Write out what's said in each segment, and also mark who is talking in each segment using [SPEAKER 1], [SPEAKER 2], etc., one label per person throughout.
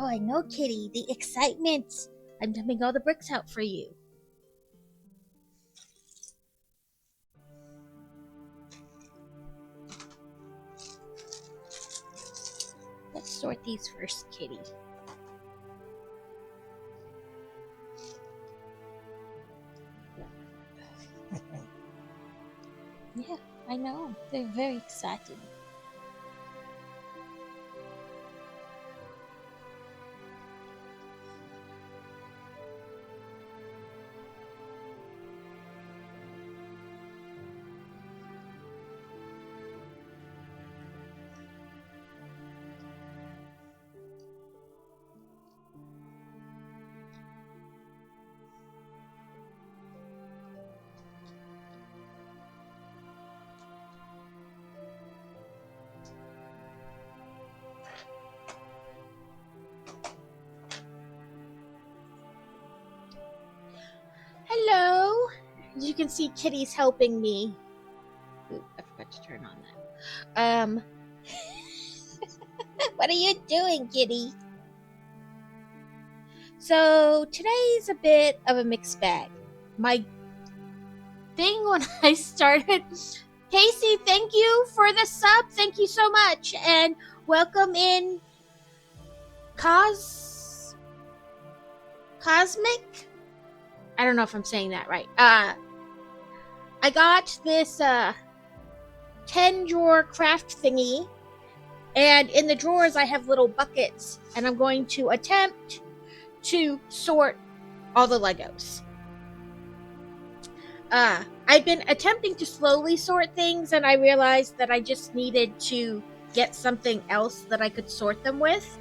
[SPEAKER 1] Oh, I know, Kitty. The excitement. I'm dumping all the bricks out for you. Let's sort these first, Kitty. Yeah, I know. They're very excited. Hello. As you can see, Kitty's helping me. Ooh, I forgot to turn on that. What are you doing, Kitty? So today's a bit of a mixed bag. My thing when I started, Casey, thank you for the sub. Thank you so much, and welcome in, Cosmic. I don't know if I'm saying that right. I got this 10-drawer craft thingy, and in the drawers I have little buckets, and I'm going to attempt to sort all the Legos. I've been attempting to slowly sort things, and I realized that I just needed to get something else that I could sort them with.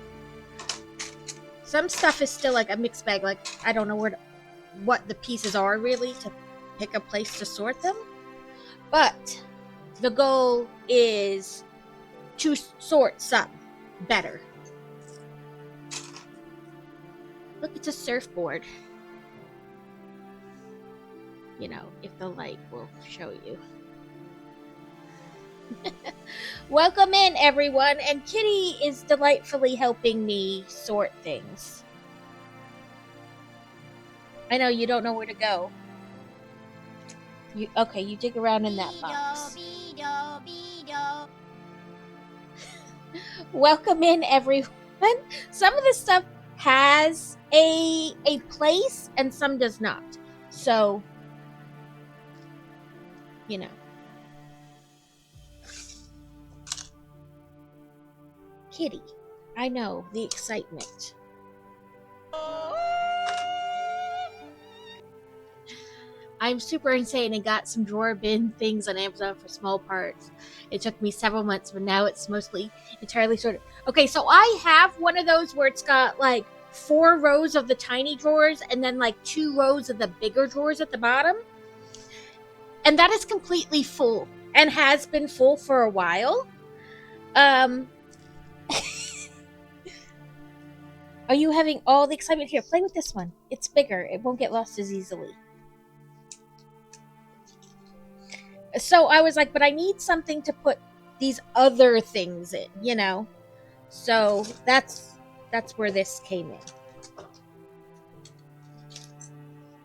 [SPEAKER 1] Some stuff is still like a mixed bag, like I don't know what the pieces are really to pick a place to sort them. But the goal is to sort some better. Look, it's a surfboard. You know, if the light will show you. Welcome in, everyone, and Kitty is delightfully helping me sort things. I know you don't know where to go. You dig around in that box. Welcome in, everyone. Some of the stuff has a place and some does not. So, you know. Kitty, I know, the excitement. I'm super insane and got some drawer bin things on Amazon for small parts. It took me several months, but now it's mostly entirely sorted. Okay, so I have one of those where it's got like 4 rows of the tiny drawers and then like 2 rows of the bigger drawers at the bottom. And that is completely full and has been full for a while. Are you having all the excitement? Here, play with this one. It's bigger. It won't get lost as easily. So I was like, but I need something to put these other things in, you know? So that's where this came in.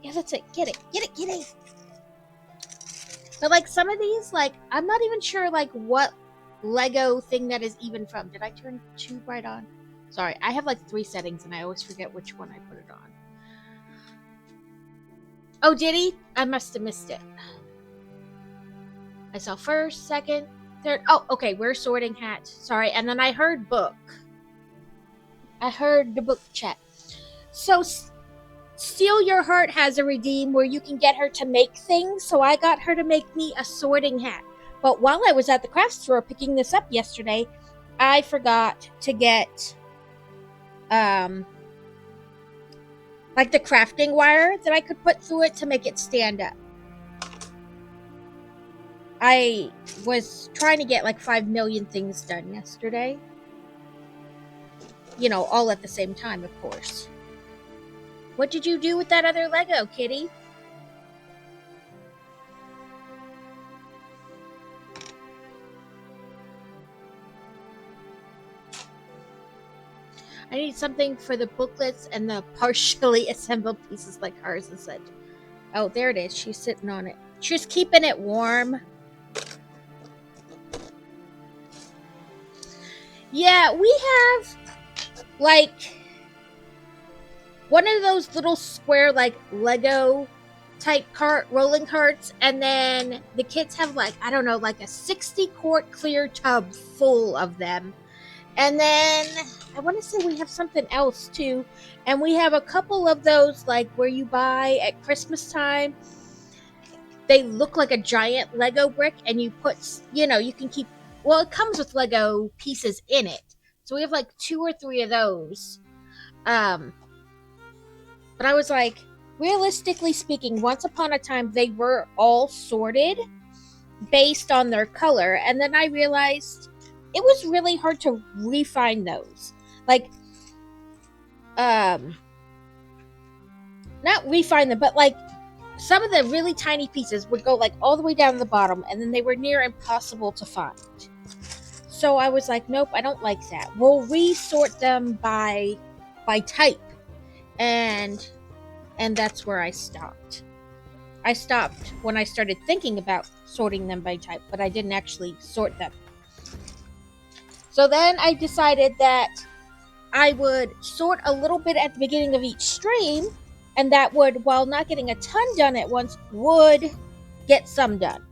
[SPEAKER 1] Yeah, that's it. Get it. But like some of these, like I'm not even sure like what Lego thing that is even from. Did I turn too bright on? Sorry, I have like 3 settings and I always forget which one I put it on. Oh, did he? I must have missed it. I saw first, second, third. Oh, okay, we're sorting hats. Sorry, and then I heard book. I heard the book chat. So, Steal Your Heart has a redeem where you can get her to make things. So I got her to make me a sorting hat. But while I was at the craft store picking this up yesterday, I forgot to get like the crafting wire that I could put through it to make it stand up. I was trying to get like 5 million things done yesterday. You know, all at the same time, of course. What did you do with that other Lego, Kitty? I need something for the booklets and the partially assembled pieces like hers and such. Oh, there it is. She's sitting on it. She's keeping it warm. Yeah, we have like one of those little square like Lego type cart rolling carts, and then the kids have like, I don't know, like a 60 quart clear tub full of them. And then I want to say we have something else too. And we have a couple of those like where you buy at Christmas time. They look like a giant Lego brick, and you put, you can keep, well, it comes with Lego pieces in it. So we have like 2 or 3 of those. But I was like, realistically speaking, once upon a time, they were all sorted based on their color. And then I realized it was really hard to refine those. Like, not refine them, but like some of the really tiny pieces would go like all the way down to the bottom, and then they were near impossible to find. So I was like, nope, I don't like that. We'll resort them by type. And that's where I stopped. I stopped when I started thinking about sorting them by type, but I didn't actually sort them. So then I decided that I would sort a little bit at the beginning of each stream, and that would, while not getting a ton done at once, would get some done.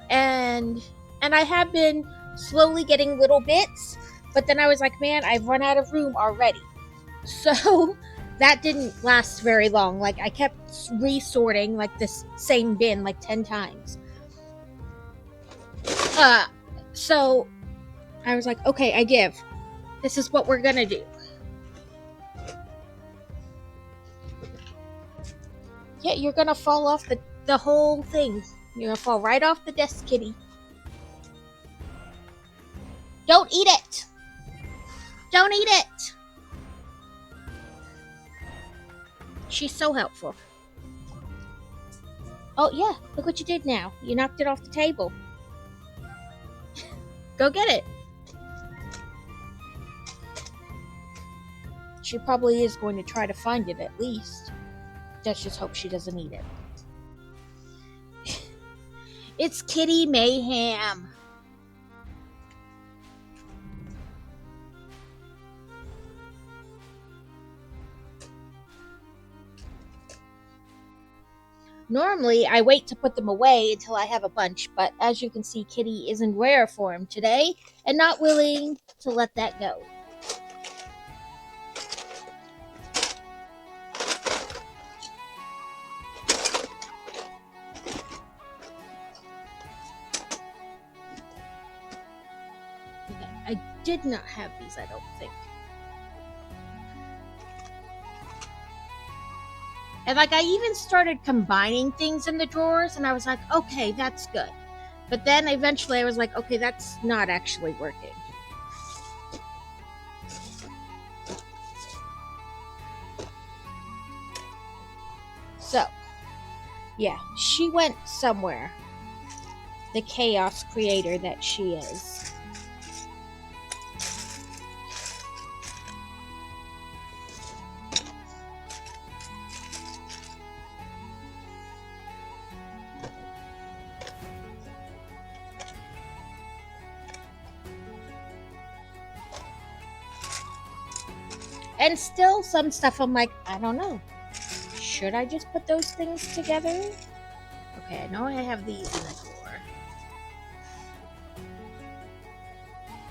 [SPEAKER 1] And I have been slowly getting little bits, but then I was like, man, I've run out of room already. So that didn't last very long. Like, I kept resorting like this same bin like 10 times. So I was like, okay, I give. This is what we're gonna do. Yeah, you're gonna fall off the whole thing. You're gonna fall right off the desk, kitty. Don't eat it! Don't eat it! She's so helpful. Oh, yeah, look what you did now. You knocked it off the table. Go get it. She probably is going to try to find it at least. Let's just hope she doesn't eat it. It's Kitty Mayhem. Normally, I wait to put them away until I have a bunch, but as you can see, Kitty is in rare form today and not willing to let that go. Okay, I did not have these, I don't think. And like, I even started combining things in the drawers, and I was like, okay, that's good. But then eventually I was like, okay, that's not actually working. So, yeah, she went somewhere. The chaos creator that she is. And still some stuff I'm like, I don't know. Should I just put those things together? Okay, I know I have these in the drawer.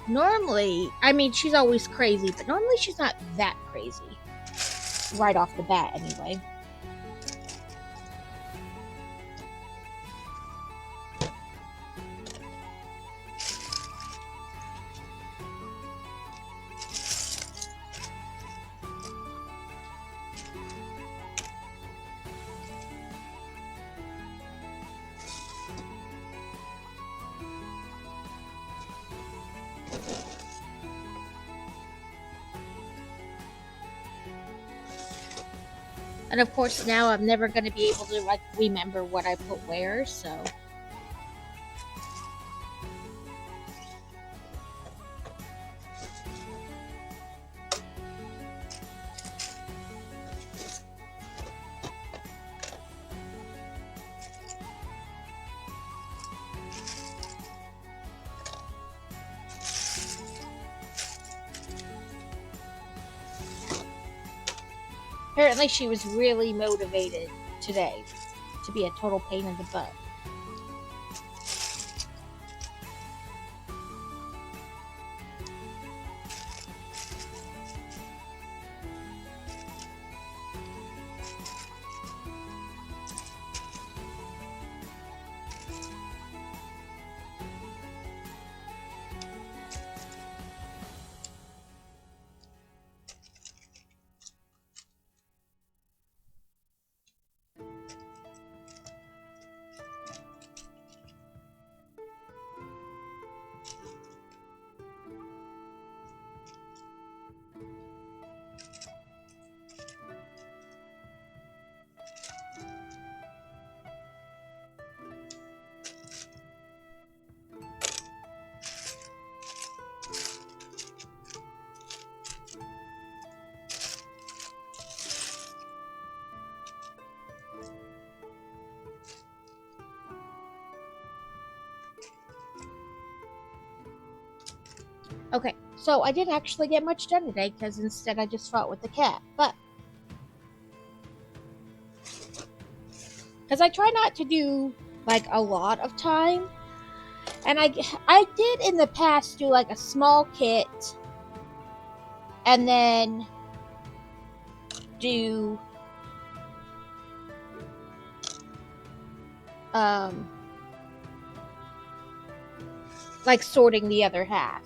[SPEAKER 1] Normally, I mean, she's always crazy, but normally she's not that crazy. Right off the bat, anyway. And of course, now I'm never going to be able to like remember what I put where, so. Apparently she was really motivated today to be a total pain in the butt. Okay, so I didn't actually get much done today because instead I just fought with the cat. But because I try not to do like a lot of time, and I did in the past do like a small kit, and then do um like sorting the other half.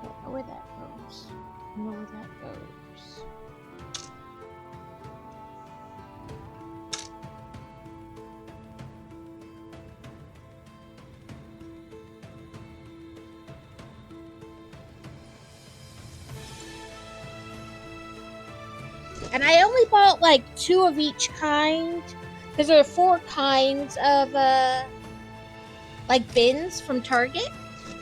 [SPEAKER 1] Don't know where that goes. Don't know where that goes. And I only bought like 2 of each kind because there are 4 kinds of like bins from Target.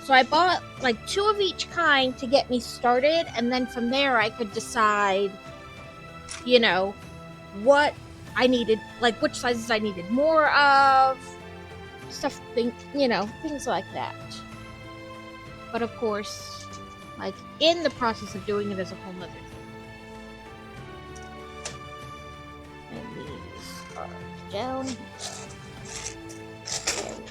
[SPEAKER 1] So I bought like 2 of each kind to get me started, and then from there I could decide, you know, what I needed, like which sizes I needed more of, stuff, things like that. But of course, like in the process of doing it is a whole nother thing. And these are down here. There we go.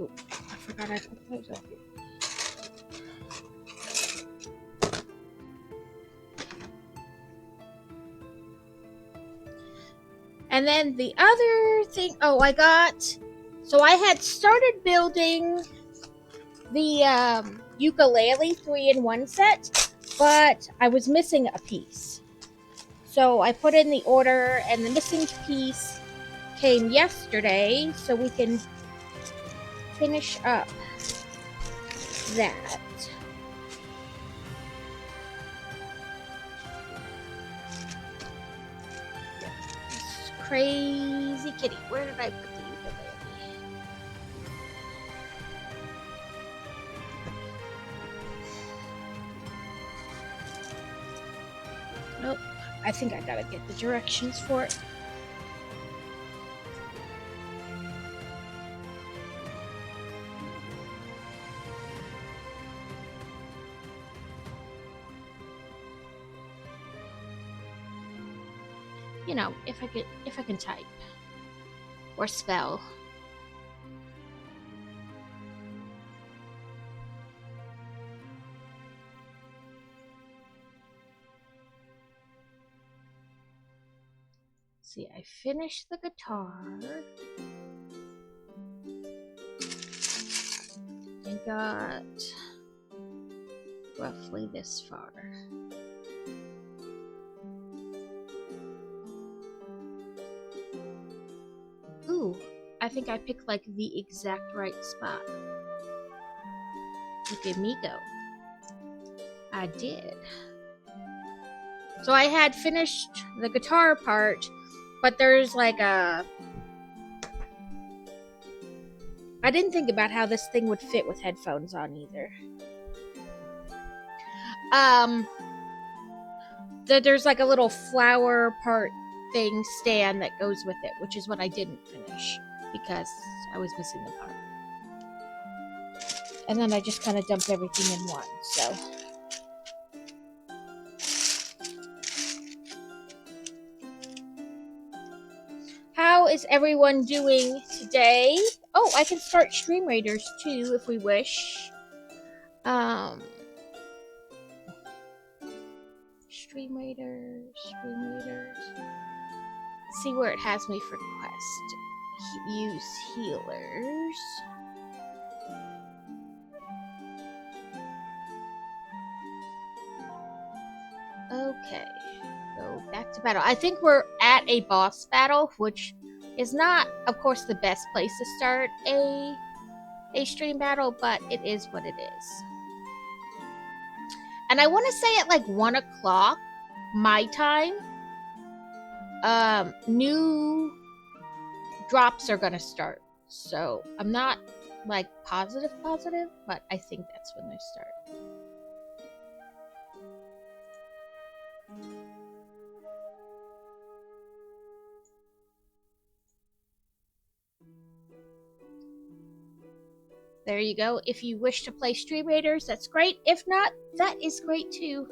[SPEAKER 1] Ooh, I forgot I put those up here. And then the other thing, so I had started building the ukulele 3-in-1 set, but I was missing a piece. So I put in the order, and the missing piece came yesterday, so we can finish up that. This crazy kitty. Where did I put the ukulele? Nope. I think I gotta get the directions for it. You know, if I can type or spell. See, I finished the guitar. I got roughly this far. Ooh, I think I picked like the exact right spot. Look at me go. I did. So I had finished the guitar part, but there's like a... I didn't think about how this thing would fit with headphones on either. There's like a little flower part thing stand that goes with it, which is what I didn't finish because I was missing the part. And then I just kind of dumped everything in one, so... How is everyone doing today? Oh, I can start Stream Raiders too if we wish. Stream Raiders. See where it has me for quest. Use healers. Okay, go back to battle. I think we're at a boss battle, which is not, of course, the best place to start a stream battle, but it is what it is. And I want to say at like 1 o'clock my time, new drops are gonna start. So I'm not like positive, but I think that's when they start. There you go. If you wish to play Stream Raiders, that's great. If not, that is great too.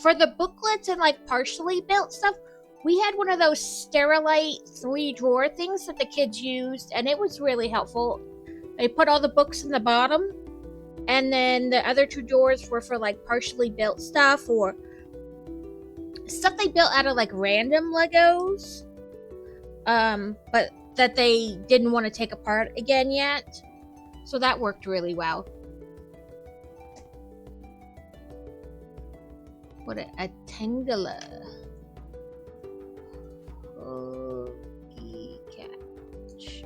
[SPEAKER 1] For the booklets and like partially built stuff, we had one of those Sterilite 3-drawer things that the kids used, and it was really helpful. They put all the books in the bottom, and then the other 2 drawers were for like partially built stuff or stuff they built out of like random Legos, but that they didn't want to take apart again yet. So that worked really well. What a Tangela. Holy catch.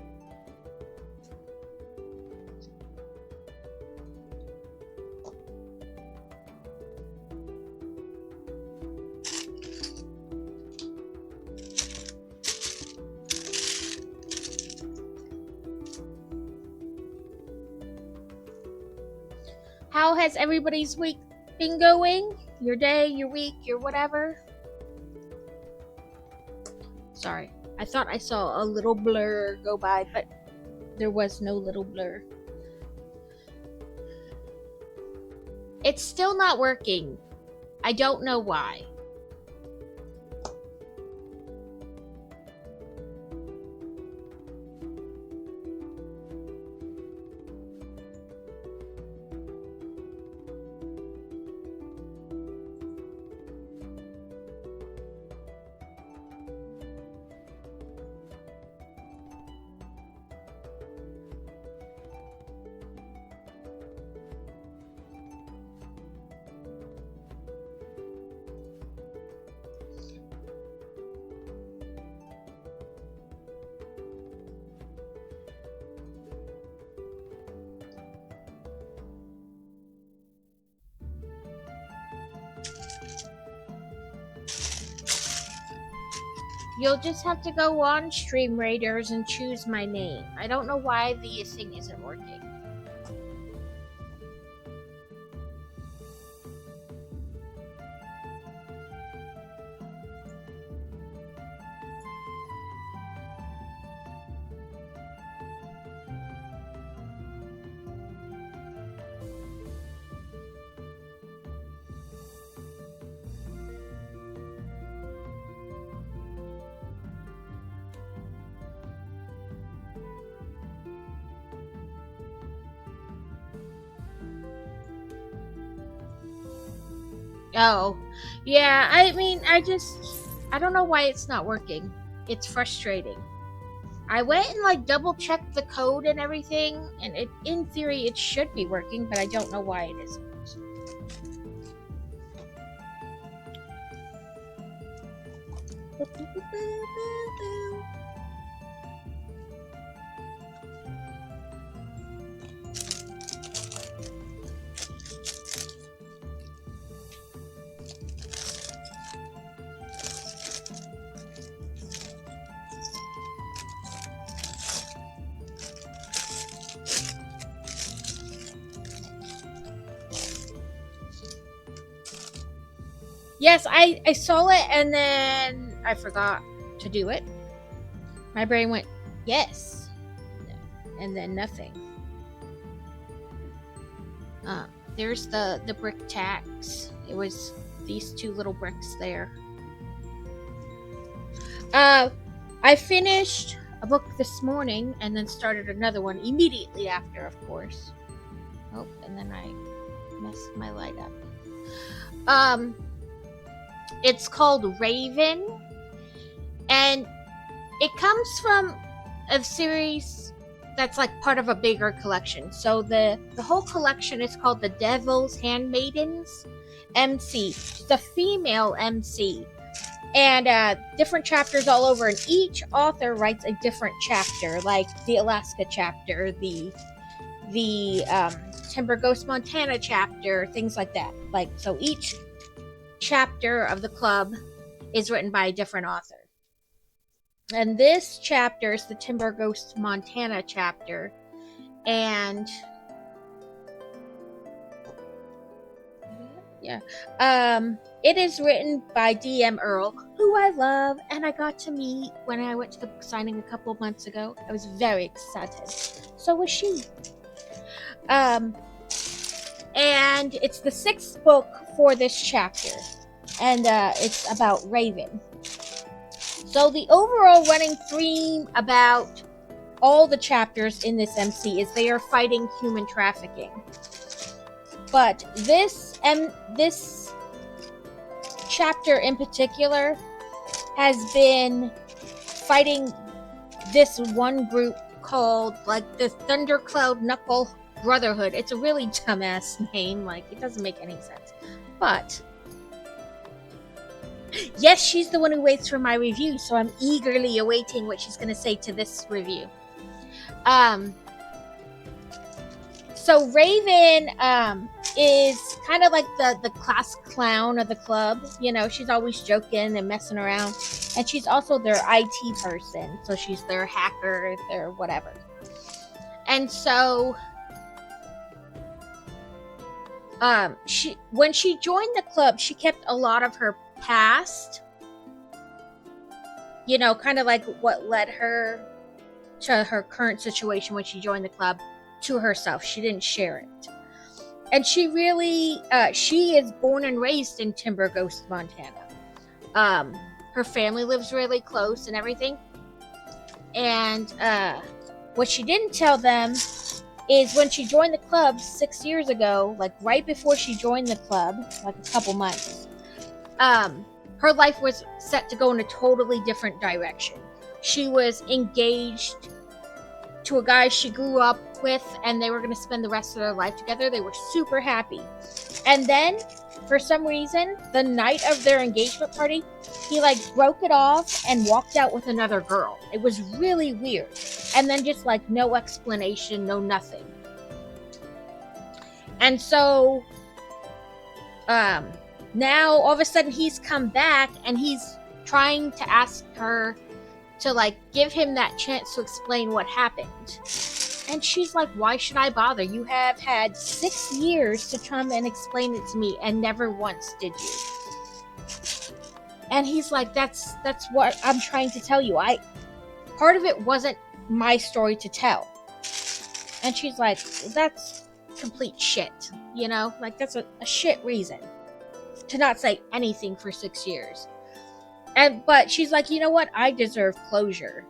[SPEAKER 1] How has everybody's week been going? Your day, your week, your whatever? Sorry, I thought I saw a little blur go by, but there was no little blur. It's still not working. I don't know why. You'll just have to go on Stream Raiders and choose my name. I don't know why the thing isn't working. Oh, yeah, I mean, I don't know why it's not working. It's frustrating. I went and like double checked the code and everything, and in theory it should be working, but I don't know why it isn't. Yes, I saw it and then I forgot to do it. My brain went, yes, and then nothing. There's the brick tax. It was these two little bricks there. I finished a book this morning and then started another one immediately after, of course. Oh, and then I messed my light up. It's called Raven, and it comes from a series that's like part of a bigger collection. So the whole collection is called The Devil's Handmaidens MC. It's a female MC. And different chapters all over, and each author writes a different chapter, like the Alaska chapter, the Timber Ghost Montana chapter, things like that. Like, so each chapter of the club is written by a different author. And this chapter is the Timber Ghost Montana chapter, and it is written by D.M. Earl, who I love, and I got to meet when I went to the book signing a couple of months ago. I was very excited. So was she. And it's the 6th book for this chapter, and it's about Raven. So the overall running theme about all the chapters in this MC is they are fighting human trafficking. But this chapter in particular has been fighting this one group called like the Thundercloud Knuckle Brotherhood. It's a really dumbass name, like it doesn't make any sense. But yes, she's the one who waits for my review, so I'm eagerly awaiting what she's going to say to this review. So Raven is kind of like the class clown of the club. You know, she's always joking and messing around. And she's also their IT person. So she's their hacker, their whatever. And so when she joined the club, she kept a lot of her past, you know, kind of like what led her to her current situation when she joined the club, to herself. She didn't share it. And she really she is born and raised in Timber Ghost, Montana. Her family lives really close and everything. And what she didn't tell them is when she joined the club 6 years ago, like right before she joined the club, like a couple months, her life was set to go in a totally different direction. She was engaged to a guy she grew up with, and they were going to spend the rest of their life together. They were super happy. And then, for some reason, the night of their engagement party, he like broke it off and walked out with another girl. It was really weird. And then just like no explanation, no nothing. And so, now all of a sudden he's come back and he's trying to ask her to like give him that chance to explain what happened. And she's like, why should I bother? You have had 6 years to come and explain it to me, and never once did you. And he's like, that's what I'm trying to tell you. Part of it wasn't my story to tell. And she's like, that's complete shit, you know? Like, that's a shit reason to not say anything for 6 years. But she's like, you know what? I deserve closure.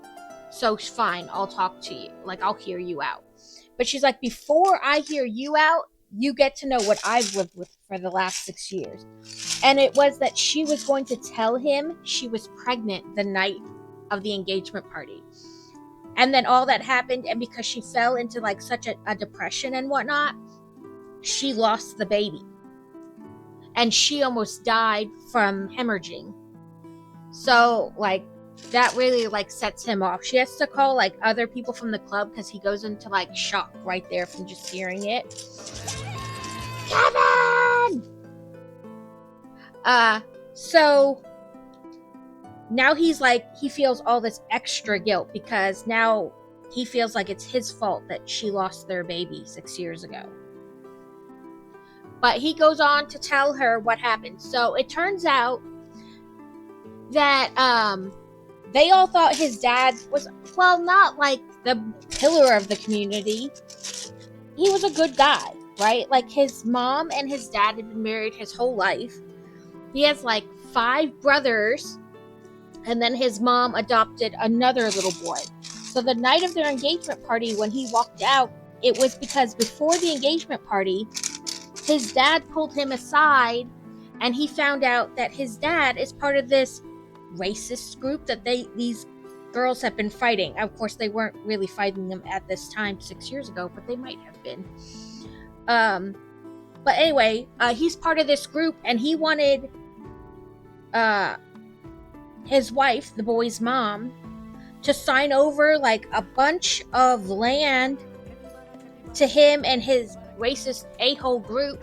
[SPEAKER 1] So fine, I'll talk to you. Like, I'll hear you out. But she's like, before I hear you out, you get to know what I've lived with for the last 6 years. And it was that she was going to tell him she was pregnant the night of the engagement party. And then all that happened, and because she fell into like such a depression and whatnot, she lost the baby. And she almost died from hemorrhaging. So, like, that really, like, sets him off. She has to call, like, other people from the club because he goes into, like, shock right there from just hearing it. Kevin! So now he's like, he feels all this extra guilt because now he feels like it's his fault that she lost their baby 6 years ago. But he goes on to tell her what happened. So it turns out that they all thought his dad was, well, not like the pillar of the community. He was a good guy, right? Like, his mom and his dad had been married his whole life. He has like 5 brothers, and then his mom adopted another little boy. So the night of their engagement party, when he walked out, it was because before the engagement party, his dad pulled him aside, and he found out that his dad is part of this racist group that these girls have been fighting. Of course, they weren't really fighting them at this time 6 years ago, but they might have been. But anyway, he's part of this group, and he wanted his wife, the boy's mom, to sign over like a bunch of land to him and his racist a-hole group.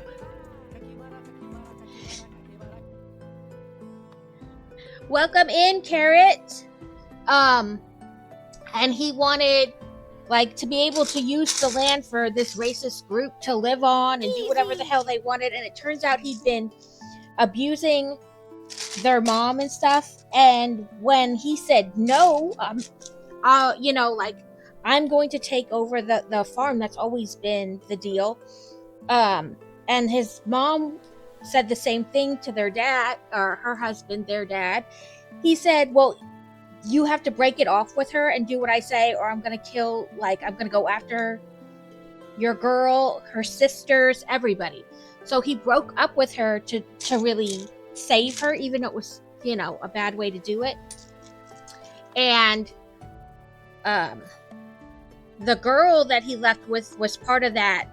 [SPEAKER 1] Welcome in, Carrot. And he wanted like to be able to use the land for this racist group to live on and do whatever the hell they wanted. And it turns out he'd been abusing their mom and stuff. And when he said no, like, I'm going to take over the farm, that's always been the deal. And his mom said the same thing to their dad, or her husband, their dad. He said, well, you have to break it off with her and do what I say, or I'm going to go after your girl, her sisters, everybody. So he broke up with her to really save her, even though it was, a bad way to do it. And the girl that he left with was part of that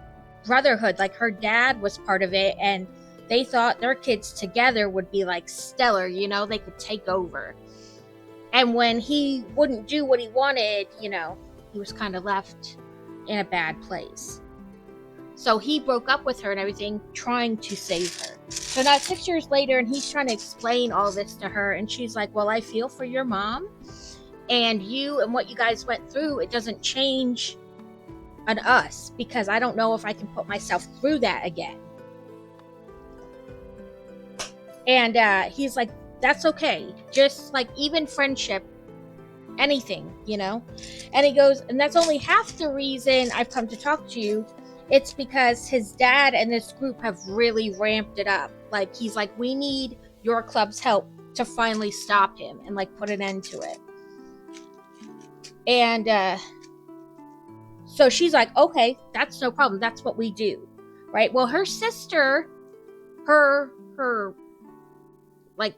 [SPEAKER 1] brotherhood. Like, her dad was part of it, and they thought their kids together would be like stellar, they could take over. And when he wouldn't do what he wanted, he was kind of left in a bad place. So he broke up with her and everything, trying to save her. So now 6 years later, and he's trying to explain all this to her, and she's like, well, I feel for your mom and you and what you guys went through. It doesn't change on us, because I don't know if I can put myself through that again. And he's like, that's okay. Just like, even friendship, anything, And he goes, and that's only half the reason I've come to talk to you. It's because his dad and this group have really ramped it up. Like, he's like, we need your club's help to finally stop him and like put an end to it. And so she's like, okay, that's no problem. That's what we do. Right? Well, her sister, her like,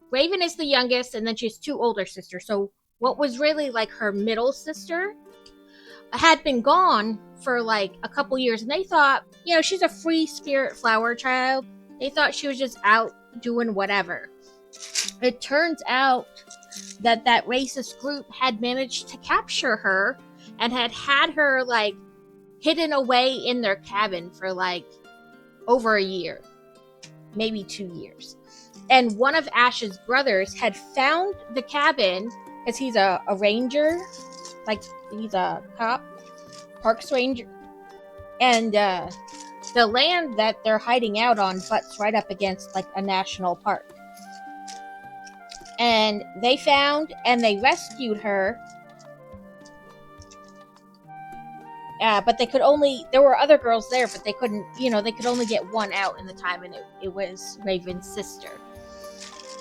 [SPEAKER 1] Raven is the youngest, and then she has 2 older sisters. So what was really like her middle sister had been gone for like a couple years, and they thought, she's a free spirit flower child. They thought she was just out doing whatever. It turns out that racist group had managed to capture her and had her like hidden away in their cabin for like over a year, maybe 2 years. And one of Ash's brothers had found the cabin, because he's a ranger, like, he's a cop, parks ranger. And the land that they're hiding out on butts right up against like a national park. And they found and they rescued her. But they could only, there were other girls there, but they couldn't, they could only get one out in the time, and it was Raven's sister.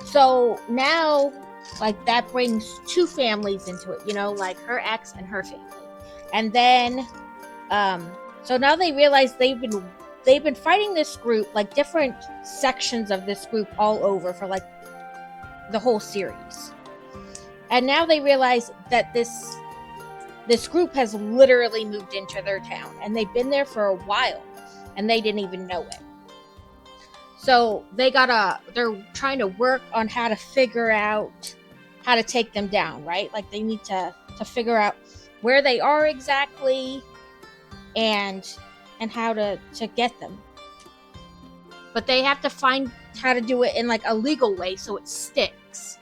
[SPEAKER 1] So now, like, that brings 2 families into it, like her ex and her family. And then, so now they realize they've been fighting this group, like different sections of this group all over for like the whole series. And now they realize that this group has literally moved into their town, and they've been there for a while, and they didn't even know it. So they're trying to work on how to figure out how to take them down, right? Like they need to figure out where they are exactly and how to get them. But they have to find how to do it in like a legal way so it sticks.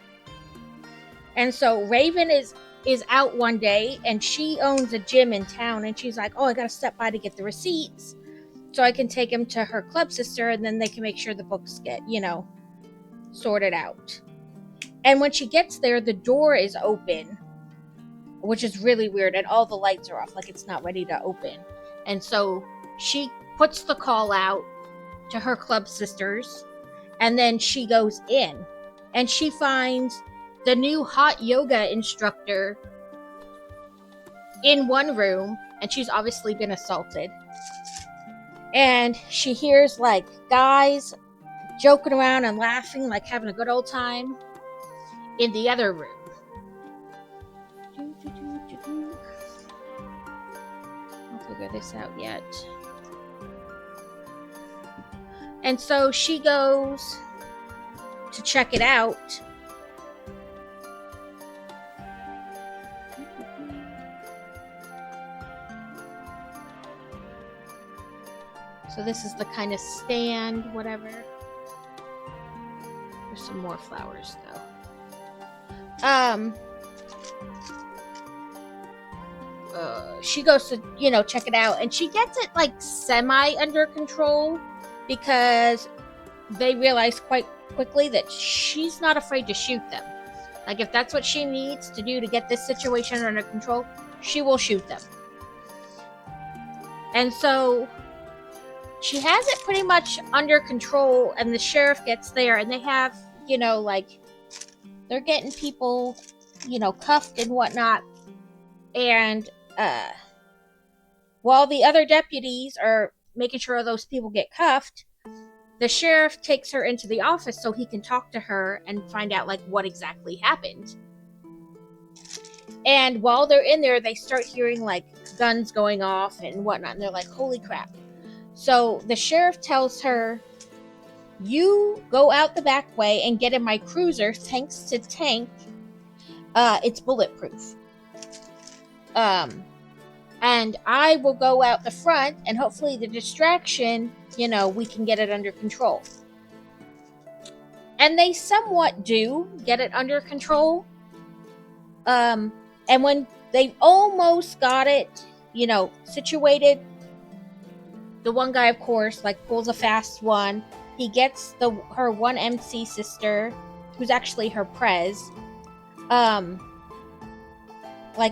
[SPEAKER 1] And so Raven is out one day, and she owns a gym in town, and she's like, oh, I gotta step by to get the receipts so I can take him to her club sister, and then they can make sure the books get, sorted out. And when she gets there, the door is open, which is really weird, and all the lights are off, like it's not ready to open. And so she puts the call out to her club sisters, and then she goes in, and she finds the new hot yoga instructor in one room, and she's obviously been assaulted. And she hears like guys joking around and laughing, like having a good old time in the other room. I'll figure this out yet. And so she goes to check it out. So this is the kind of stand, whatever. There's some more flowers though. She goes to, check it out, and she gets it like semi under control because they realize quite quickly that she's not afraid to shoot them. Like if that's what she needs to do to get this situation under control, she will shoot them. And so she has it pretty much under control, and the sheriff gets there, and they have, they're getting people, cuffed and whatnot. And while the other deputies are making sure those people get cuffed, the sheriff takes her into the office so he can talk to her and find out like what exactly happened. And while they're in there, they start hearing like guns going off and whatnot, and they're like, holy crap. So the sheriff tells her, you go out the back way and get in my cruiser, thanks to Tank. It's bulletproof. And I will go out the front, and hopefully the distraction, we can get it under control. And they somewhat do get it under control. And when they almost got it, situated, the one guy, of course, like pulls a fast one. He gets her one MC sister, who's actually her prez, like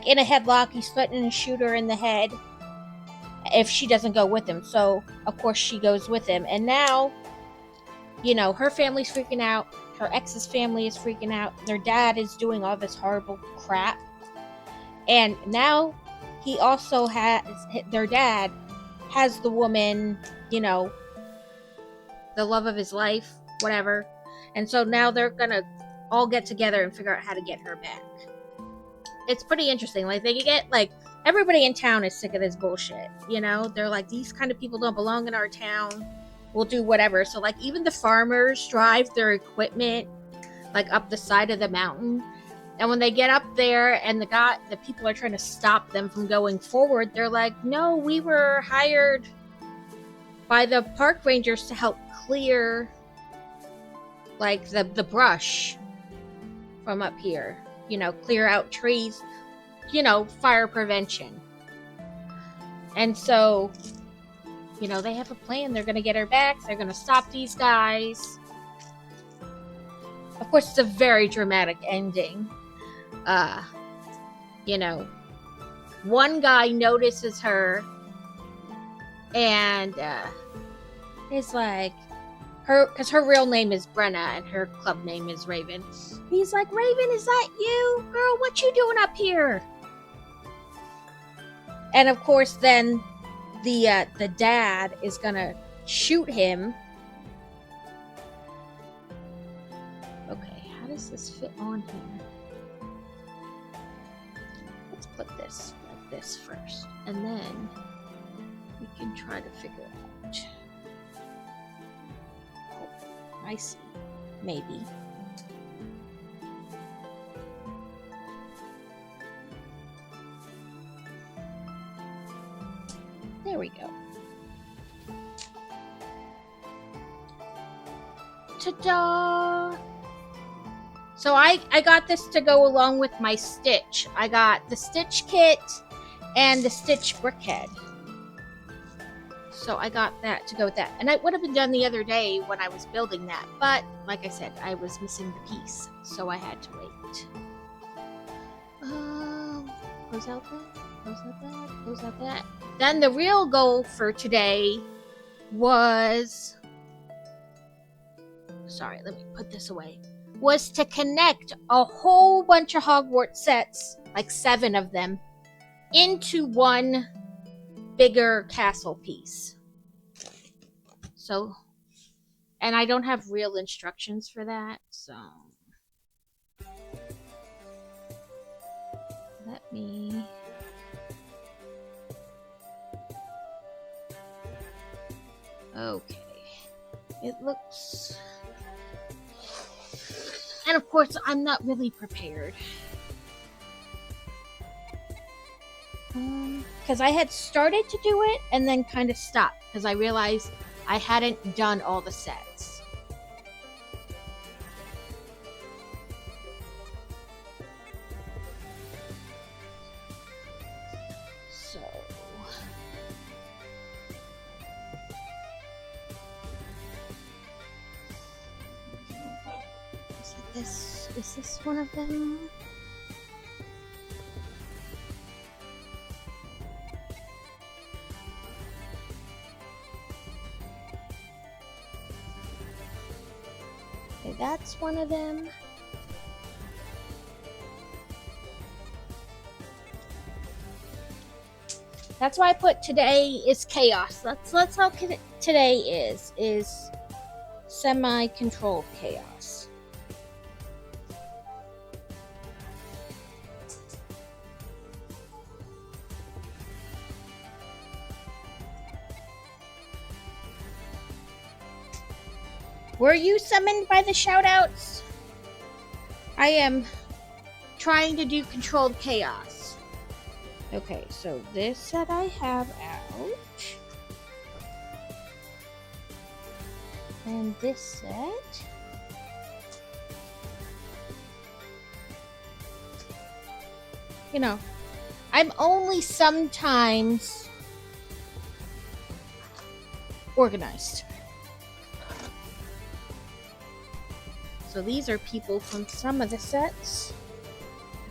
[SPEAKER 1] in a headlock. He's threatening to shoot her in the head if she doesn't go with him. So of course she goes with him, and now, her family's freaking out. Her ex's family is freaking out. Their dad is doing all this horrible crap, and now he also has their dad has the woman, the love of his life, whatever. And so now they're gonna all get together and figure out how to get her back. It's pretty interesting. Like they get like everybody in town is sick of this bullshit. They're like, these kind of people don't belong in our town. We'll do whatever. So like even the farmers drive their equipment like up the side of the mountain. And when they get up there and the people are trying to stop them from going forward, they're like, no, we were hired by the park rangers to help clear like the brush from up here, clear out trees, fire prevention. And so, they have a plan. They're going to get her back. They're going to stop these guys. Of course, it's a very dramatic ending. One guy notices her and is like, because her real name is Brenna and her club name is Raven. He's like, Raven, is that you? Girl, what you doing up here? And of course, then the dad is gonna shoot him. Okay, how does this fit on here? Let's put this like this first, and then we can try to figure it out. I see. Maybe. There we go. Ta-da! So I got this to go along with my Stitch. I got the Stitch kit and the Stitch brickhead. So I got that to go with that. And it would have been done the other day when I was building that. But, like I said, I was missing the piece. So I had to wait. Close out that. Close out that. Close out that. Then the real goal for today was... Sorry, let me put this away. Was to connect a whole bunch of Hogwarts sets, like 7 of them, into one bigger castle piece. So, and I don't have real instructions for that, so let me... Okay. It looks... And of course, I'm not really prepared. Because I had started to do it and then kind of stopped because I realized I hadn't done all the sets. So... Is this one of them? Okay, that's one of them. That's why I put today is chaos. That's how today is semi-controlled chaos. Were you summoned by the shoutouts? I am trying to do controlled chaos. Okay, so this set I have out. And this set. You know, I'm only sometimes organized. So these are people from some of the sets.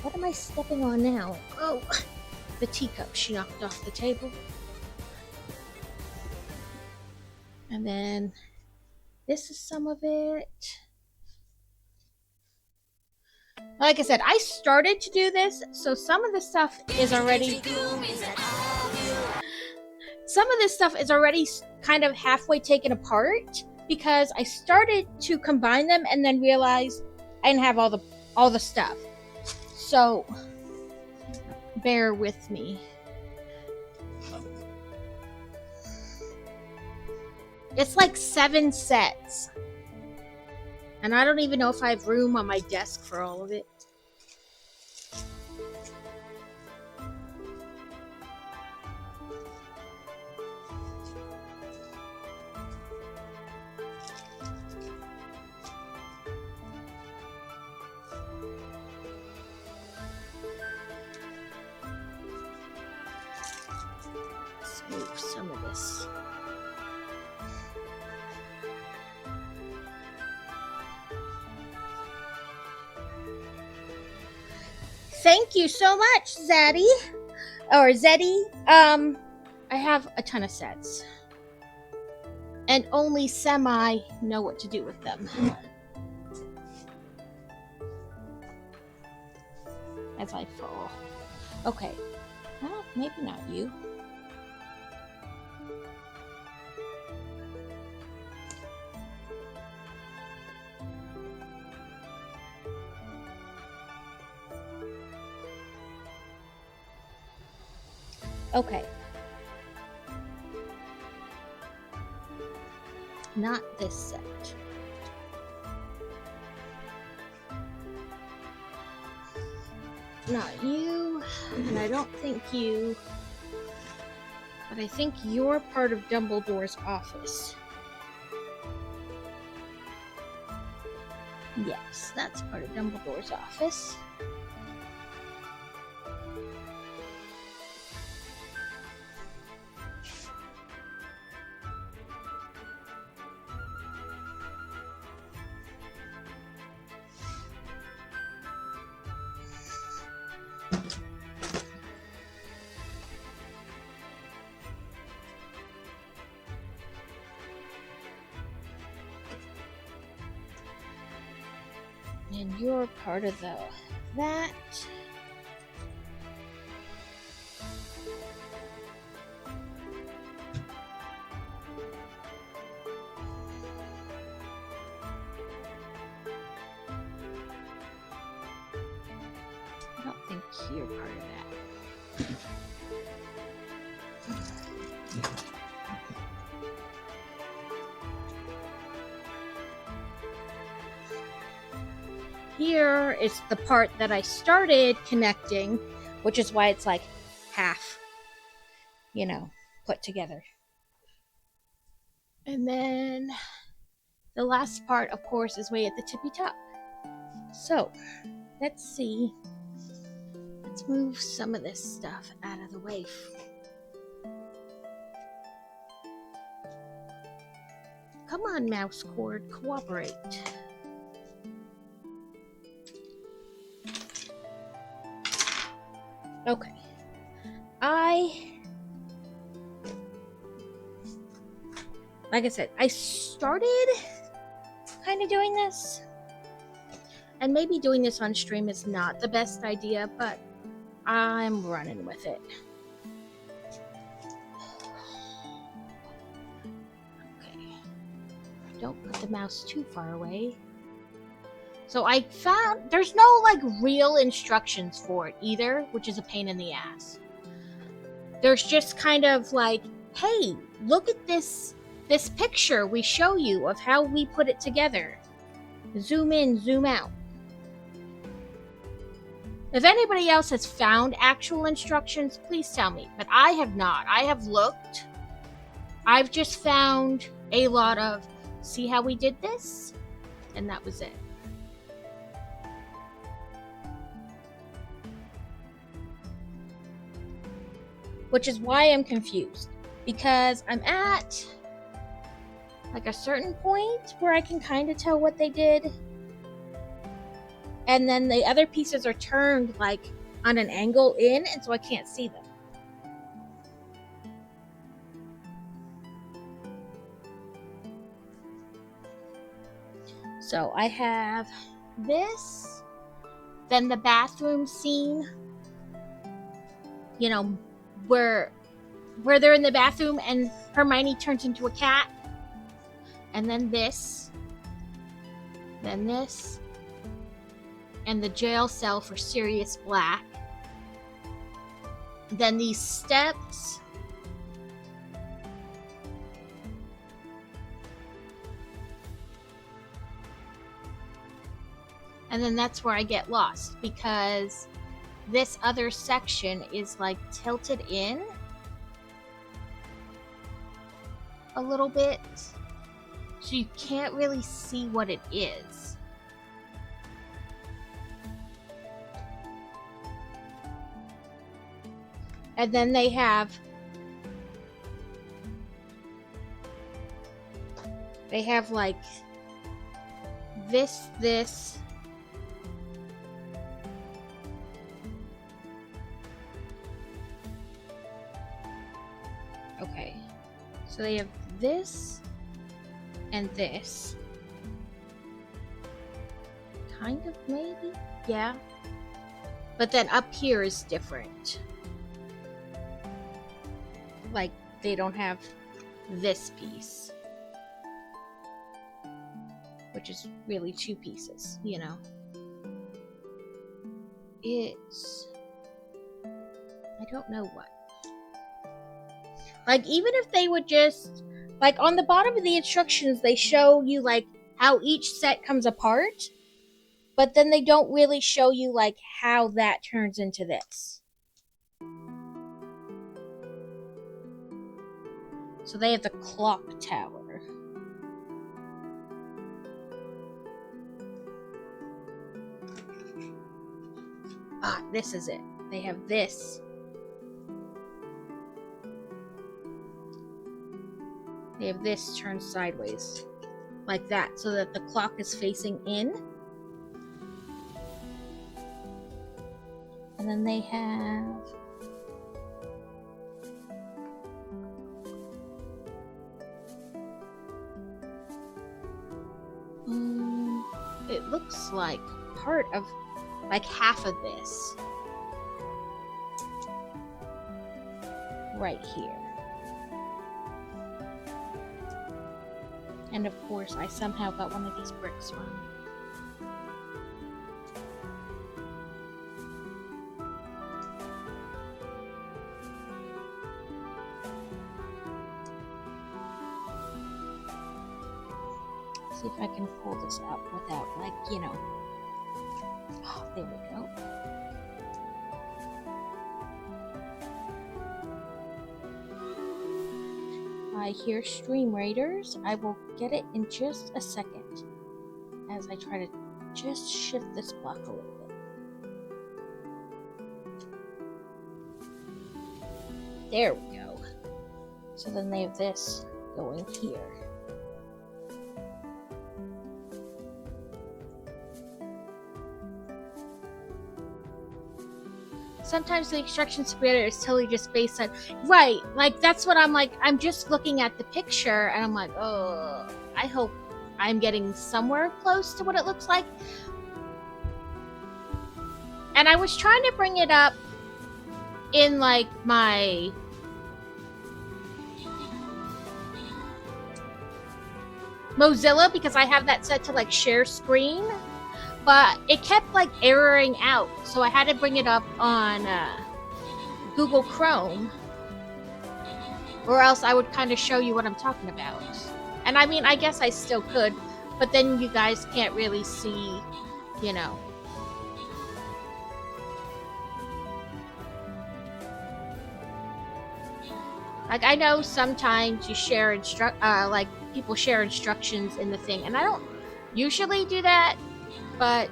[SPEAKER 1] What am I stepping on now? Oh, the teacup she knocked off the table. And then this is some of it. Like I said, I started to do this, so some of the stuff is already... Some of this stuff is already kind of halfway taken apart, because I started to combine them and then realized I didn't have all the stuff. So bear with me. It's like 7 sets. And I don't even know if I have room on my desk for all of it. Move some of this. Thank you so much, Zaddy. Or Zeddy. I have a ton of sets. And only semi know what to do with them. As I fall. Okay. Well, maybe not you. Okay. Not this set. not you, and I don't think you, but I think you're part of Dumbledore's office. Yes, that's part of Dumbledore's office. And you're part of that. I don't think you're part of that. Here is the part that I started connecting, which is why it's like half, put together. And then the last part, of course, is way at the tippy top. So, let's see. Let's move some of this stuff out of the way. Come on, mouse cord, cooperate. Okay. Like I said, I started kind of doing this. And maybe doing this on stream is not the best idea, but I'm running with it. Okay. Don't put the mouse too far away. So I found there's no real instructions for it either, which is a pain in the ass. There's just kind of hey, look at this picture we show you of how we put it together. Zoom in, zoom out. If anybody else has found actual instructions, please tell me. But I have not. I have looked. I've just found a lot of, see how we did this? And that was it. Which is why I'm confused. Because I'm at a certain point where I can kind of tell what they did. And then the other pieces are turned on an angle in, and so I can't see them. So I have this, then the bathroom scene, where they're in the bathroom and Hermione turns into a cat. And then this, then this, and the jail cell for Sirius Black. Then these steps. And then that's where I get lost, because this other section is tilted in a little bit. So you can't really see what it is. And then they have this. Okay. So they have this and this. Kind of, maybe? Yeah. But then up here is different. They don't have this piece. Which is really two pieces, It's... I don't know what. Even if they would just... on the bottom of the instructions, they show you, how each set comes apart. but then they don't really show you like how that turns into this. So they have the clock tower. Ah, this is it. They have this. They have this turned sideways. Like that, so that the clock is facing in. And then they have... it looks like part of, like half of this. Right here. And of course, I somehow got one of these bricks wrong. See if I can pull this up without, like, you know. Oh, there we go. I hear Stream Raiders. I will get it in just a second as I try to just shift this block a little bit. There we go. So then they have this going here. Sometimes the instruction spreader is totally just based on... Right, like, that's what I'm like. I'm just looking at the picture, and I'm like, oh, I hope I'm getting somewhere close to what it looks like. And I was trying to bring it up in, like, my... Mozilla, because I have that set to, like, share screen. But it kept like erroring out, so I had to bring it up on Google Chrome, or else I would kind of show you what I'm talking about. And I mean, I guess I still could, but then you guys can't really see, you know. Like, I know sometimes you share like people share instructions in the thing, and I don't usually do that. But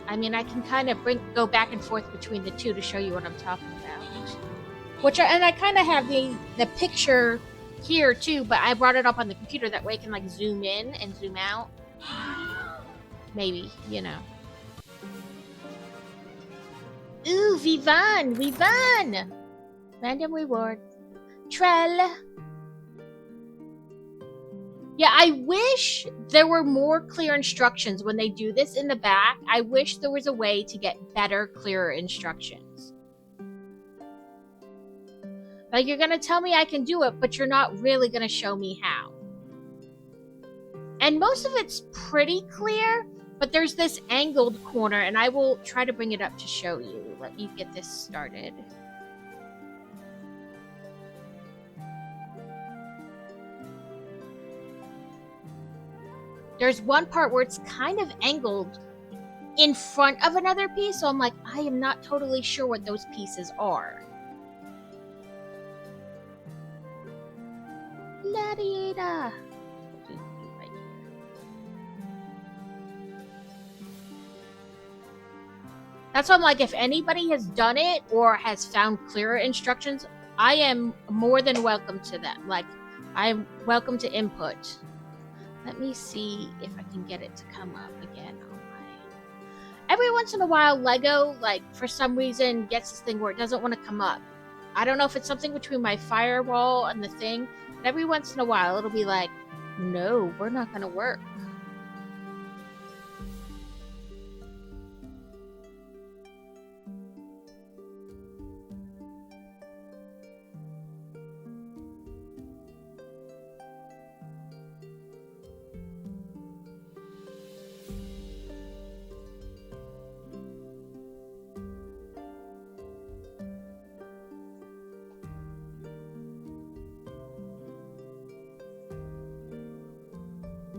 [SPEAKER 1] I mean, I can kind of go back and forth between the two to show you what I'm talking about. And I kind of have the picture here too, but I brought it up on the computer that way I can like zoom in and zoom out. Maybe, you know. Ooh, Vivan! Random reward. Trell. Yeah, I wish there were more clear instructions when they do this in the back. I wish there was a way to get better, clearer instructions. Like, you're going to tell me I can do it, but you're not really going to show me how. And most of it's pretty clear, but there's this angled corner, and I will try to bring it up to show you. Let me get this started. There's one part where it's kind of angled in front of another piece, so I'm like, I am not totally sure what those pieces are. La-di-da. Right here. That's why I'm like, if anybody has done it or has found clearer instructions, I am more than welcome to them. Like, I'm welcome to input. Let me see if I can get it to come up again. Every once in a while, Lego, like, for some reason, gets this thing where it doesn't want to come up. I don't know if it's something between my firewall and the thing, but every once in a while, it'll be like, no, we're not going to work.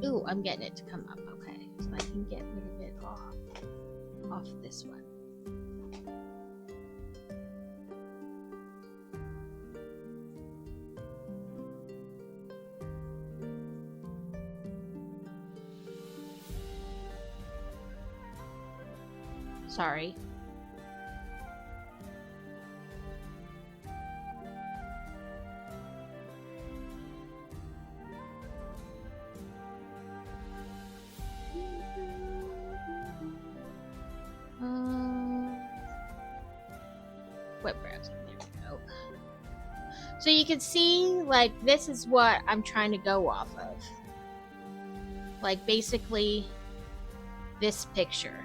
[SPEAKER 1] Ooh, I'm getting it to come up. Okay, so I can get rid of it off this one. Sorry. Web browser. There we go. So you can see, like, this is what I'm trying to go off of. Like, basically, this picture.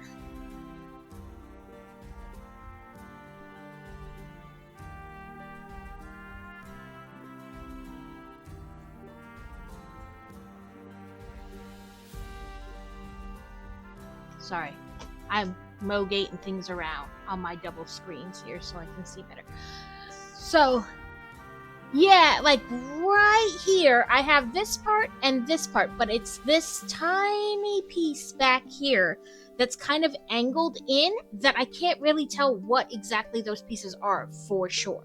[SPEAKER 1] Sorry, I'm mo-gating things around on my double screens here so I can see better. So, yeah, like right here, I have this part and this part, but it's this tiny piece back here that's kind of angled in that I can't really tell what exactly those pieces are for sure.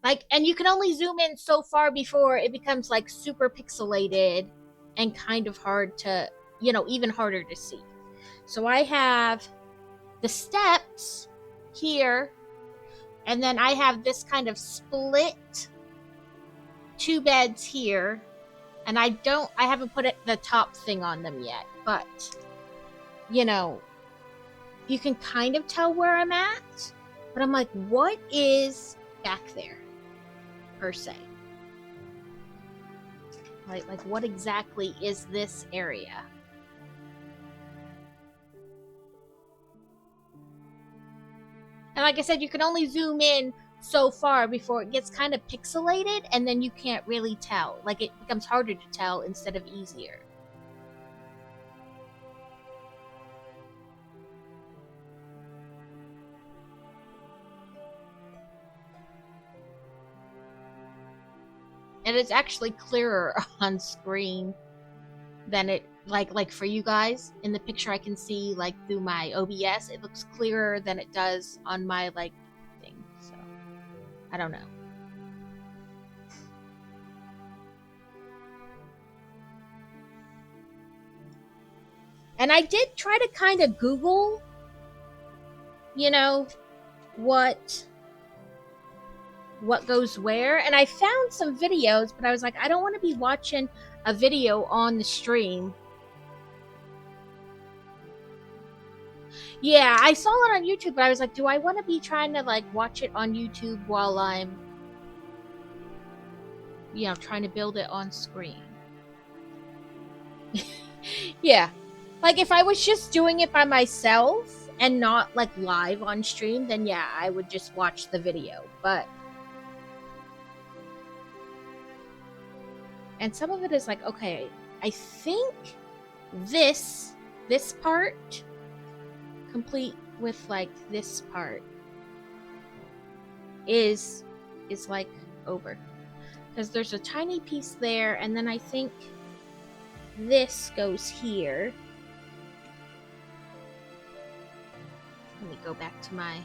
[SPEAKER 1] Like, and you can only zoom in so far before it becomes like super pixelated and kind of hard to, even harder to see. So I have the steps here, and then I have this kind of split 2 beds here, and I haven't put the top thing on them yet, but you can kind of tell where I'm at, but I'm like, what is back there per se? Like what exactly is this area? And like I said, you can only zoom in so far before it gets kind of pixelated, and then you can't really tell. Like, it becomes harder to tell instead of easier. And it's actually clearer on screen than it, like for you guys. In the picture I can see, like, through my OBS, it looks clearer than it does on my, like, thing. So, I don't know. And I did try to kind of Google, what goes where, and I found some videos, but I was like, I don't want to be watching a video on the stream. Yeah, I saw it on YouTube, but I was like, do I want to be trying to, like, watch it on YouTube while I'm, trying to build it on screen? Yeah. Like, if I was just doing it by myself and not, like, live on stream, then yeah, I would just watch the video, but... And some of it is like, okay, I think this part, complete with, like, this part, is like over. Because there's a tiny piece there, and then I think this goes here. Let me go back to my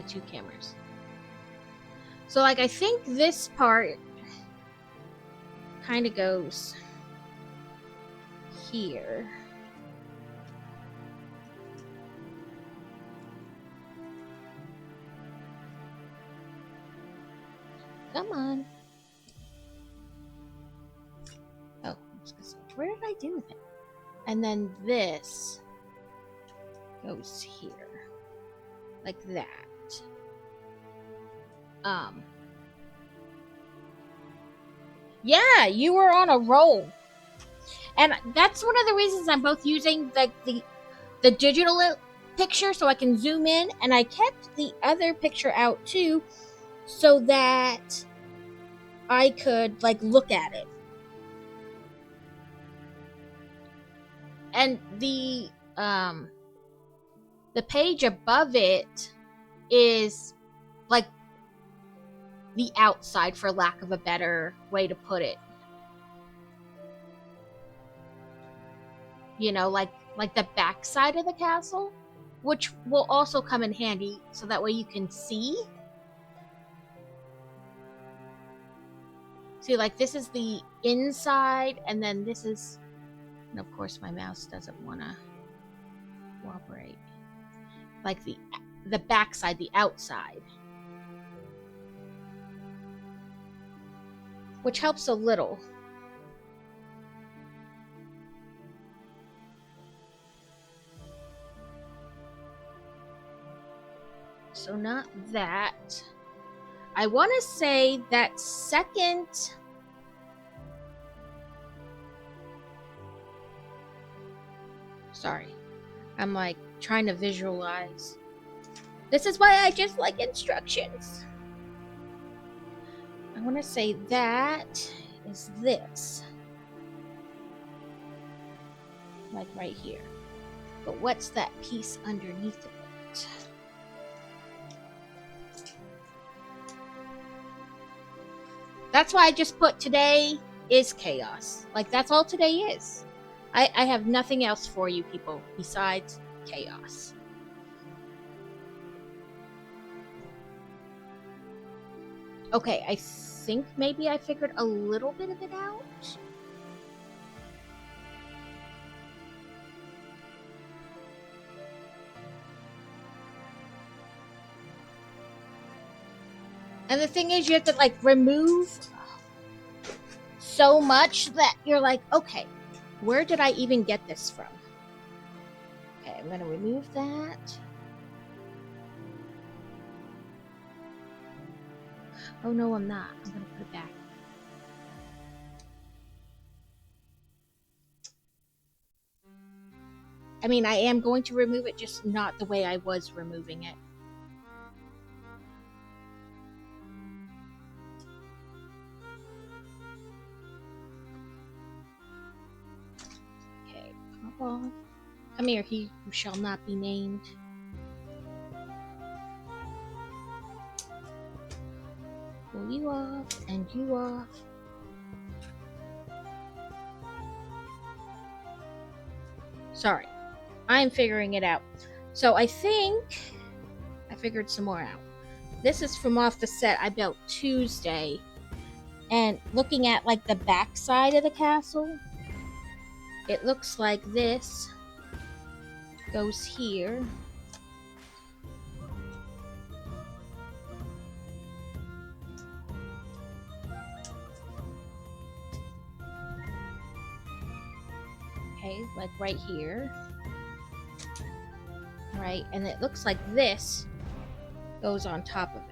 [SPEAKER 1] 2 cameras. So, like, I think this part kind of goes here. Come on. Oh, I was gonna say, where did I do that? And then this goes here. Like that. Yeah, you were on a roll. And that's one of the reasons I'm both using the digital picture so I can zoom in, and I kept the other picture out too so that I could, like, look at it. And the page above it is, like, the outside, for lack of a better way to put it. You know, like the back side of the castle, which will also come in handy, so that way you can see. See, like, this is the inside, and then this is... And of course my mouse doesn't want to cooperate. Like the back side, the outside. Which helps a little. So not that. I want to say that second... Sorry. I'm like trying to visualize. This is why I just like instructions. I want to say that is this. Like right here. But what's that piece underneath of it? That's why I just put today is chaos. Like, that's all today is. I have nothing else for you people besides chaos. Okay, I think maybe I figured a little bit of it out. And the thing is, you have to like remove so much that you're like, okay, where did I even get this from? Okay, I'm gonna remove that. Oh no, I'm not. I'm gonna put it back. I mean, I am going to remove it, just not the way I was removing it. Okay, pop off. Come here, he who shall not be named. Pull you off, and you off. Sorry, I'm figuring it out. So I think I figured some more out. This is from off the set I built Tuesday. And looking at like the back side of the castle, it looks like this goes here. Okay, like right here. Right, and it looks like this goes on top of it.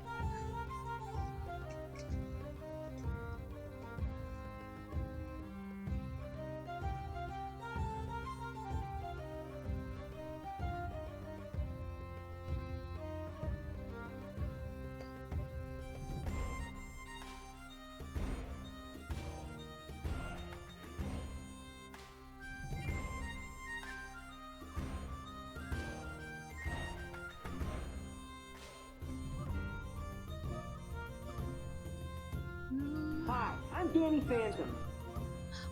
[SPEAKER 2] Hi, I'm Danny Phantom.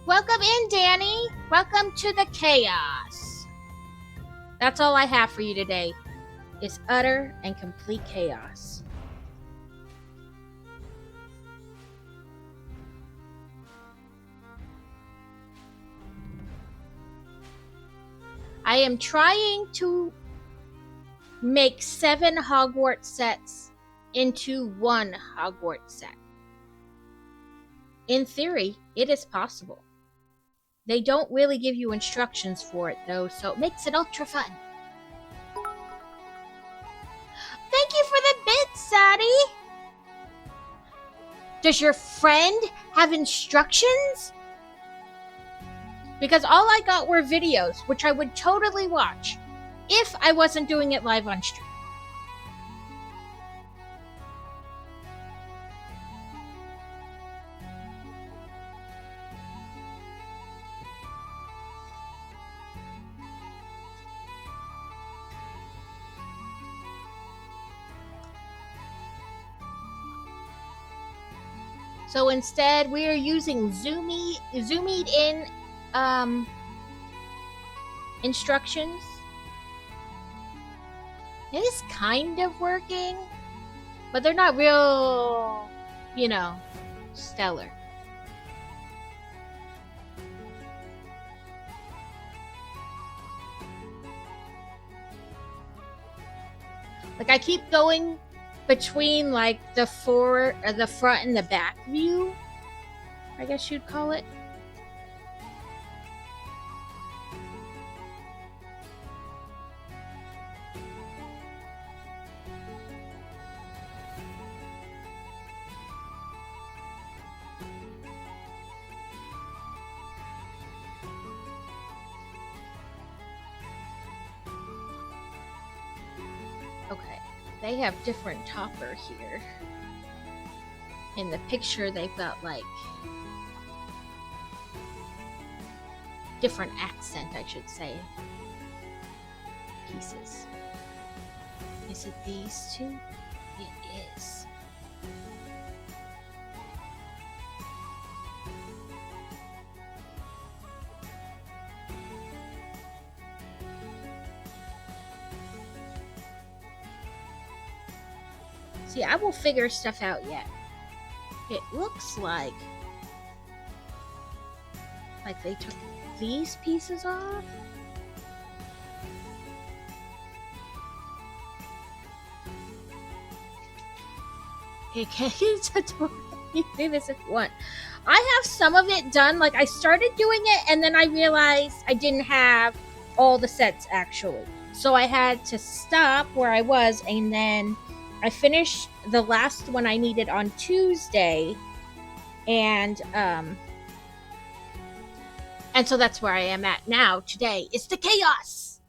[SPEAKER 1] Welcome in, Danny. Welcome to the chaos. That's all I have for you today, is utter and complete chaos. I am trying to make 7 Hogwarts sets into 1 Hogwarts set. In theory, it is possible. They don't really give you instructions for it, though, so it makes it ultra fun. Thank you for the bit, Sadie! Does your friend have instructions? Because all I got were videos, which I would totally watch if I wasn't doing it live on stream. So instead, we are using zoomed in instructions. It is kind of working, but they're not real, stellar. Like, I keep going between like the front and the back view, I guess you'd call it. Okay, they have different topper here. In the picture, they've got like different accent, I should say, pieces. Is it these two? It is. See, I will figure stuff out yet. It looks like they took these pieces off. Okay, can you do this if you want? I have some of it done. Like, I started doing it, and then I realized I didn't have all the sets, actually. So I had to stop where I was, and then I finished the last one I needed on Tuesday, and so that's where I am at now. Today is the chaos.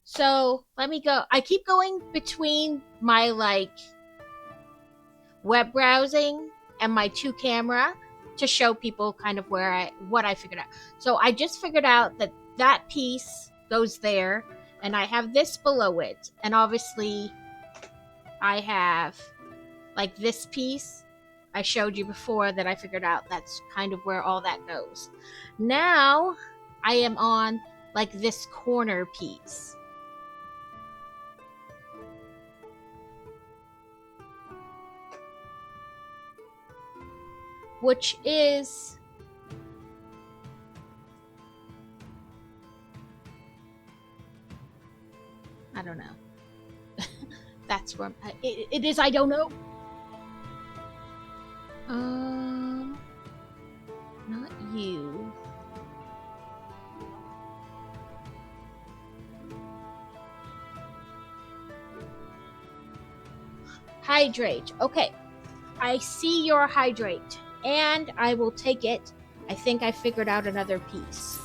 [SPEAKER 1] So let me go. I keep going between my like web browsing and my 2-camera to show people kind of what I figured out. So I just figured out that piece goes there, and I have this below it, and obviously I have like this piece I showed you before that I figured out that's kind of where all that goes. Now I am on like this corner piece. Which is I don't know. That's where it is. I don't know. Not you. Hydrate. Okay. I see your hydrate, and I will take it. I think I figured out another piece.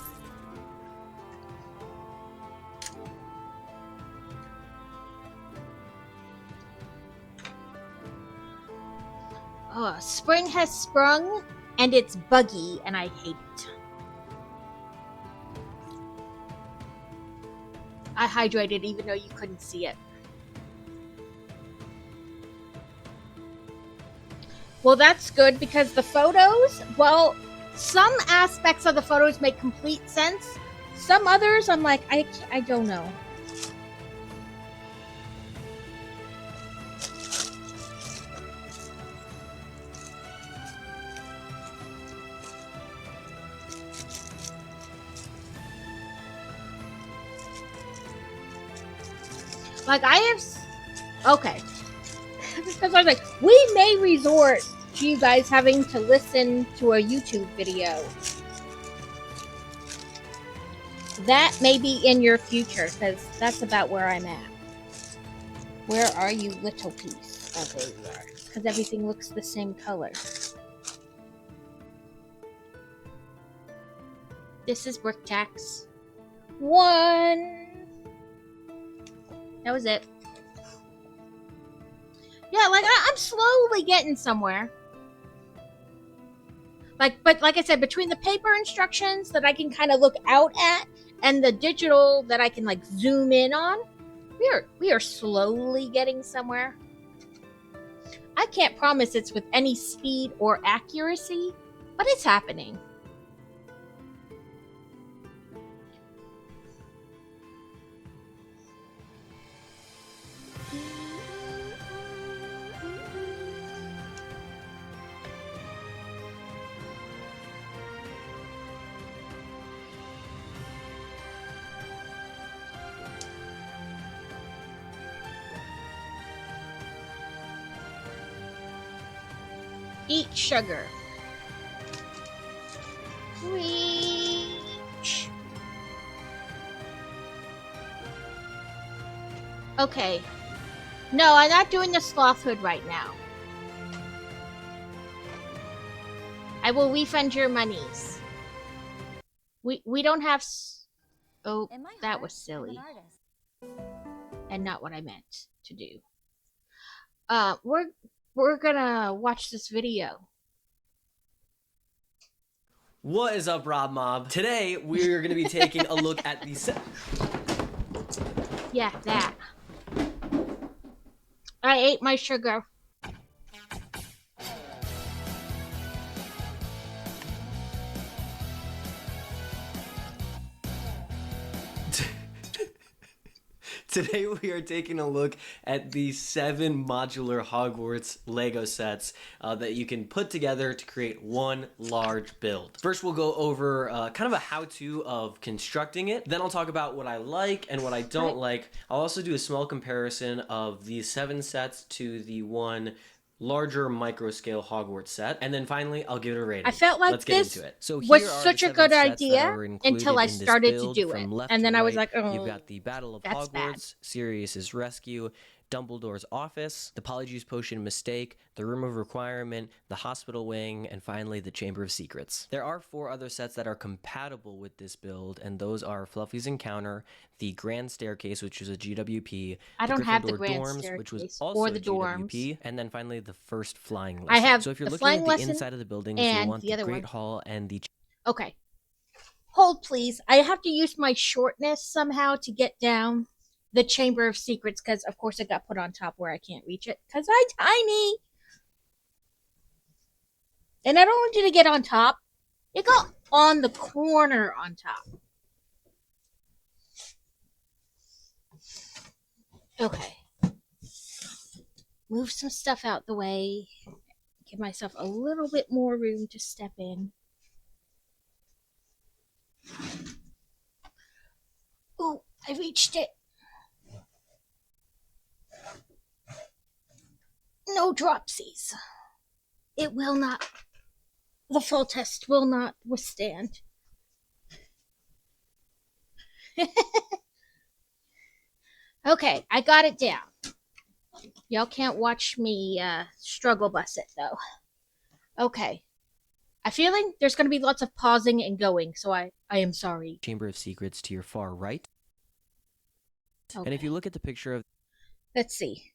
[SPEAKER 1] Oh, spring has sprung, and it's buggy, and I hate it. I hydrated even though you couldn't see it. Well, that's good because the photos, well, some aspects of the photos make complete sense. Some others, I'm like, I don't know. Like, I have... Okay. Because I was like, we may resort to you guys having to listen to a YouTube video. That may be in your future, because that's about where I'm at. Where are you, little piece? Oh, there you are. Because everything looks the same color. This is Bricktax 1. That was it. Yeah, like, I'm slowly getting somewhere. But like I said, between the paper instructions that I can kind of look out at and the digital that I can like zoom in on, we are slowly getting somewhere. I can't promise it's with any speed or accuracy, but it's happening. Eat sugar. Reach. Okay. No, I'm not doing the sloth hood right now. I will refund your monies. We don't have. Oh, that was silly, and not what I meant to do. We're gonna watch this video.
[SPEAKER 3] What is up, Rob Mob? Today we're gonna be taking a look at the
[SPEAKER 1] Yeah, that. I ate my sugar.
[SPEAKER 3] Today we are taking a look at the 7 modular Hogwarts Lego sets that you can put together to create one large build. First we'll go over kind of a how-to of constructing it. Then I'll talk about what I like and what I don't like. I'll also do a small comparison of these 7 sets to the one larger micro scale Hogwarts set, and then finally I'll give it a rating.
[SPEAKER 1] I felt like
[SPEAKER 3] Let's get
[SPEAKER 1] this
[SPEAKER 3] into it. So
[SPEAKER 1] was such a good idea until I started to do it, and then I was like, oh,
[SPEAKER 3] you've got the Battle of Hogwarts, Sirius's Rescue, Dumbledore's Office, the Polyjuice Potion Mistake, the Room of Requirement, the Hospital Wing, and finally the Chamber of Secrets. There are 4 other sets that are compatible with this build, and those are Fluffy's Encounter, the Grand Staircase, which is a GWP,
[SPEAKER 1] I don't have the Grand
[SPEAKER 3] Dorms,
[SPEAKER 1] Staircase
[SPEAKER 3] which was also
[SPEAKER 1] or the
[SPEAKER 3] a
[SPEAKER 1] dorms.
[SPEAKER 3] GWP, and then finally the First Flying Lesson.
[SPEAKER 1] I have
[SPEAKER 3] so if you're
[SPEAKER 1] the
[SPEAKER 3] looking
[SPEAKER 1] Flying
[SPEAKER 3] at the
[SPEAKER 1] Lesson
[SPEAKER 3] inside of the buildings,
[SPEAKER 1] and
[SPEAKER 3] you want
[SPEAKER 1] the
[SPEAKER 3] the
[SPEAKER 1] other
[SPEAKER 3] Great
[SPEAKER 1] one.
[SPEAKER 3] Hall and the...
[SPEAKER 1] Okay. Hold, please. I have to use my shortness somehow to get down the Chamber of Secrets, because of course it got put on top where I can't reach it, because I'm tiny. And I don't want you to get on top. You go on the corner on top. Okay. Move some stuff out the way. Give myself a little bit more room to step in. Oh, I reached it. No dropsies. It will not. The full test will not withstand. Okay, I got it down. Y'all can't watch me struggle bus it though. Okay. I'm feeling there's going to be lots of pausing and going, so I am sorry.
[SPEAKER 3] Chamber of Secrets to your far right.
[SPEAKER 1] Okay.
[SPEAKER 3] And if you look at the picture of...
[SPEAKER 1] Let's see.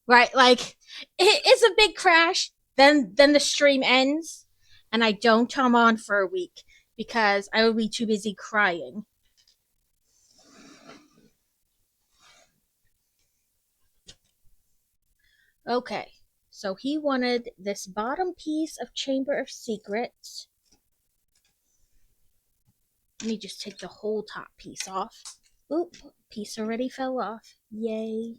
[SPEAKER 1] Right, like it's a big crash, then the stream ends, and I don't come on for a week because I will be too busy crying. Okay, so he wanted this bottom piece of Chamber of Secrets. Let me just take the whole top piece off. Oop, piece already fell off. Yay.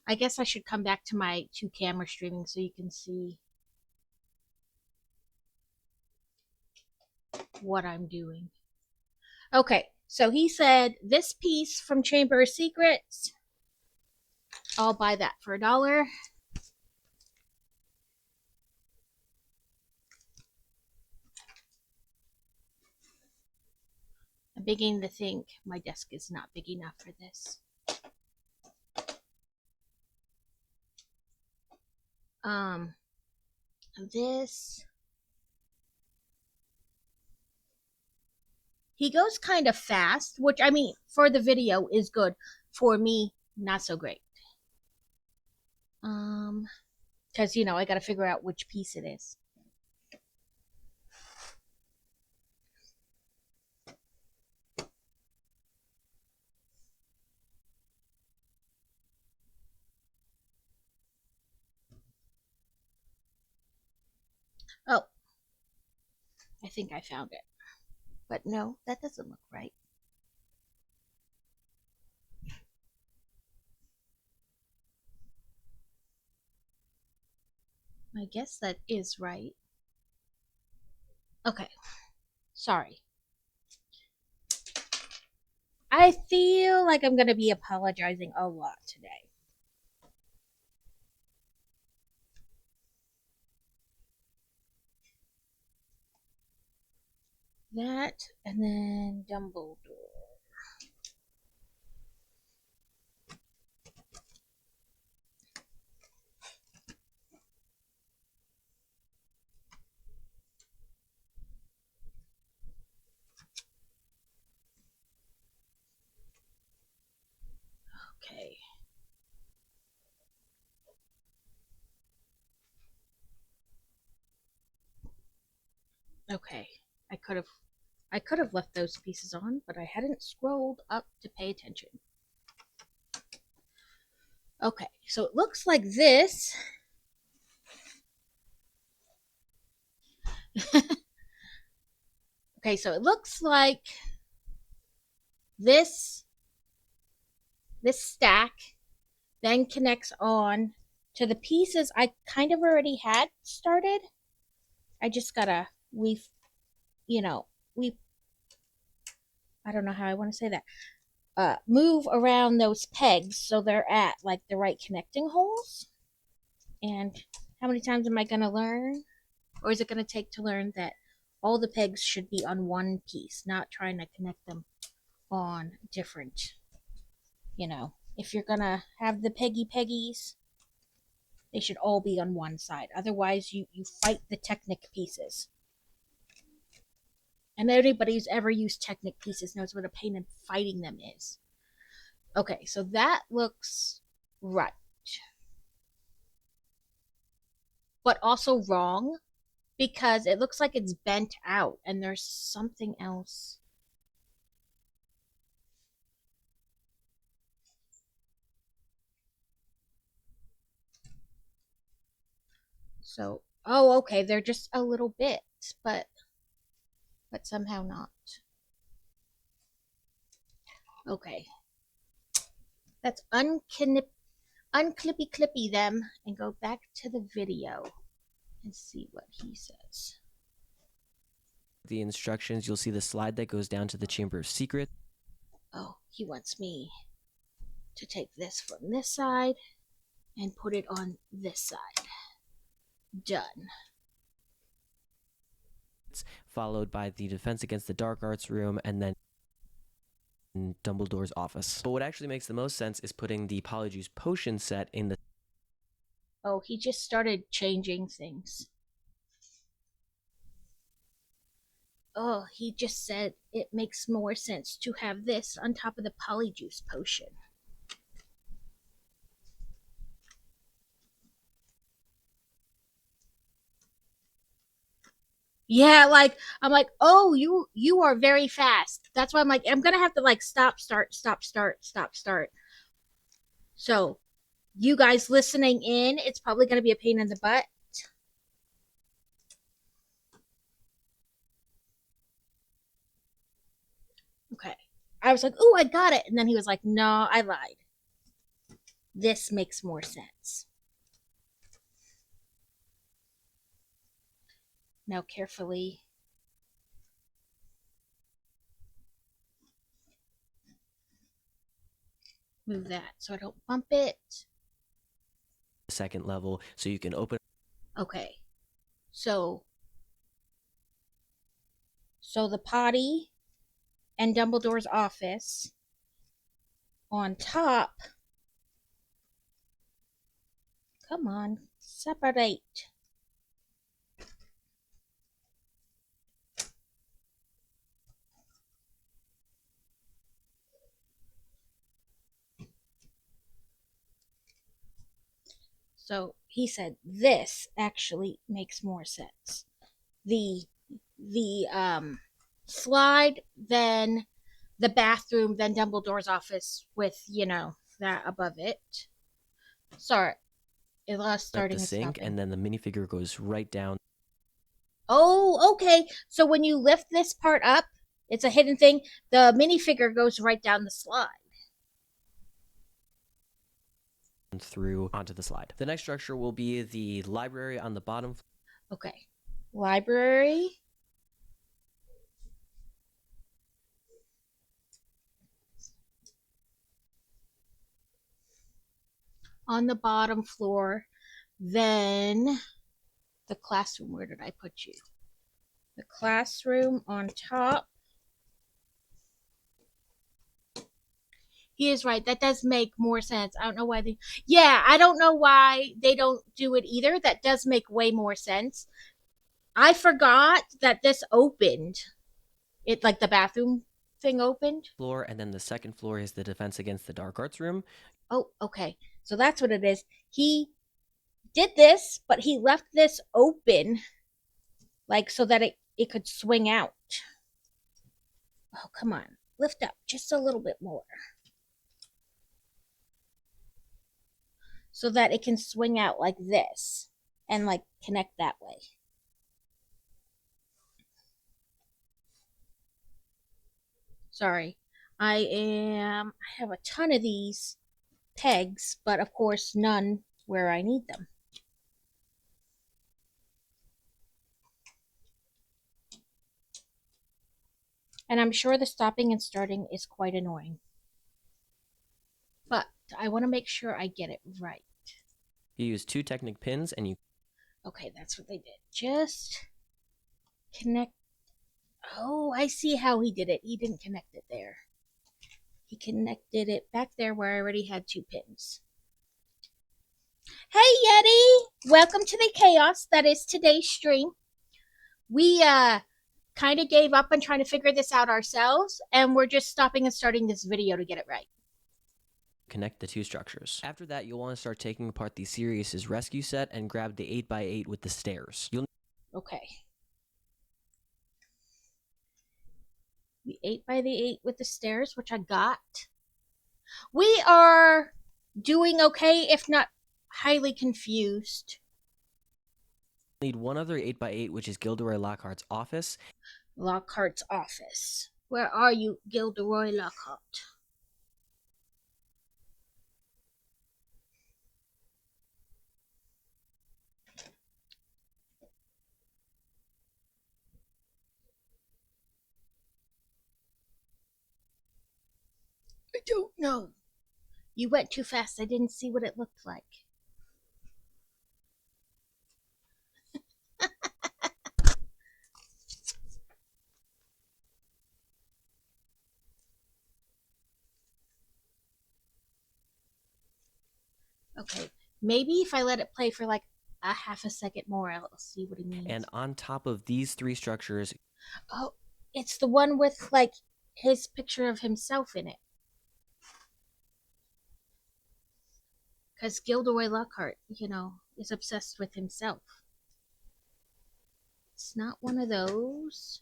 [SPEAKER 1] I guess I should come back to my 2 camera streaming so you can see what I'm doing. Okay, so he said this piece from Chamber of Secrets, I'll buy that for $1. I'm beginning to think my desk is not big enough for this. This, he goes kind of fast, which I mean for the video is good. For me, not so great. Because you know I got to figure out which piece it is. Oh, I think I found it. But no, that doesn't look right. I guess that is right. Okay, sorry. I feel like I'm going to be apologizing a lot today. That, and then Dumbledore. Okay. Okay. I could have left those pieces on, but I hadn't scrolled up to pay attention. Okay, so it looks like this. Okay, so it looks like this stack then connects on to the pieces I kind of already had started. I just gotta you know, we I don't know how I want to say that. Move around those pegs so they're at like the right connecting holes. And how many times am I gonna learn? Or is it gonna take to learn that all the pegs should be on one piece, not trying to connect them on different, if you're gonna have the peggies, they should all be on one side. Otherwise, you fight the Technic pieces. And anybody who's ever used Technic pieces knows what a pain in fighting them is. Okay, so that looks right. But also wrong, because it looks like it's bent out and there's something else. So, oh, okay, they're just a little bit, but somehow not. Okay. Let's unclippy clippy them and go back to the video and see what he says.
[SPEAKER 3] The instructions, you'll see the slide that goes down to the Chamber of Secrets.
[SPEAKER 1] Oh, he wants me to take this from this side and put it on this side. Done.
[SPEAKER 3] Followed by the Defense Against the Dark Arts room, and then Dumbledore's office. But what actually makes the most sense is putting the Polyjuice potion set in the...
[SPEAKER 1] Oh, he just started changing things. Oh, he just said it makes more sense to have this on top of the Polyjuice potion. Yeah, like I'm like, oh, you are very fast. That's why I'm like, I'm gonna have to like stop, start, stop, start, stop, start. So, you guys listening in, it's probably gonna be a pain in the butt. Okay. I was like, oh, I got it. And then he was like, no, I lied. This makes more sense. Now, carefully move that so I don't bump it.
[SPEAKER 3] second level, so you can open...
[SPEAKER 1] Okay. So the potty and Dumbledore's office on top. Come on, separate. So he said this actually makes more sense. The slide, then the bathroom, then Dumbledore's office with, that above it. Sorry. It lost starting
[SPEAKER 3] the
[SPEAKER 1] and
[SPEAKER 3] sink,
[SPEAKER 1] stopping.
[SPEAKER 3] and then the minifigure goes right down.
[SPEAKER 1] Oh, okay. So when you lift this part up, it's a hidden thing. The minifigure goes right down the slide.
[SPEAKER 3] Through onto the slide. The next structure will be the library on the bottom.
[SPEAKER 1] Okay. Library. On the bottom floor. Then the classroom. Where did I put you? The classroom on top. He is right. That does make more sense. I don't know why they. Yeah, I don't know why they don't do it either. That does make way more sense. I forgot that this opened. It like the bathroom thing opened.
[SPEAKER 3] Floor, and then the second floor is the defense against the dark arts room.
[SPEAKER 1] Oh, okay. So that's what it is. He did this, but he left this open, like so that it could swing out. Oh, come on. Lift up just a little bit more. So that it can swing out like this and like connect that way. Sorry. I have a ton of these pegs, but of course none where I need them. And I'm sure the stopping and starting is quite annoying. But I want to make sure I get it right.
[SPEAKER 3] You use 2 Technic pins and you.
[SPEAKER 1] Okay, that's what they did. Just connect. Oh, I see how he did it. He didn't connect it there. He connected it back there where I already had 2 pins. Hey, Yeti! Welcome to the chaos that is today's stream. We, kind of gave up on trying to figure this out ourselves, and we're just stopping and starting this video to get it right.
[SPEAKER 3] Connect the 2 structures. After that, you'll want to start taking apart the Sirius's rescue set and grab the 8x8 with the stairs.
[SPEAKER 1] Okay. The 8x8 with the stairs, which I got. We are doing okay, if not highly confused.
[SPEAKER 3] Need one other 8x8, which is Gilderoy Lockhart's office.
[SPEAKER 1] Lockhart's office. Where are you, Gilderoy Lockhart? I don't know. You went too fast. I didn't see what it looked like. Okay, maybe if I let it play for like a half a second more, I'll see what he means.
[SPEAKER 3] And on top of these 3 structures.
[SPEAKER 1] Oh, it's the one with like his picture of himself in it. Because Gilderoy Lockhart, is obsessed with himself. It's not one of those.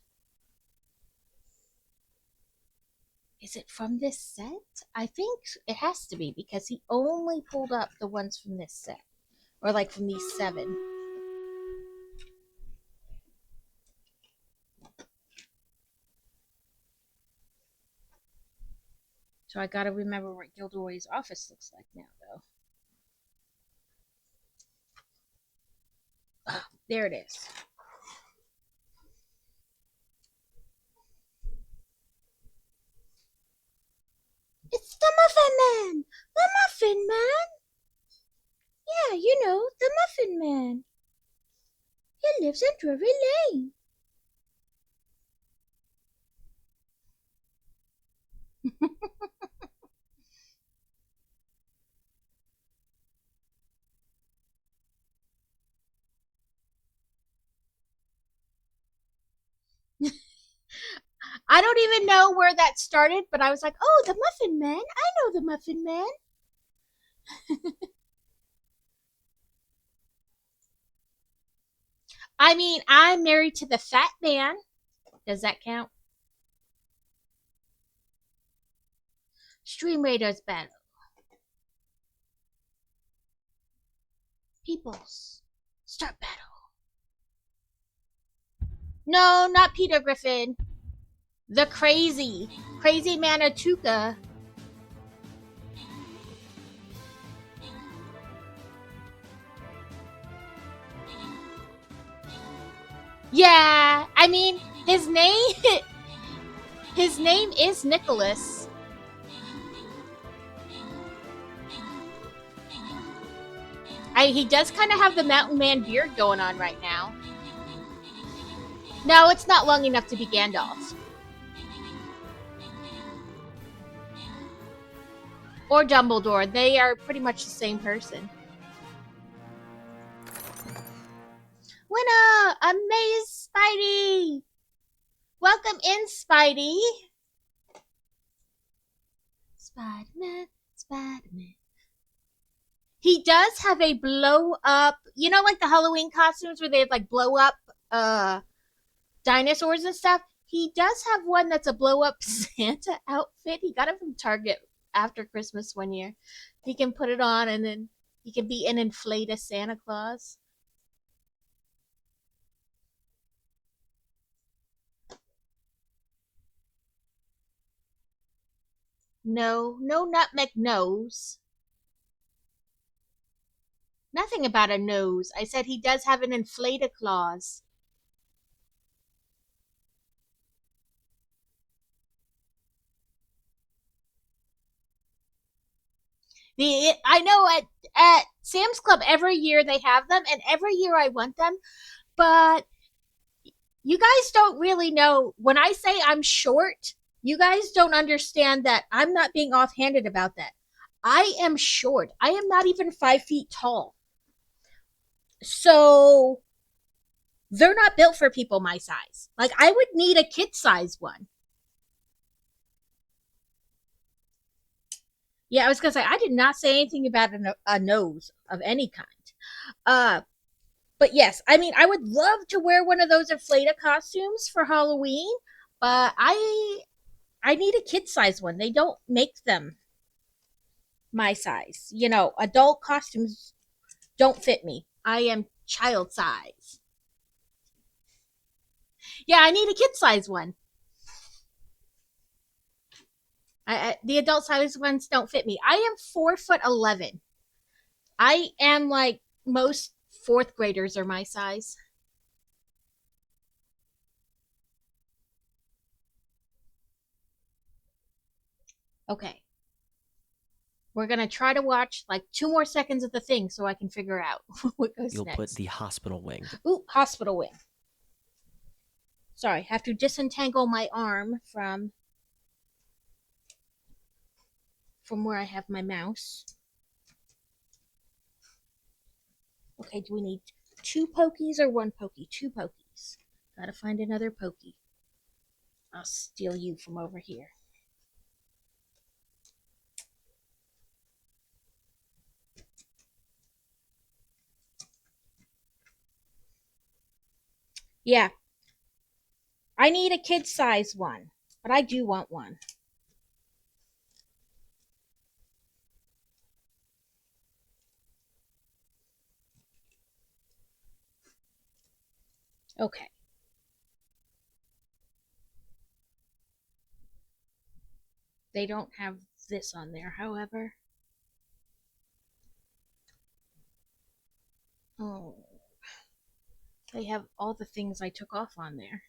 [SPEAKER 1] Is it from this set? I think it has to be because he only pulled up the ones from this set. Or like from these 7. So I gotta remember what Gilderoy's office looks like now, though. Oh, there it is. It's the Muffin Man! The Muffin Man! Yeah, the Muffin Man. He lives in Drury Lane. I don't even know where that started, but I was like, oh, the Muffin Man. I know the Muffin Man. I mean, I'm married to the Fat Man. Does that count? Stream Raiders battle. Peoples, start battle. No, not Peter Griffin. The crazy Manatuka. Yeah, I mean, his name his name is Nicholas. He does kind of have the Mountain Man beard going on right now. No, it's not long enough to be Gandalf. Or Dumbledore. They are pretty much the same person. Winner! Amaze Spidey! Welcome in, Spidey! Spider-Man, Spider-Man. He does have a blow up, you know, like the Halloween costumes where they have like blow up dinosaurs and stuff. He does have one that's a blow up Santa outfit. He got it from Target after Christmas one year. He can put it on and then he can be an inflated Santa Claus. No, no nutmeg nose. Nothing about a nose. I said he does have an inflated claws. I know at Sam's Club every year they have them, and every year I want them, but you guys don't really know. When I say I'm short, you guys don't understand that I'm not being offhanded about that. I am short. I am not even 5 feet tall. So they're not built for people my size. Like, I would need a kid size one. Yeah, I was gonna say I did not say anything about a nose of any kind. But yes, I mean, I would love to wear one of those inflated costumes for Halloween, but I need a kid size one. They don't make them my size. You know, adult costumes don't fit me. I am child size. Yeah, I need a kid size one. The adult size ones don't fit me. I am 4'11". I am like most fourth graders are my size. Okay. We're gonna try to watch like 2 more seconds of the thing so I can figure out what goes
[SPEAKER 3] You'll
[SPEAKER 1] next.
[SPEAKER 3] put the hospital wing.
[SPEAKER 1] Ooh, hospital wing. Sorry, have to disentangle my arm from where I have my mouse. Okay, do we need 2 pokies or 1 pokey? 2 pokies. Gotta find another pokey. I'll steal you from over here. Yeah. I need a kid size one, but I do want one. Okay. They don't have this on there, however. Oh. They have all the things I took off on there.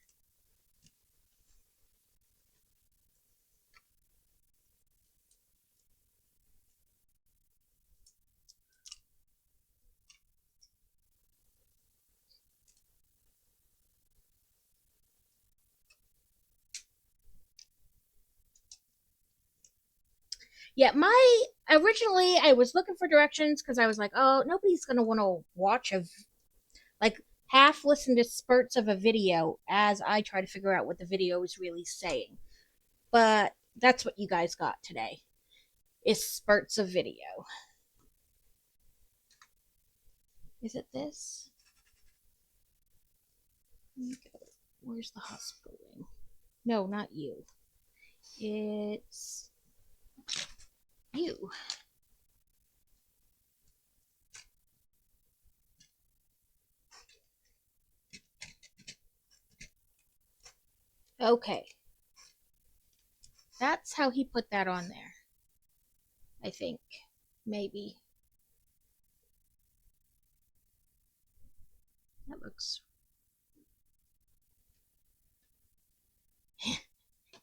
[SPEAKER 1] Yeah, originally I was looking for directions because I was like, oh, nobody's gonna want to watch like half listen to spurts of a video as I try to figure out what the video is really saying. But that's what you guys got today, is spurts of video. Is it this? Where's the hospital wing? No, not you. It's you. Okay. That's how he put that on there. I think. Maybe. That looks...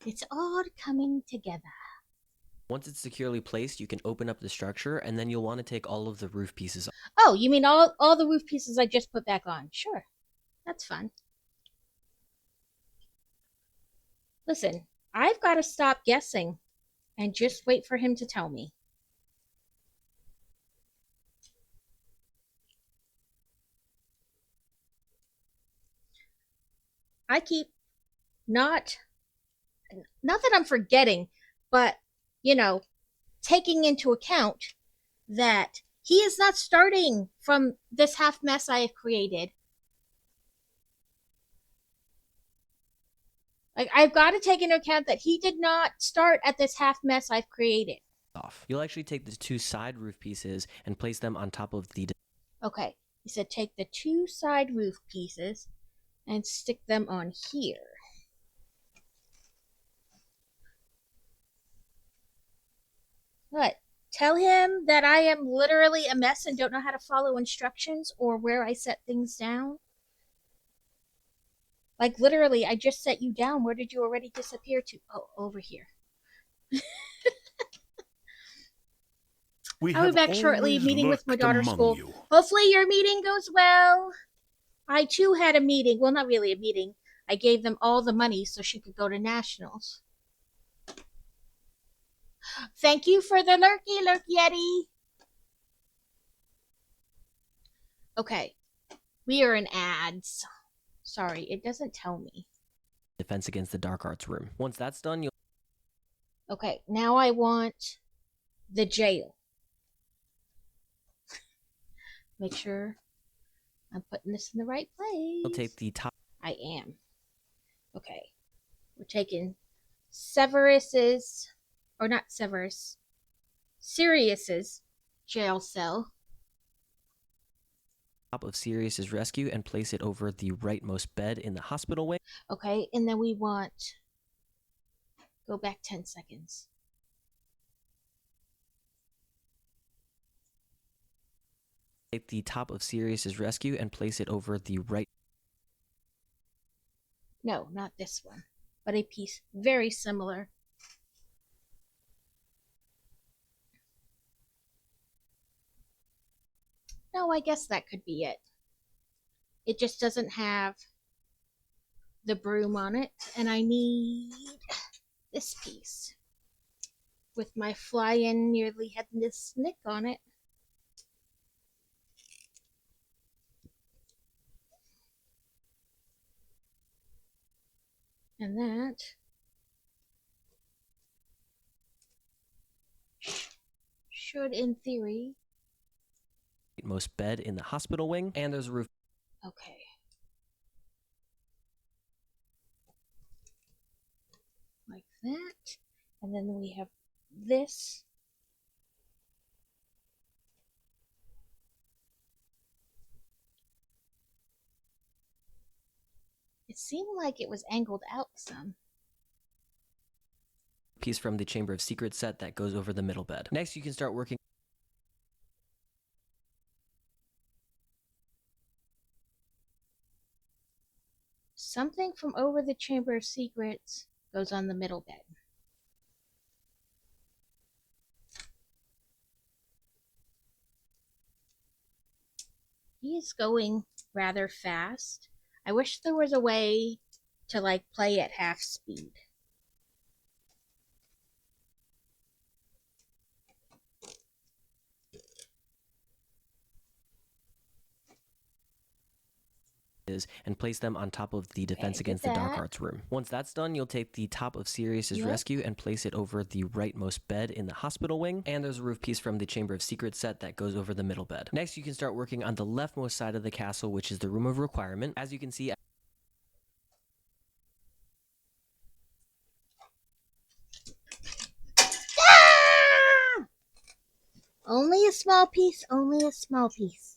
[SPEAKER 1] It's all coming together.
[SPEAKER 3] Once it's securely placed, you can open up the structure, and then you'll want to take all of the roof pieces off.
[SPEAKER 1] Oh, you mean all the roof pieces I just put back on? Sure. That's fun. Listen, I've got to stop guessing and just wait for him to tell me. I keep not that I'm forgetting, but, taking into account that he is not starting from this half mess I have created. Like, I've got to take into account that he did not start at this half mess I've created.
[SPEAKER 3] You'll actually take the two side roof pieces and place them on top of the...
[SPEAKER 1] Okay, he said take the two side roof pieces and stick them on here. What? Tell him that I am literally a mess and don't know how to follow instructions or where I set things down? Like, literally, I just set you down. Where did you already disappear to? Oh, over here. I'll be back shortly, meeting with my daughter's school. Hopefully your meeting goes well. I, too, had a meeting. Well, not really a meeting. I gave them all the money so she could go to nationals. Thank you for the lurky, Yeti. Okay. We are in ads. Sorry, it doesn't tell me.
[SPEAKER 3] Defense Against the Dark Arts room. Once that's done, you'll...
[SPEAKER 1] Okay, now I want the jail. Make sure I'm putting this in the right place.
[SPEAKER 3] You'll take the top...
[SPEAKER 1] I am. Okay. We're taking Severus's, or not Severus, Sirius's jail cell.
[SPEAKER 3] Top of Sirius's rescue and place it over the rightmost bed in the hospital wing.
[SPEAKER 1] Okay, and then we want... Go back 10 seconds.
[SPEAKER 3] Take the top of Sirius's rescue and place it over the right...
[SPEAKER 1] No, not this one, but a piece very similar. No, I guess that could be it. It just doesn't have the broom on it, and I need this piece with my fly-in nearly headless Nick on it. And that should, in theory...
[SPEAKER 3] Most bed in the hospital wing, and there's a roof...
[SPEAKER 1] Okay. Like that. And then we have this. It seemed like it was angled out some.
[SPEAKER 3] Piece from the Chamber of Secrets set that goes over the middle bed. Next, you can start working...
[SPEAKER 1] Something from over the Chamber of Secrets goes on the middle bed. He is going rather fast. I wish there was a way to, like, play at half speed.
[SPEAKER 3] And place them on top of the Defense Against the Dark Arts room. Once that's done, you'll take the top of Sirius's rescue and place it over the rightmost bed in the hospital wing, and there's a roof piece from the Chamber of Secrets set that goes over the middle bed. Next, you can start working on the leftmost side of the castle, which is the Room of Requirement. As you can see...
[SPEAKER 1] Ah! Only a small piece, only a small piece.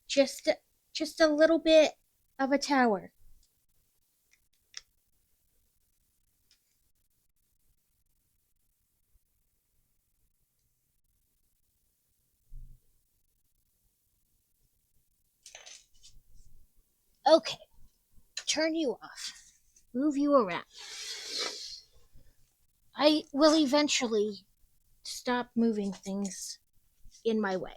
[SPEAKER 1] Just a little bit of a tower. Okay, turn you off. Move you around. I will eventually stop moving things in my way.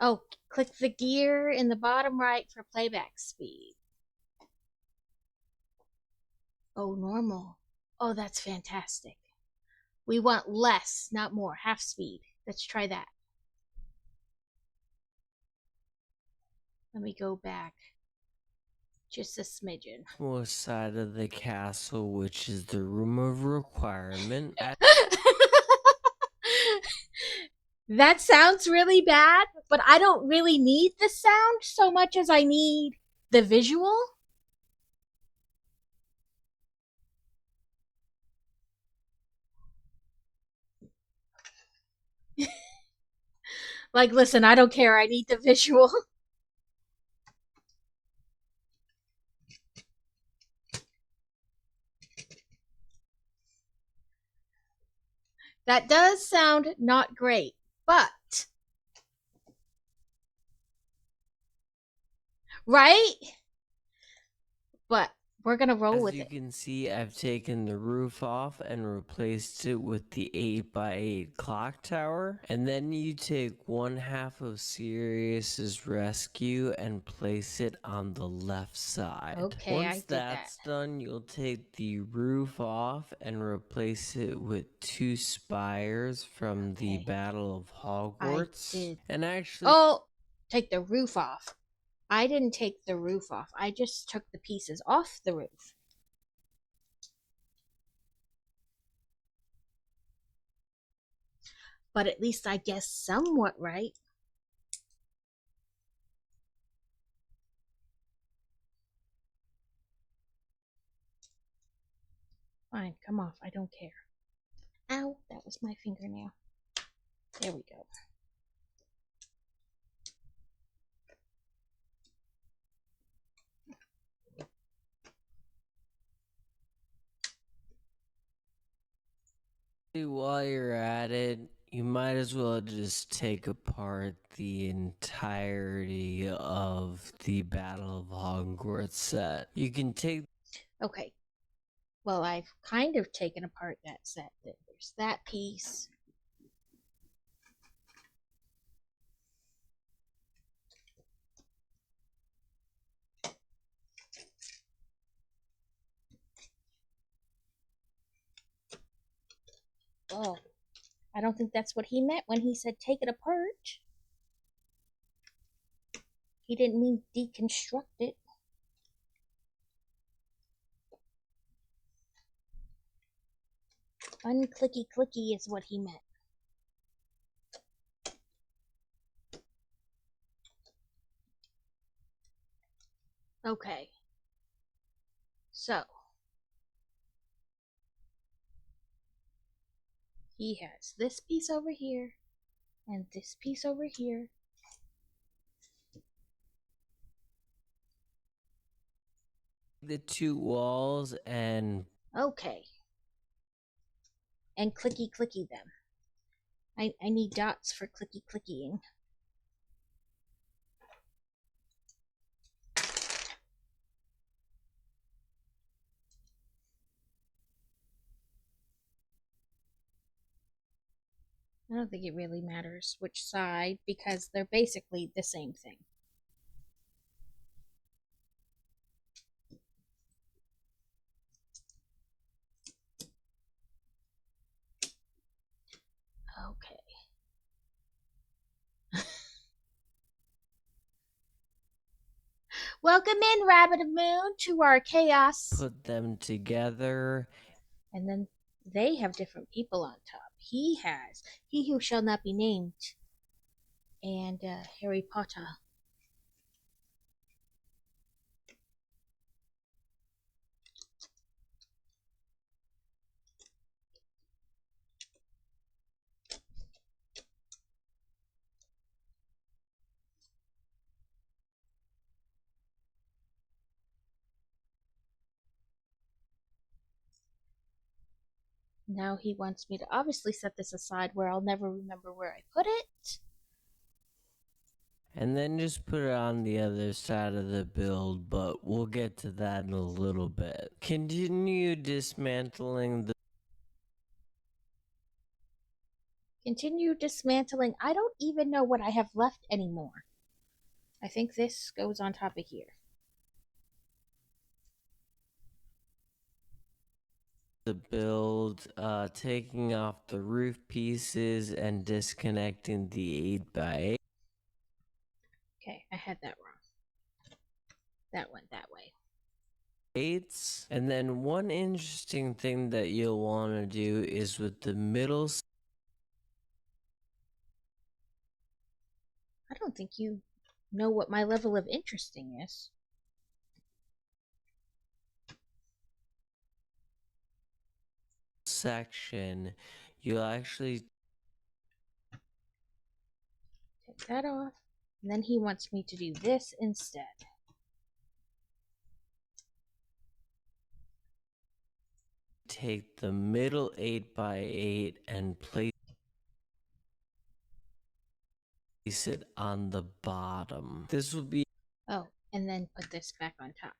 [SPEAKER 1] Oh, click the gear in the bottom right for playback speed. Oh, normal. Oh, that's fantastic. We want less, not more. Half speed. Let's try that. Let me go back. Just a smidgen.
[SPEAKER 4] West side of the castle, which is the room of requirement.
[SPEAKER 1] That sounds really bad, but I don't really need the sound so much as I need the visual. Like, listen, I don't care. I need the visual. That does sound not great, but right? But we're gonna roll with
[SPEAKER 4] As you
[SPEAKER 1] it.
[SPEAKER 4] can see, I've taken the roof off and replaced it with the 8x8 clock tower. And then you take one half of Sirius's rescue and place it on the left side.
[SPEAKER 1] Okay, I
[SPEAKER 4] Once
[SPEAKER 1] did
[SPEAKER 4] that's done, you'll take the roof off and replace it with 2 spires from the
[SPEAKER 1] Okay.
[SPEAKER 4] Battle of Hogwarts.
[SPEAKER 1] did.
[SPEAKER 4] And actually,
[SPEAKER 1] Oh, take the roof off. I didn't take the roof off. I just took the pieces off the roof. But at least I guess somewhat right. Fine, come off. I don't care. Ow, that was my fingernail. There we go.
[SPEAKER 4] while you're at it, you might as well just take apart the entirety of the Battle of Hogwarts set. You can take
[SPEAKER 1] Okay. Well, I've kind of taken apart that set. There's that piece. Oh, I don't think that's what he meant when he said take it apart. He didn't mean deconstruct it. Unclicky clicky is what he meant. Okay. So, he has this piece over here and this piece over here.
[SPEAKER 4] the 2 walls and
[SPEAKER 1] Okay. And clicky clicky them. I need dots for clicky clickying. I don't think it really matters which side because they're basically the same thing. Okay. Welcome in, Rabbit of Moon, to our chaos.
[SPEAKER 4] put them together.
[SPEAKER 1] And then they have different people on top. He has He Who Shall Not Be Named and Harry Potter. Now he wants me to obviously set this aside where I'll never remember where I put it.
[SPEAKER 4] And then just put it on the other side of the build, but we'll get to that in a little bit. Continue dismantling the
[SPEAKER 1] Continue dismantling. I don't even know what I have left anymore. I think this goes on top of here.
[SPEAKER 4] build, taking off the roof pieces and disconnecting the 8x8.
[SPEAKER 1] Okay, I had that wrong. That went that way.
[SPEAKER 4] And then one interesting thing that you'll want to do is with the middle
[SPEAKER 1] I don't think you know what my level of interesting is.
[SPEAKER 4] section, you'll actually
[SPEAKER 1] Take that off. And then he wants me to do this instead.
[SPEAKER 4] take the middle 8x8 and place it on the bottom. This will be
[SPEAKER 1] Oh, and then put this back on top.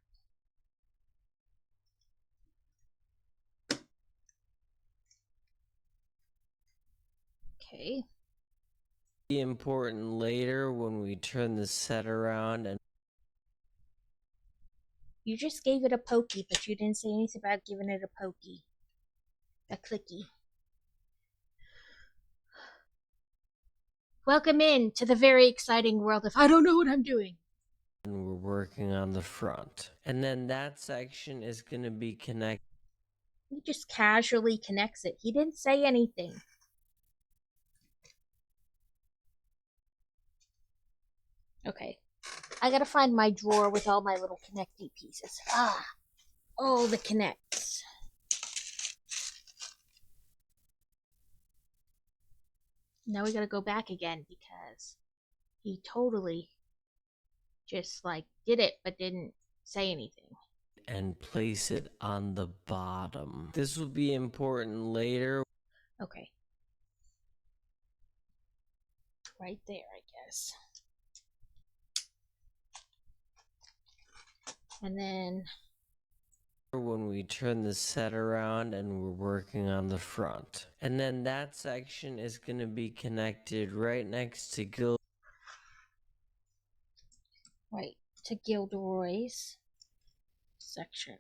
[SPEAKER 1] Okay.
[SPEAKER 4] important later when we turn the set around and
[SPEAKER 1] You just gave it a pokey, but you didn't say anything about giving it a pokey. A clicky. Welcome in to the very exciting world of I don't know what I'm doing.
[SPEAKER 4] we're working on the front. And then that section is going to be connected.
[SPEAKER 1] He just casually connects it. He didn't say anything. Okay. I gotta find my drawer with all my little connecty pieces. All the connects. Now we gotta go back again because he totally just did it but didn't say anything.
[SPEAKER 4] And place it on the bottom. This will be important later.
[SPEAKER 1] Okay. Right there, I guess. And then
[SPEAKER 4] when we turn the set around and we're working on the front. And then that section is going to be connected right next to
[SPEAKER 1] Gilderoy's section.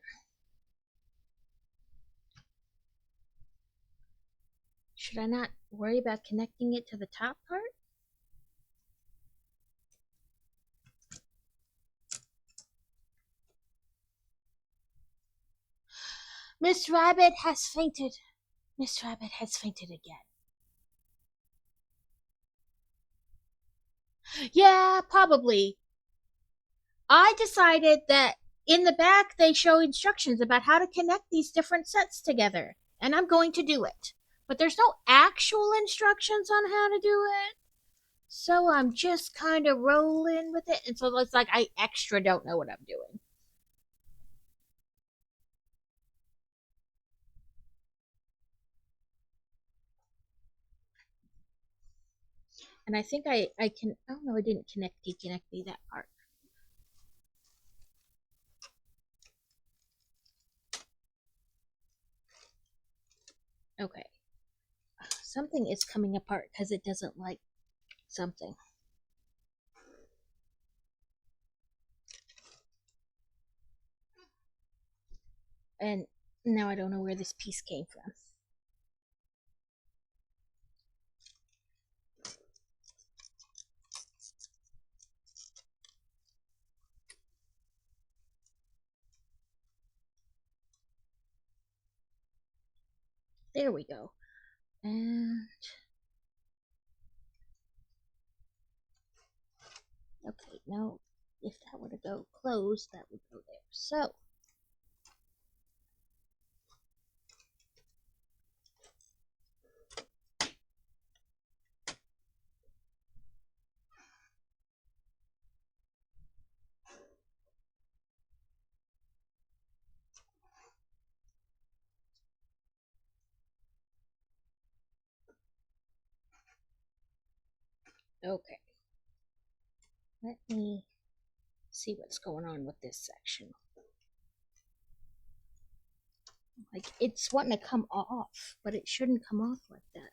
[SPEAKER 1] Should I not worry about connecting it to the top part? Miss Rabbit has fainted. Miss Rabbit has fainted again. Yeah, probably. I decided that in the back they show instructions about how to connect these different sets together, and I'm going to do it. But there's no actual instructions on how to do it, so I'm just kind of rolling with it, and so it's like I extra don't know what I'm doing. And I think I can, oh no, I didn't connect that part. Okay. Something is coming apart because it doesn't like something. And now I don't know where this piece came from. There we go. And okay, now if that were to go closed, that would go there. So Okay. Let me see what's going on with this section. Like, it's wanting to come off, but it shouldn't come off like that.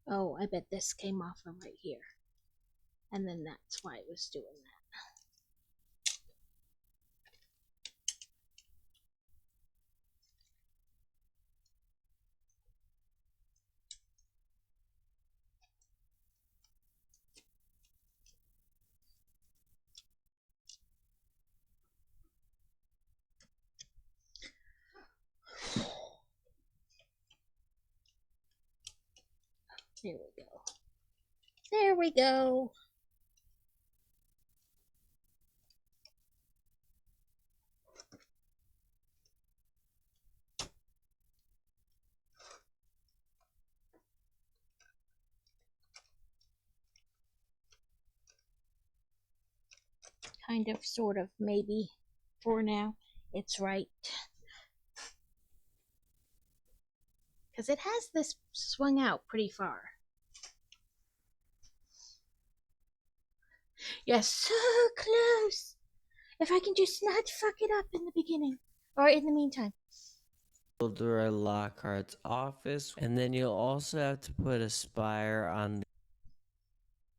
[SPEAKER 1] Oh, I bet this came off of right here. And then that's why it was doing that. There we go. There we go. Kind of, sort of, maybe. For now, it's right. Because it has this swung out pretty far. You're so close! If I can just not fuck it up in the beginning. Or in the meantime.
[SPEAKER 4] Gilderoy Lockhart's office, and then you'll also have to put a spire on the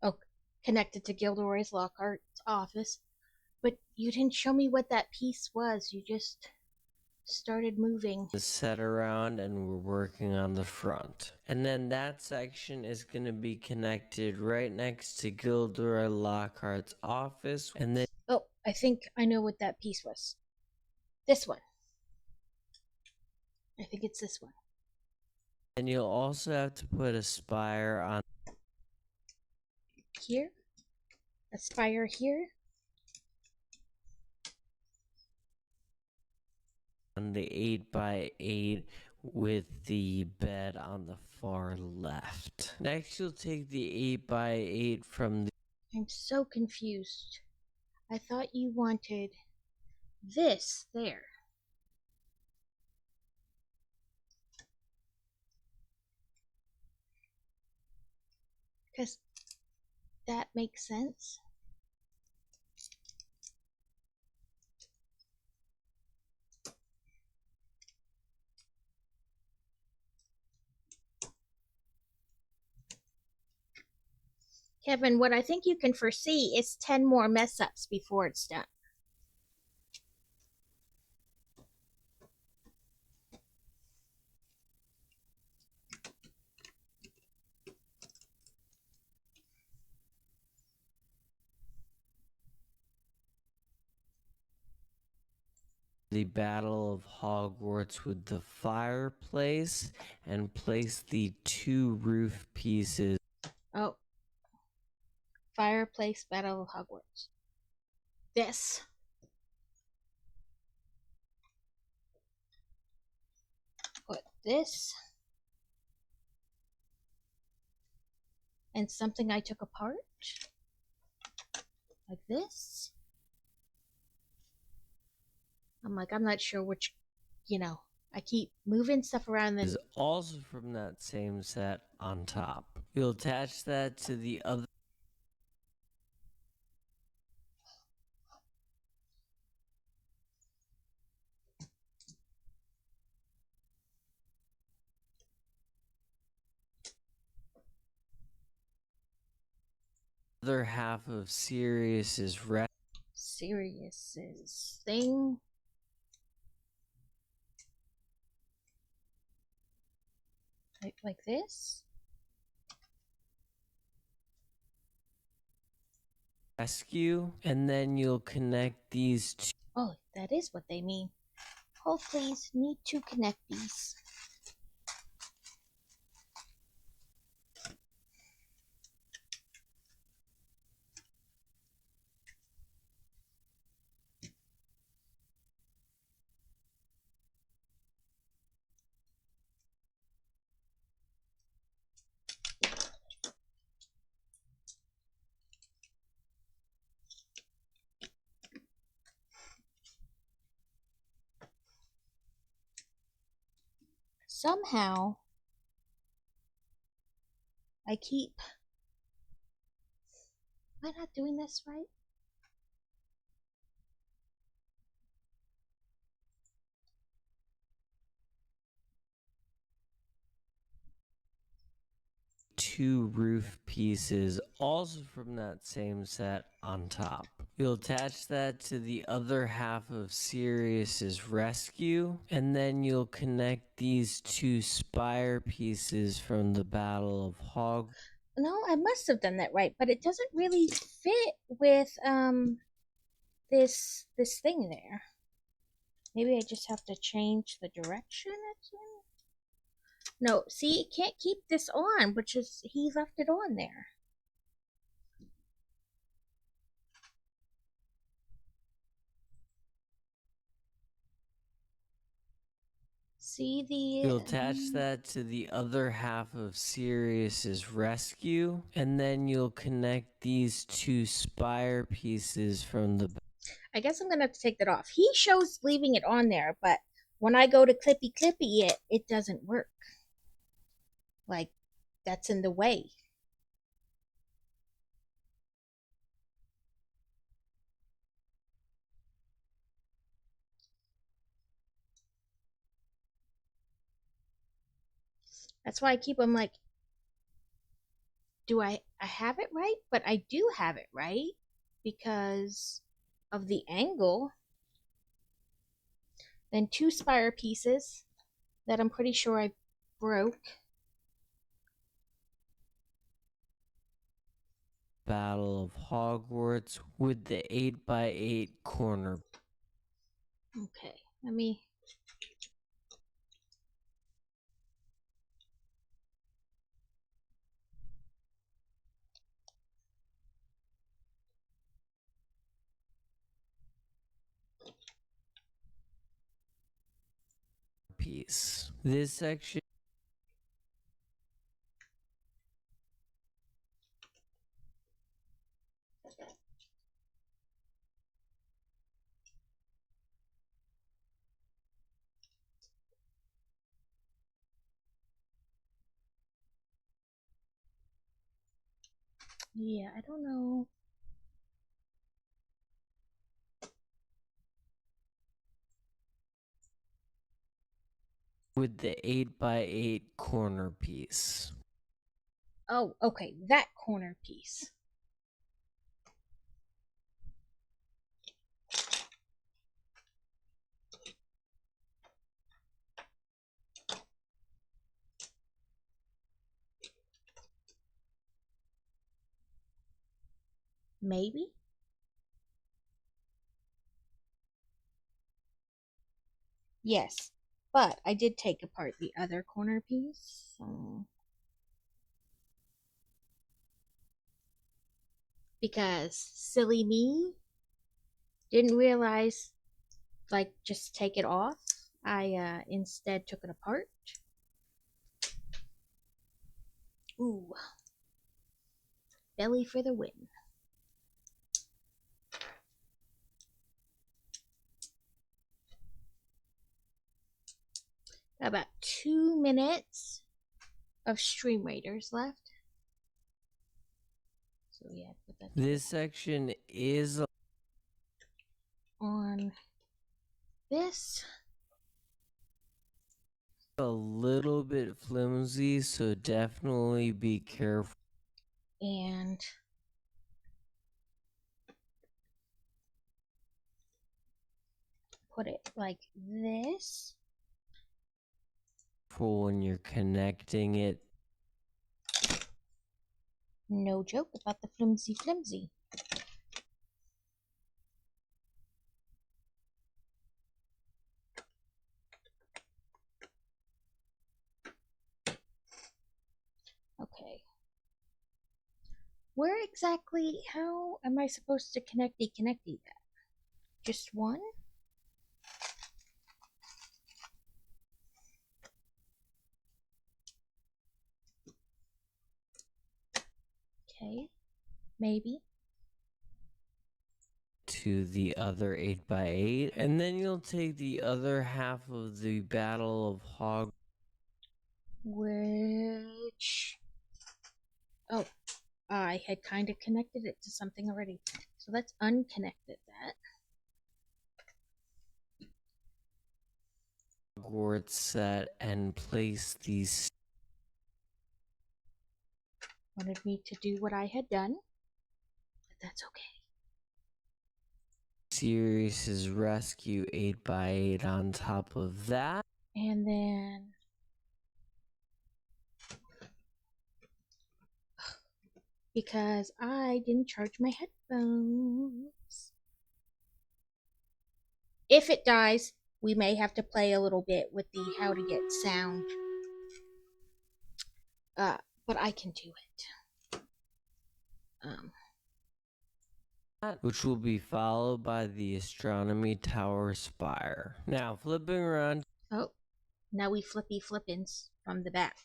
[SPEAKER 1] Oh, connected to Gilderoy's Lockhart's office. But you didn't show me what that piece was. You just started moving.
[SPEAKER 4] set around, and we're working on the front. And then that section is going to be connected right next to Gilderoy Lockhart's office, and then
[SPEAKER 1] Oh, I think I know what that piece was. This one. I think it's this one.
[SPEAKER 4] and you'll also have to put a spire on
[SPEAKER 1] Here. A spire here.
[SPEAKER 4] the 8x8 with the bed on the far left. Next, you'll take the 8x8 from the
[SPEAKER 1] I'm so confused. I thought you wanted this there. Because that makes sense. Kevin, what I think you can foresee is 10 more mess ups before it's done.
[SPEAKER 4] Battle of Hogwarts with the fireplace and place the 2 roof pieces.
[SPEAKER 1] Oh. Fireplace Battle of Hogwarts. This. Put this. And something I took apart. Like this. I'm not sure which, I keep moving stuff around.
[SPEAKER 4] Is also from that same set on top. You'll attach that to the other half of Sirius's
[SPEAKER 1] Sirius's thing. Like this.
[SPEAKER 4] rescue, and then you'll connect these two.
[SPEAKER 1] Oh, that is what they mean. Hold please, need to connect these. somehow I keep... Am I not doing this right?
[SPEAKER 4] Two roof pieces, also from that same set, on top. You'll attach that to the other half of Sirius's rescue, and then you'll connect these two spire pieces from the Battle of Hog.
[SPEAKER 1] No, I must have done that right, but it doesn't really fit with this thing there. Maybe I just have to change the direction it's in. No, see, it can't keep this on, which is, he left it on there. See the...
[SPEAKER 4] You'll attach that to the other half of Sirius's rescue, and then you'll connect these two spire pieces from the...
[SPEAKER 1] I guess I'm gonna have to take that off. He shows leaving it on there, but when I go to clippy it, it doesn't work. Like, that's in the way. That's why I keep them like, do I have it right? But I do have it right because of the angle. Then two spire pieces that I'm pretty sure I broke.
[SPEAKER 4] Battle of Hogwarts with the 8x8 corner.
[SPEAKER 1] Okay, let me...
[SPEAKER 4] Piece. This section
[SPEAKER 1] Yeah, I don't know.
[SPEAKER 4] with the 8x8 corner piece.
[SPEAKER 1] Oh, okay, that corner piece. Maybe? Yes, but I did take apart the other corner piece, so... Because silly me didn't realize, like, just take it off. I instead took it apart. Ooh. Belly for the win. Got about 2 minutes of Stream Raiders left. So yeah, put that
[SPEAKER 4] This section is
[SPEAKER 1] on this.
[SPEAKER 4] a little bit flimsy, so definitely be careful.
[SPEAKER 1] And put it like this.
[SPEAKER 4] For when you're connecting it.
[SPEAKER 1] No joke about the flimsy flimsy. Okay. Where exactly, how am I supposed to connecty that? Just one? Okay, maybe.
[SPEAKER 4] To the other 8x8, and then you'll take the other half of the Battle of Hog.
[SPEAKER 1] which, oh, I had kind of connected it to something already. So let's unconnect that.
[SPEAKER 4] Hogwarts set and place these
[SPEAKER 1] Wanted me to do what I had done, but that's okay.
[SPEAKER 4] Sirius's rescue 8x8 on top of that.
[SPEAKER 1] And then because I didn't charge my headphones. If it dies, we may have to play a little bit with the how to get sound. But I can do it.
[SPEAKER 4] Which will be followed by the astronomy tower spire. Now, flipping around.
[SPEAKER 1] Oh, now we flippy flippins from the back.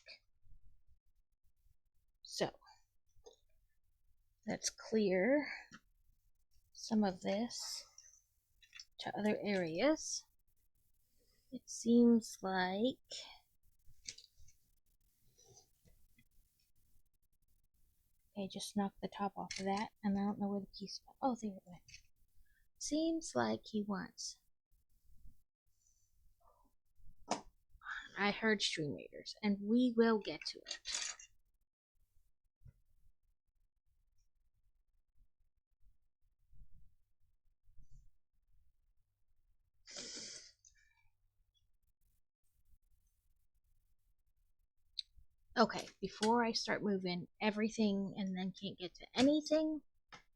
[SPEAKER 1] So, let's clear some of this to other areas. It seems like okay, just knock the top off of that, and I don't know where the piece went. Oh, there it went. Seems like he wants. I heard Stream Raiders, and we will get to it. Okay, before I start moving everything and then can't get to anything,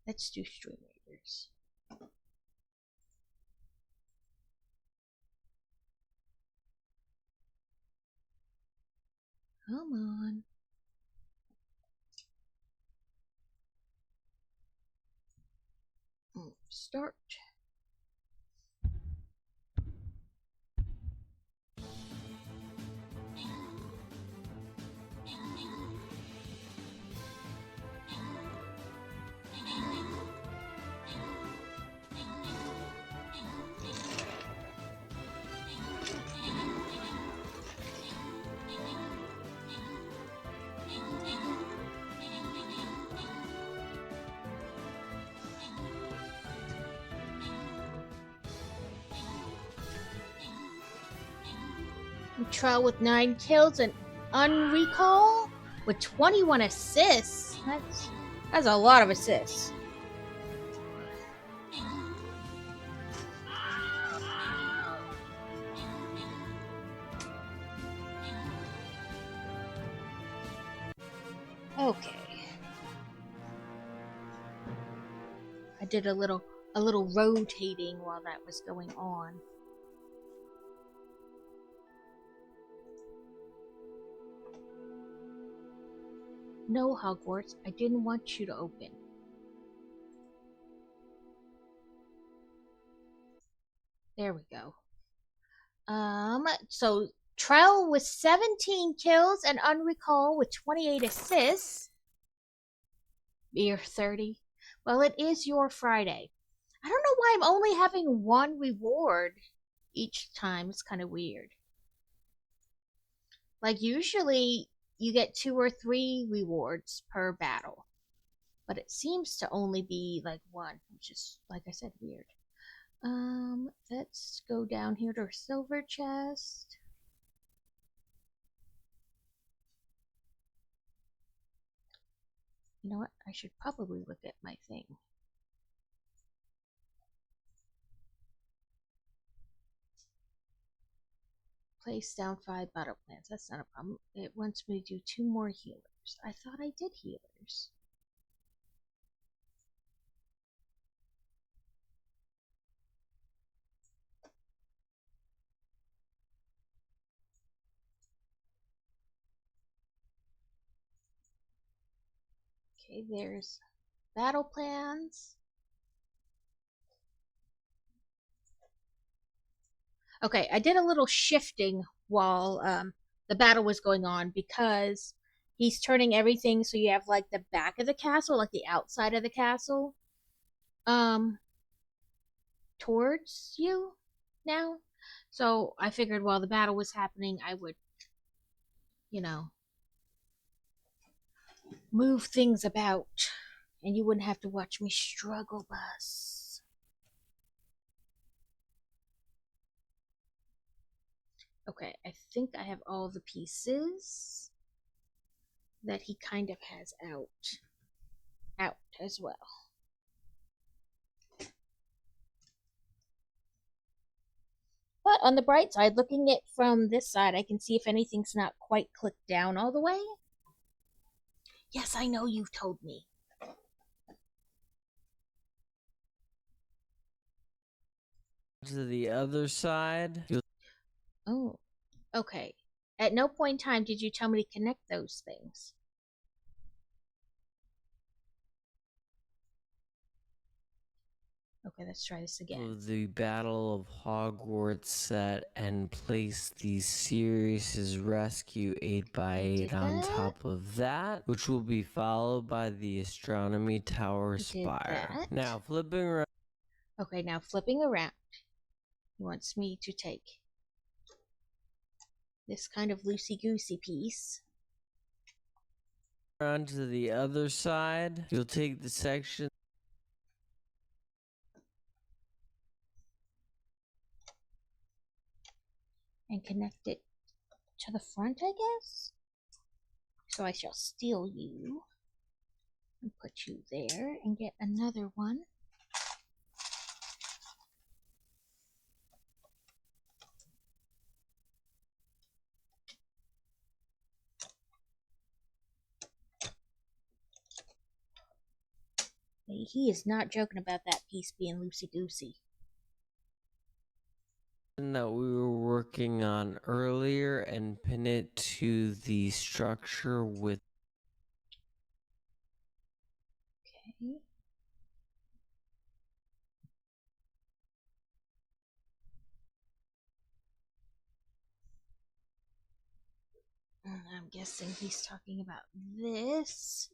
[SPEAKER 1] let's do Stream Raiders. Come on. Start. Trell with 9 kills and Unrecall with 21 assists. That's a lot of assists. Okay. I did a little rotating while that was going on. No, Hogwarts, I didn't want you to open. There we go. So Trell with 17 kills and Unrecall with 28 assists. You're 30. Well, it is your Friday. I don't know why I'm only having one reward each time. It's kind of weird. Like, usually you get 2 or 3 rewards per battle. But it seems to only be like 1, which is, like I said, weird. Let's go down here to our silver chest. You know what? I should probably look at my thing. Place down 5 battle plans. That's not a problem. It wants me to do 2 more healers. I thought I did healers. Okay, there's battle plans. Okay, I did a little shifting while the battle was going on because he's turning everything so you have like the back of the castle, like the outside of the castle, towards you now. So I figured while the battle was happening, I would, you know, move things about, and you wouldn't have to watch me struggle bus. Okay, I think I have all the pieces that he kind of has out as well. But on the bright side, looking at from this side, I can see if anything's not quite clicked down all the way. Yes, I know you've told me.
[SPEAKER 4] To the other side,
[SPEAKER 1] Oh, okay. At no point in time did you tell me to connect those things. Okay, let's try this again.
[SPEAKER 4] the Battle of Hogwarts set and place the Sirius's Rescue 8x8 on
[SPEAKER 1] that.
[SPEAKER 4] top of that, which will be followed by the Astronomy Tower
[SPEAKER 1] Did
[SPEAKER 4] spire.
[SPEAKER 1] that.
[SPEAKER 4] Now flipping around
[SPEAKER 1] Okay, now flipping around. He wants me to take this kind of loosey-goosey piece.
[SPEAKER 4] to the other side, you'll take the section
[SPEAKER 1] And connect it to the front, I guess? So I shall steal you and put you there and get another one. He is not joking about that piece being loosey-goosey.
[SPEAKER 4] that we were working on earlier and pin it to the structure with
[SPEAKER 1] Okay. I'm guessing he's talking about this.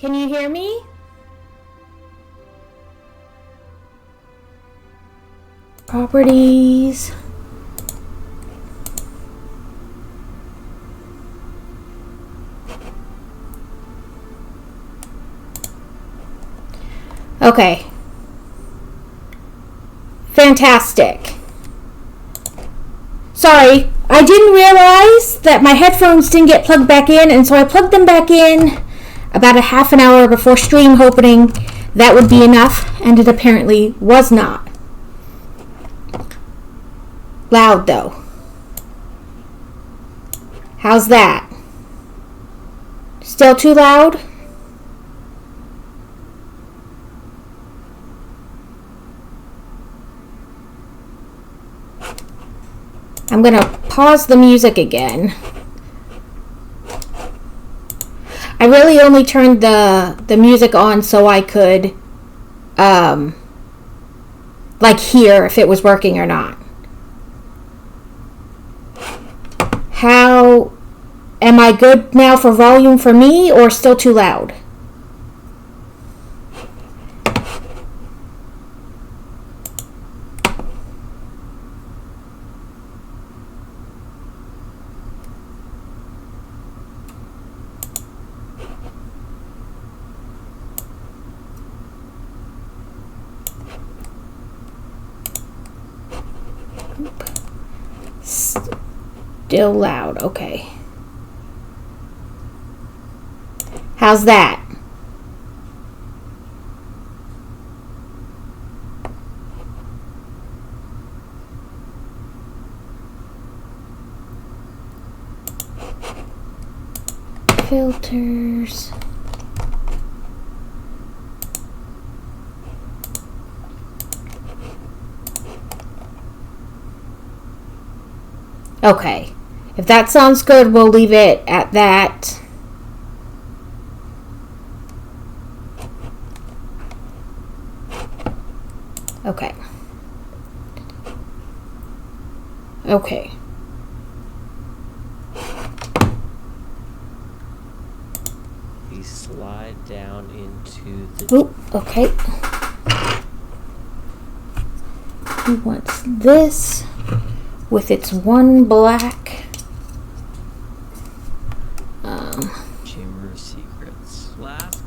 [SPEAKER 5] Can you hear me? Properties. Okay. Fantastic. Sorry, I didn't realize that my headphones didn't get plugged back in, and so I plugged them back in about a half an hour before stream, hoping that would be enough, and it apparently was not. Loud though. How's that? Still too loud? I'm gonna pause the music again. I really only turned the music on so I could like hear if it was working or not. How am I good now for volume for me, or still too loud? Still loud, okay. How's that? Filters. Okay. If that sounds good, we'll leave it at that. Okay. Okay.
[SPEAKER 4] You slide down into the...
[SPEAKER 5] Oop, okay. He wants this with its one black
[SPEAKER 4] Chamber of Secrets. Last.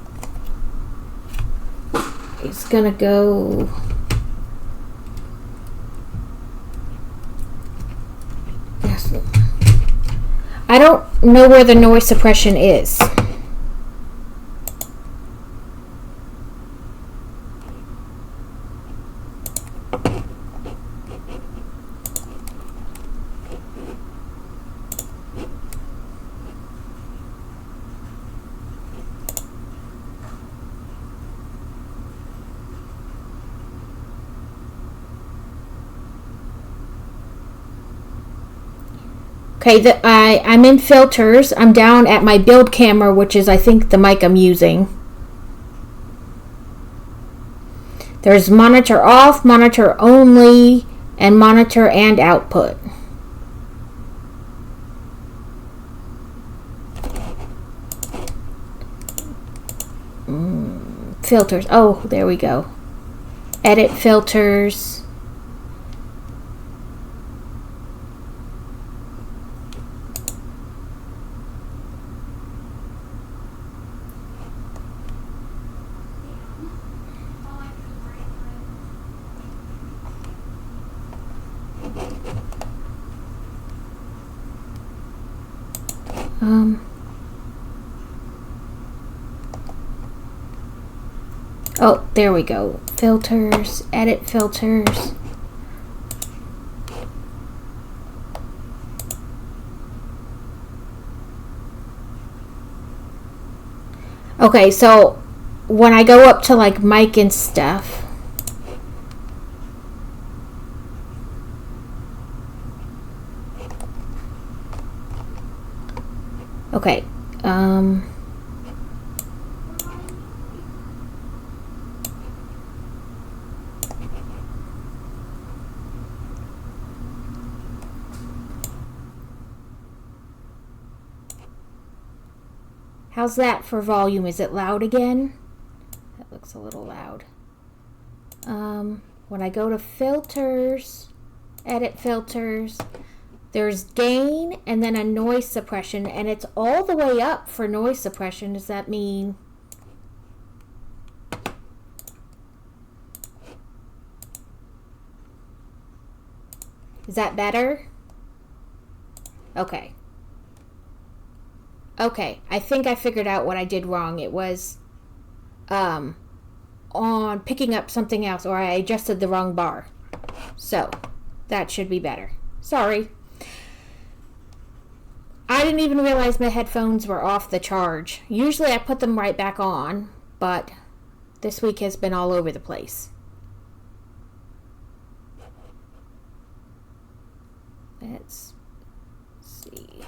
[SPEAKER 5] it's gonna go I don't know where the noise suppression is. Okay, I'm in filters. I'm down at my build camera, which is, I think, the mic I'm using. There's monitor off, monitor only, and monitor and output. Filters. Oh, there we go. Edit filters. Oh, there we go. Filters, edit filters. Okay, so when I go up to like mic and stuff, okay, How's that for volume? Is it loud again? That looks a little loud. When I go to filters, edit filters, there's gain and then a noise suppression, and it's all the way up for noise suppression. Does that mean... Is that better? Okay. Okay, I think I figured out what I did wrong. It was on picking up something else, or I adjusted the wrong bar. So, that should be better. Sorry. I didn't even realize my headphones were off the charge. Usually I put them right back on, but this week has been all over the place. Let's see.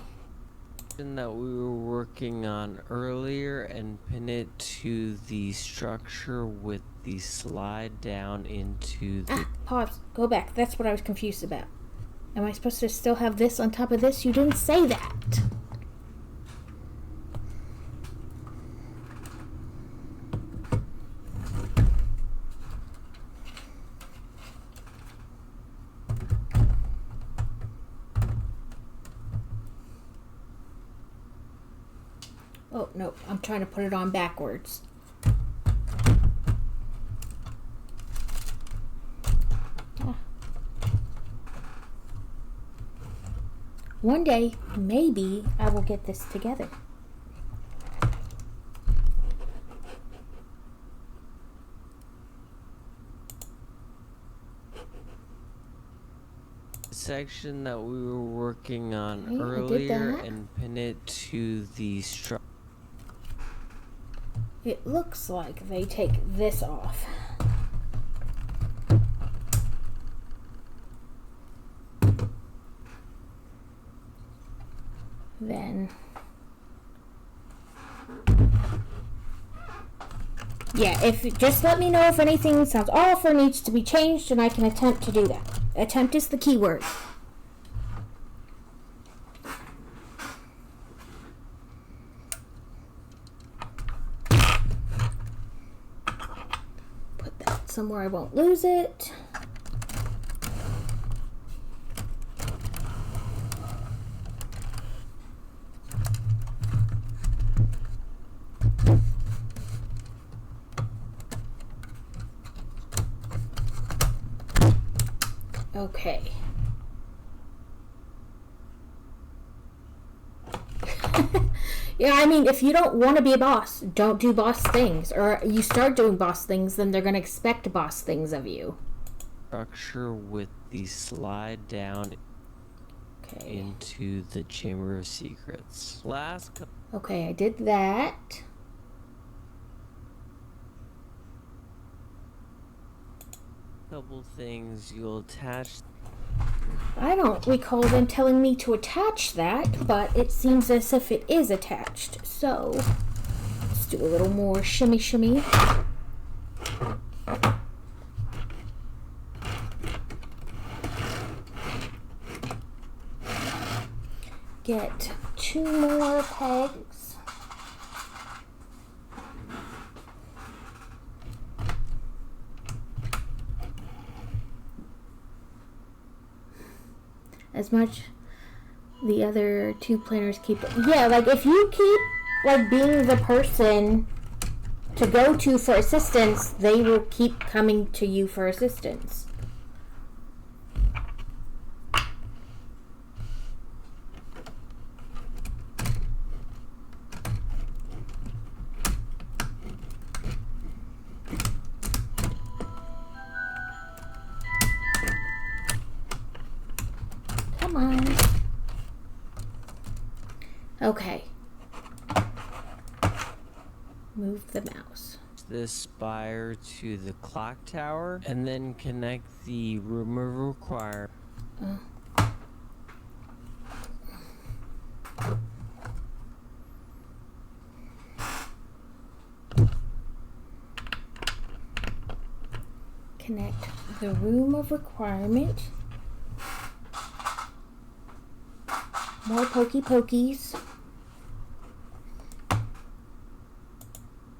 [SPEAKER 4] That we were working on earlier and pin it to the structure with the slide down into the...
[SPEAKER 5] Pause. Go back. That's what I was confused about. Am I supposed to still have this on top of this? You didn't say that. Oh, no. I'm trying to put it on backwards. One day, maybe I will get this together.
[SPEAKER 4] section that we were working on
[SPEAKER 5] Yeah, I did
[SPEAKER 4] earlier
[SPEAKER 5] that.
[SPEAKER 4] and pin it to the structure.
[SPEAKER 5] It looks like they take this off. Then, yeah, just let me know if anything sounds off or needs to be changed, and I can attempt to do that. Attempt is the key word. Put that somewhere I won't lose it. Okay. Yeah, I mean, if you don't want to be a boss, don't do boss things. Or you start doing boss things, then they're going to expect boss things of you.
[SPEAKER 4] Structure with the slide down
[SPEAKER 5] Okay.
[SPEAKER 4] into the Chamber of Secrets.
[SPEAKER 5] Okay, I did that.
[SPEAKER 4] Couple things you'll attach.
[SPEAKER 5] I don't recall them telling me to attach that, but it seems as if it is attached. So, let's do a little more shimmy shimmy. Get 2 more pegs. As much the other 2 planners keep. Yeah, like if you keep like being the person to go to for assistance, they will keep coming to you for assistance. Come on. Okay. Move the mouse.
[SPEAKER 4] This spire to the clock tower and then connect the room of requirement.
[SPEAKER 5] Connect the room of requirement. More pokey pokies.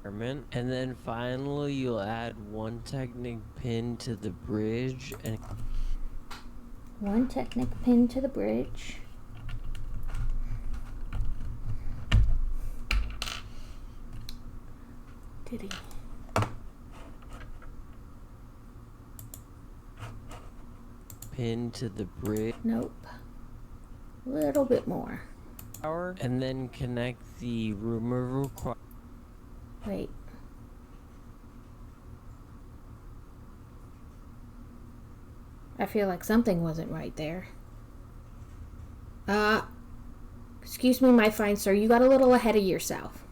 [SPEAKER 4] And then finally, you'll add one Technic pin to the bridge and
[SPEAKER 5] One Technic pin to the bridge. Did he?
[SPEAKER 4] pin to the bridge.
[SPEAKER 5] Nope. A little bit more.
[SPEAKER 4] And then connect the removal
[SPEAKER 5] Wait. I feel like something wasn't right there. Excuse me, my fine sir. You got a little ahead of yourself.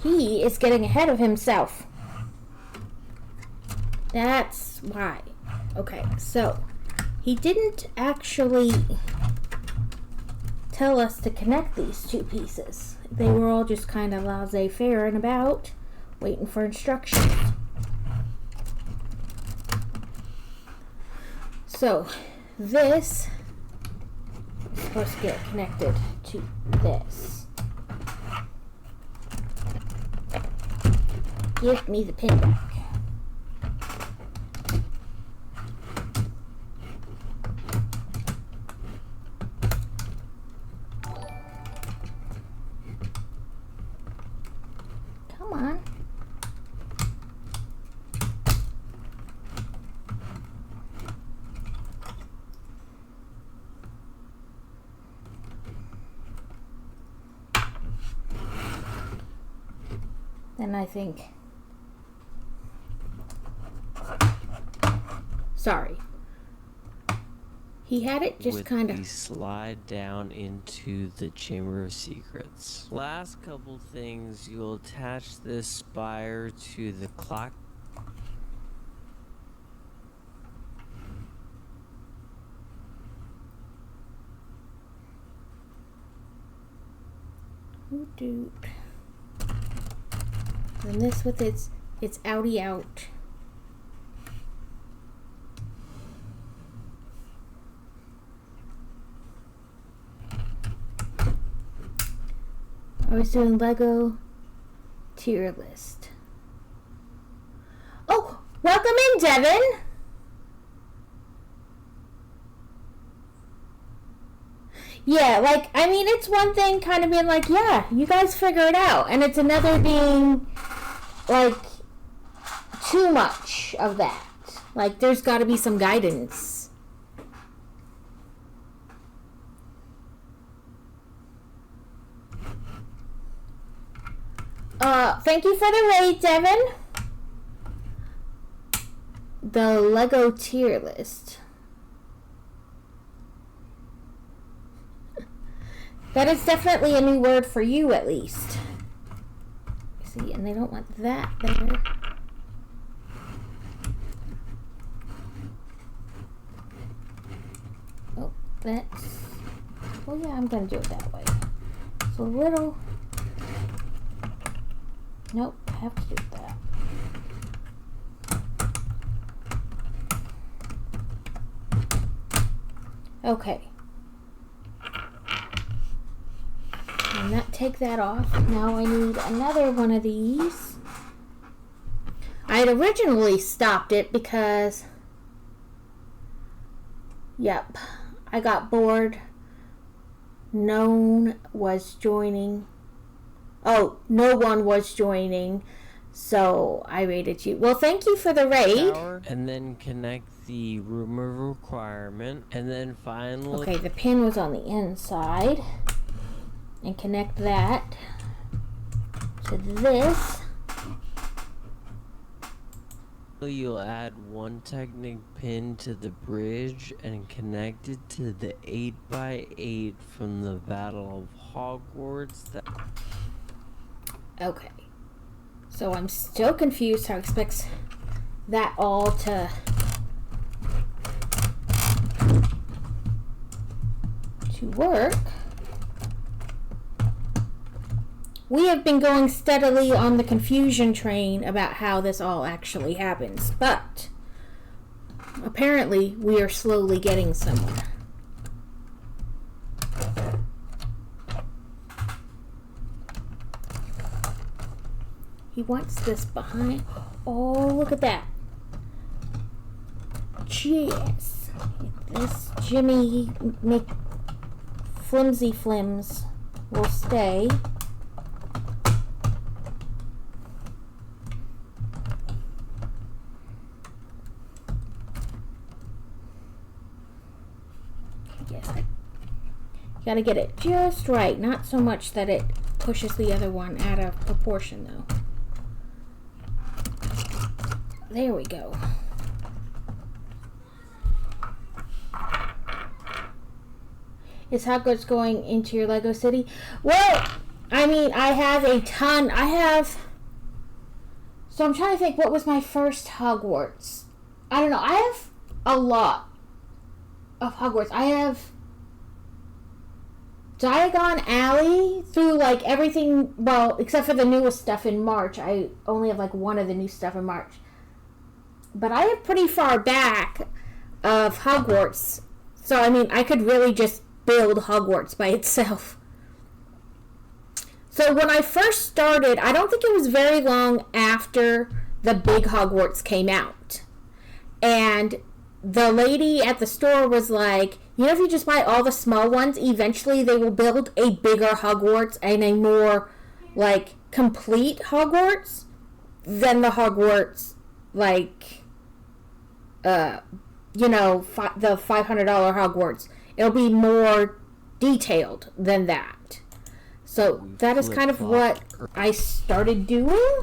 [SPEAKER 5] He is getting ahead of himself. That's why. Okay, so he didn't actually tell us to connect these two pieces. They were all just kind of laissez-faire and about, waiting for instructions. So, this is supposed to get connected to this. Give me the pin back. Come on. Then I think... Sorry. He had it just kind of...
[SPEAKER 4] slide down into the Chamber of Secrets. Last couple things, you'll attach this spire to the clock.
[SPEAKER 5] Dude. And this with its outie out. I was doing Lego tier list. Oh, welcome in, Devin. Yeah, like, I mean, it's one thing kind of being like, yeah, you guys figure it out. And it's another being, like, too much of that. Like, there's got to be some guidance. Thank you for the raid, Devin. The Lego tier list. That is definitely a new word for you, at least. See, and they don't want that there. Oh, that's... Well, yeah, I'm gonna do it that way. So little... Nope, I have to do that. Okay. And that, take that off. Now I need another one of these. I had originally stopped it because... Yep. I got bored. No one was joining. Oh, no one was joining, so I raided you. Well, thank you for the raid.
[SPEAKER 4] And then connect the removal requirement, and then finally...
[SPEAKER 5] Okay, the pin was on the inside. And connect that to this.
[SPEAKER 4] You'll add one Technic pin to the bridge and connect it to the 8x8 from the Battle of Hogwarts.
[SPEAKER 5] Okay. So I'm still confused how I expect that all to work. We have been going steadily on the confusion train about how this all actually happens, but apparently we are slowly getting somewhere. He wants this behind. Oh, look at that. Yes. This Jimmy Flimsy Flims will stay. Yes, I gotta get it just right. Not so much that it pushes the other one out of proportion, though. There we go. Is Hogwarts going into your Lego city? Well, I mean, I have a ton. So I'm trying to think, what was my first Hogwarts? I don't know. I have a lot of Hogwarts. I have Diagon Alley through like everything, well, except for the newest stuff in March. I only have like one of the new stuff in March. But I have pretty far back of Hogwarts. So, I mean, I could really just build Hogwarts by itself. So when I first started, I don't think it was very long after the big Hogwarts came out. And the lady at the store was like, you know, if you just buy all the small ones, eventually they will build a bigger Hogwarts and a more, like, complete Hogwarts than the Hogwarts, like, you know, the $500 Hogwarts. It'll be more detailed than that. So that is kind of what I started doing,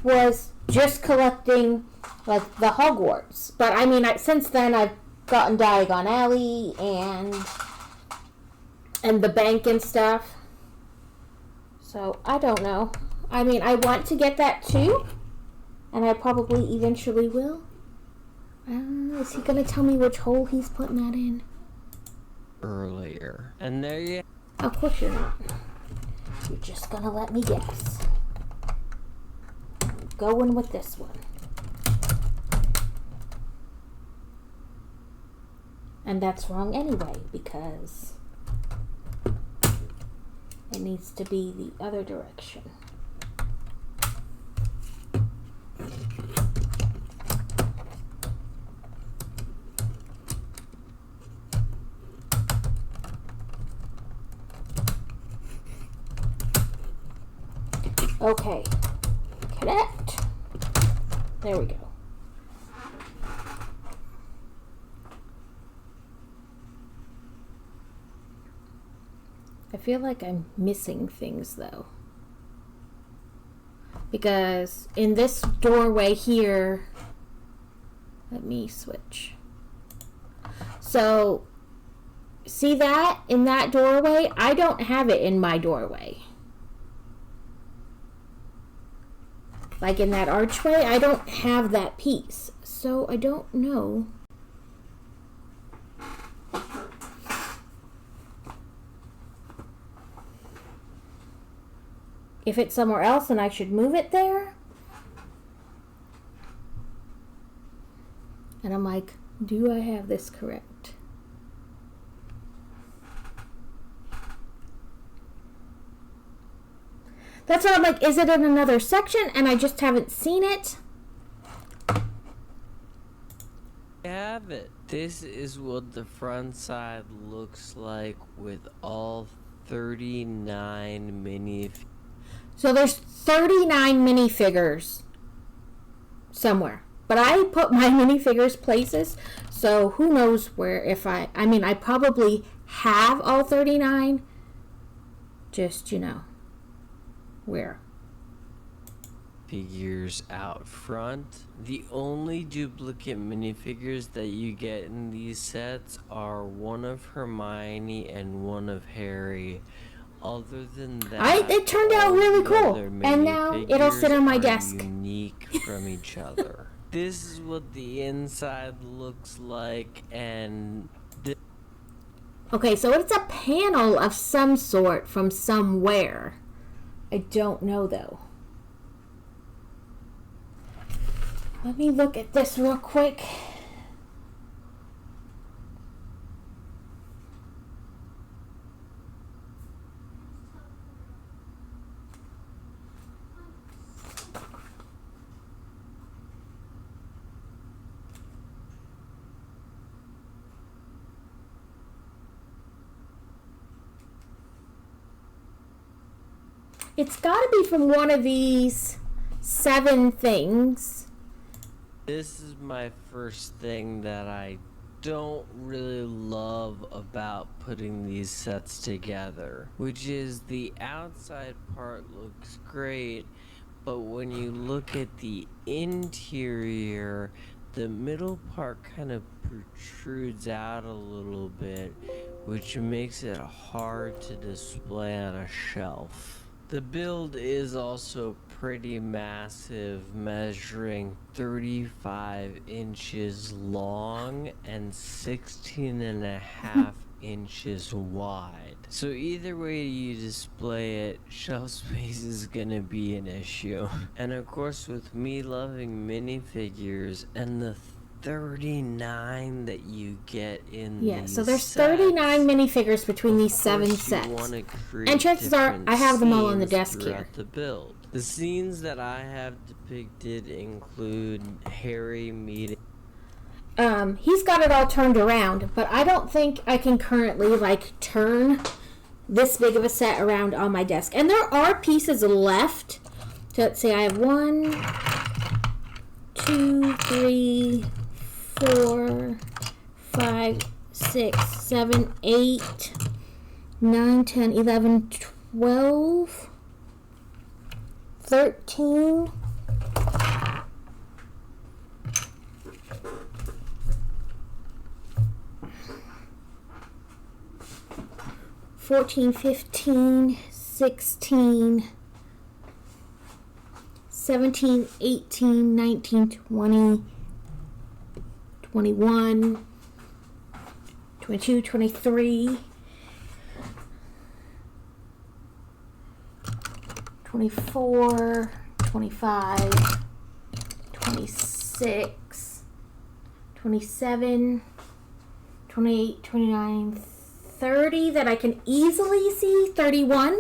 [SPEAKER 5] was just collecting like the Hogwarts. But I mean, since then I've gotten Diagon Alley and the bank and stuff. So I don't know. I mean, I want to get that too, and I probably eventually will. Is he gonna tell me which hole he's putting that in?
[SPEAKER 4] Earlier. And there you
[SPEAKER 5] Of course you're not. You're just gonna let me guess. I'm going with this one. And that's wrong anyway, because it needs to be the other direction. Okay, connect. There we go. I feel like I'm missing things though. Because in this doorway here, let me switch. So, see that in that doorway? I don't have it in my doorway. Like in that archway, I don't have that piece. So I don't know. If it's somewhere else and I should move it there. And I'm like, do I have this correct? That's why I'm like, is it in another section and I just haven't seen it?
[SPEAKER 4] have it. This is what the front side looks like with all 39 minifigures.
[SPEAKER 5] So there's 39 minifigures somewhere. But I put my minifigures places, so who knows where, if I mean, I probably have all 39, just, you know, where.
[SPEAKER 4] Figures out front. The only duplicate minifigures that you get in these sets are one of Hermione and one of Harry. Other than that,
[SPEAKER 5] It turned out really cool,
[SPEAKER 4] other
[SPEAKER 5] and now it'll sit on my
[SPEAKER 4] minifigures are
[SPEAKER 5] desk.
[SPEAKER 4] Unique from each other. This is what the inside looks like, and
[SPEAKER 5] Okay, so it's a panel of some sort from somewhere. I don't know, though. Let me look at this real quick. It's got to be from one of these 7 things.
[SPEAKER 4] This is my first thing that I don't really love about putting these sets together, which is the outside part looks great, but when you look at the interior, the middle part kind of protrudes out a little bit, which makes it hard to display on a shelf. The build is also pretty massive, measuring 35 inches long and 16.5 inches wide. So either way you display it, shelf space is gonna be an issue. And of course, with me loving minifigures and the 39 that you get in these
[SPEAKER 5] so there's
[SPEAKER 4] sets,
[SPEAKER 5] 39 minifigures between these 7
[SPEAKER 4] you
[SPEAKER 5] sets.
[SPEAKER 4] wanna create
[SPEAKER 5] And chances are,
[SPEAKER 4] different
[SPEAKER 5] I have them all on the
[SPEAKER 4] scenes
[SPEAKER 5] desk
[SPEAKER 4] throughout
[SPEAKER 5] here.
[SPEAKER 4] The build. The scenes that I have depicted include Harry meeting.
[SPEAKER 5] He's got it all turned around, but I don't think I can currently, like, turn this big of a set around on my desk. And there are pieces left. So let's say I have 1, 2, 3, 4, 5, 6, 7, 8, 9, 10, 11, 12, 13, 14, 15, 16, 17, 18, 19, 20, 21, 22, 23, 24, 25, 26, 27, 28, 29, 30 that I can easily see, 31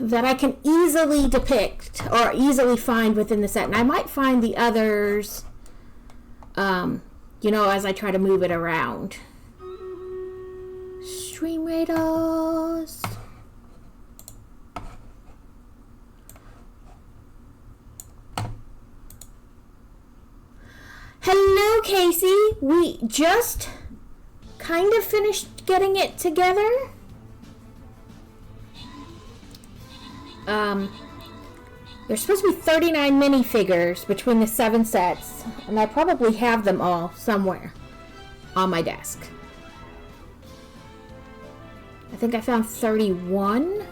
[SPEAKER 5] that I can easily depict or easily find within the set. And I might find the others, as I try to move it around. Stream radars. Hello, Casey. We just kind of finished getting it together. There's supposed to be 39 minifigures between the 7 sets, and I probably have them all somewhere on my desk. I think I found 31.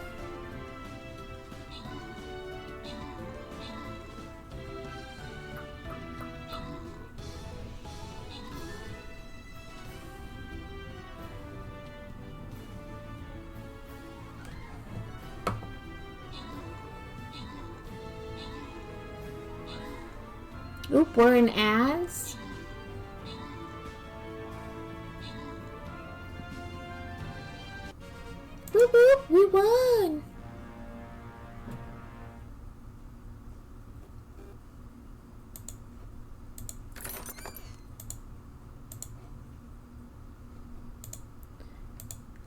[SPEAKER 5] Oop, we're in ads. Boop boop, we won.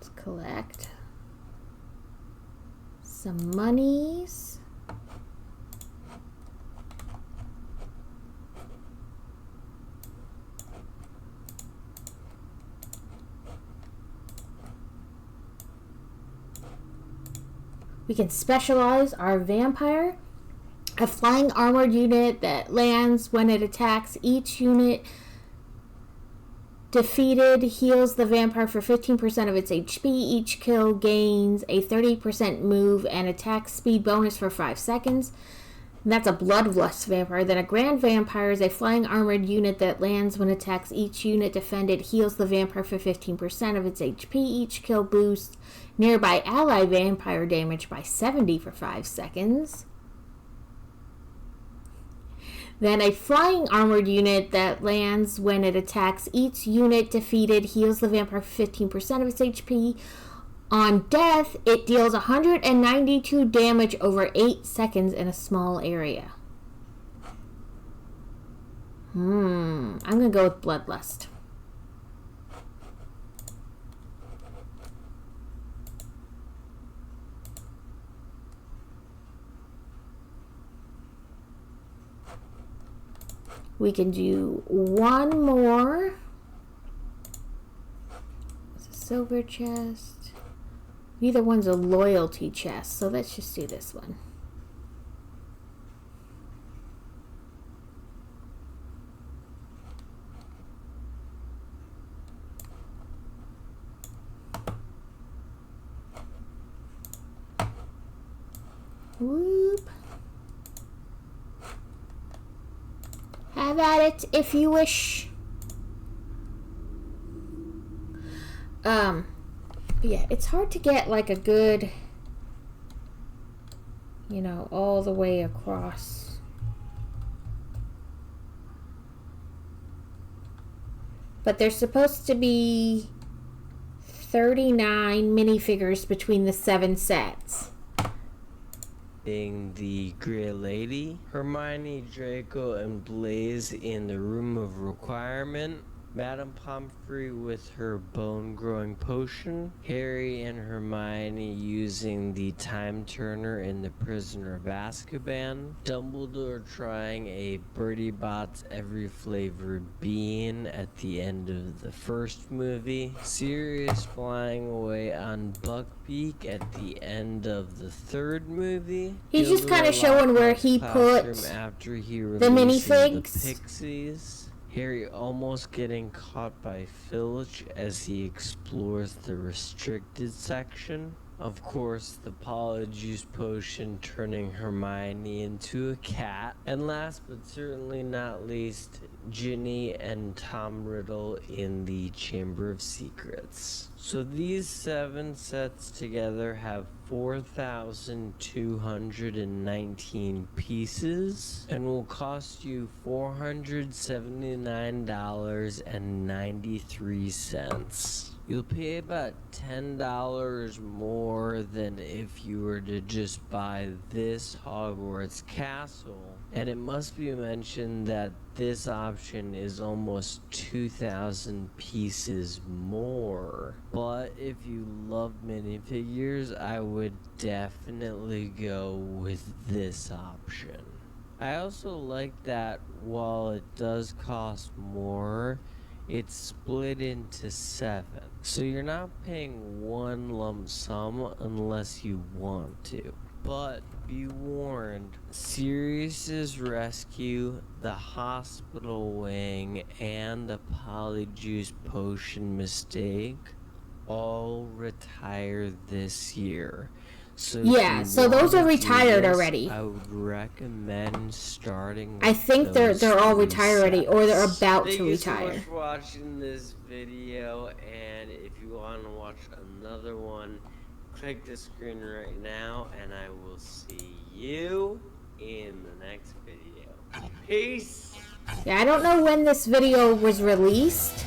[SPEAKER 5] Let's collect some monies. We can specialize our vampire. A flying armored unit that lands when it attacks. Each unit defeated heals the vampire for 15% of its HP. Each kill gains a 30% move and attack speed bonus for 5 seconds. And that's a bloodlust vampire. Then a grand vampire is a flying armored unit that lands when attacks. Each unit defended heals the vampire for 15% of its HP. Each kill boosts nearby ally vampire damage by 70 for 5 seconds. Then a flying armored unit that lands when it attacks. Each unit defeated heals the vampire for 15% of its HP. On death, it deals 192 damage over 8 seconds in a small area. I'm gonna go with Bloodlust. We can do one more. It's a silver chest. Neither one's a loyalty chest, so let's just do this one. Whoop. Have at it if you wish. Yeah, it's hard to get like a good, all the way across. But there's supposed to be 39 minifigures between the 7 sets.
[SPEAKER 4] Being the Grey Lady, Hermione, Draco, and Blaise in the Room of Requirement, Madame Pomfrey with her bone-growing potion, Harry and Hermione using the Time Turner in the Prisoner of Azkaban, Dumbledore trying a Bertie Bott's every flavored bean at the end of the first movie, Sirius flying away on Buckbeak at the end of the third movie.
[SPEAKER 5] He's just kind of showing where he put
[SPEAKER 4] after he
[SPEAKER 5] the minifigs.
[SPEAKER 4] The Pixies. Harry almost getting caught by Filch as he explores the restricted section. Of course, the Polyjuice potion turning Hermione into a cat. And last but certainly not least, Ginny and Tom Riddle in the Chamber of Secrets. So these 7 sets together have 4,219 pieces and will cost you $479.93. You'll pay about $10 more than if you were to just buy this Hogwarts castle. And it must be mentioned that this option is almost 2,000 pieces more. But if you love minifigures, I would definitely go with this option. I also like that while it does cost more, it's split into 7. So you're not paying one lump sum unless you want to. But be warned, Sirius's rescue, the hospital wing, and the Polyjuice potion mistake all retire this year. So
[SPEAKER 5] yeah, so those are retired already.
[SPEAKER 4] I would recommend starting with
[SPEAKER 5] I think they're all retired already, or they're about to retire.
[SPEAKER 4] Thank you so much for watching this video, and if you want to watch another one, click the screen right now, and I will see you in the next video. Peace!
[SPEAKER 5] Yeah, I don't know when this video was released.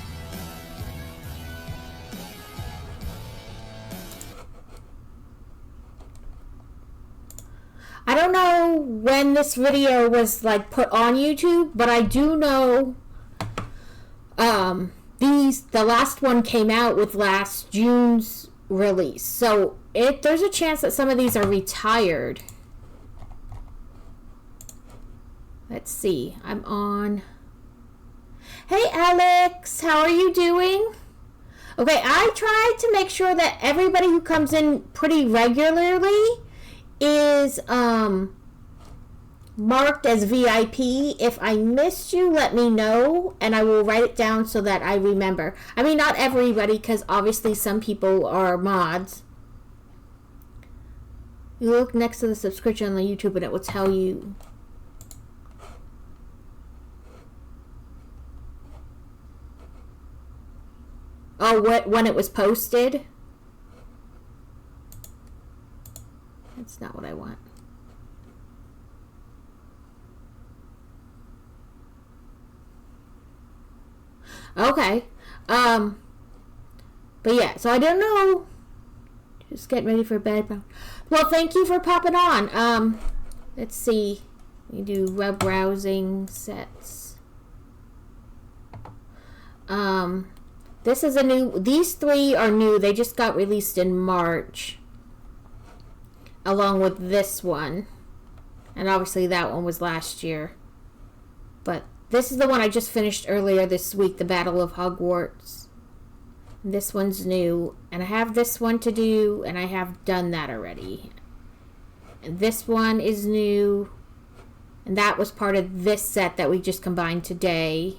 [SPEAKER 5] I don't know when this video was like put on YouTube, but I do know the last one came out with last June's release. So there's a chance that some of these are retired. Let's see. I'm on. Hey Alex, how are you doing? Okay, I try to make sure that everybody who comes in pretty regularly is marked as VIP. If I missed you, let me know and I will write it down so that I remember. I mean, not everybody, because obviously some people are mods. You look next to the subscription on the YouTube and it will tell you. Oh, when it was posted? That's not what I want. Okay. But yeah, so I don't know. Just getting ready for bed. Well, thank you for popping on. Let's see. We do web browsing sets. This is a new, these 3 are new. They just got released in March. Along with this one. And obviously that one was last year. But This is the one I just finished earlier this week, the Battle of Hogwarts. This one's new, and I have this one to do, and I have done that already. And this one is new, and that was part of this set that we just combined today.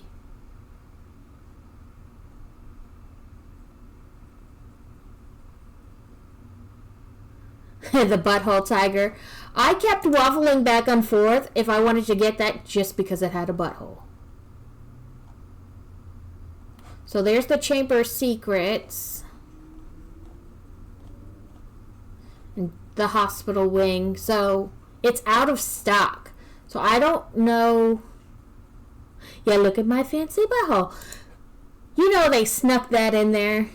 [SPEAKER 5] The butthole tiger. I kept waffling back and forth if I wanted to get that just because it had a butthole. So there's the Chamber of Secrets. And the hospital wing. So it's out of stock. So I don't know. Yeah, look at my fancy butthole. You know they snuck that in there.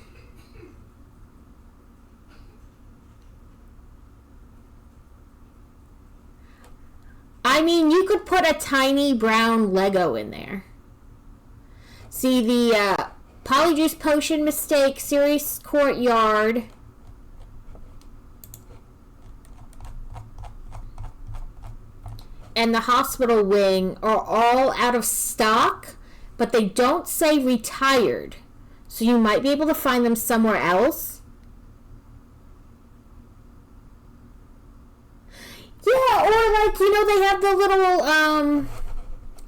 [SPEAKER 5] I mean, you could put a tiny brown Lego in there. See the Polyjuice Potion Mistake, Sirius Courtyard. And the Hospital Wing are all out of stock, but they don't say retired. So you might be able to find them somewhere else. Yeah, or like, you know, they have the little,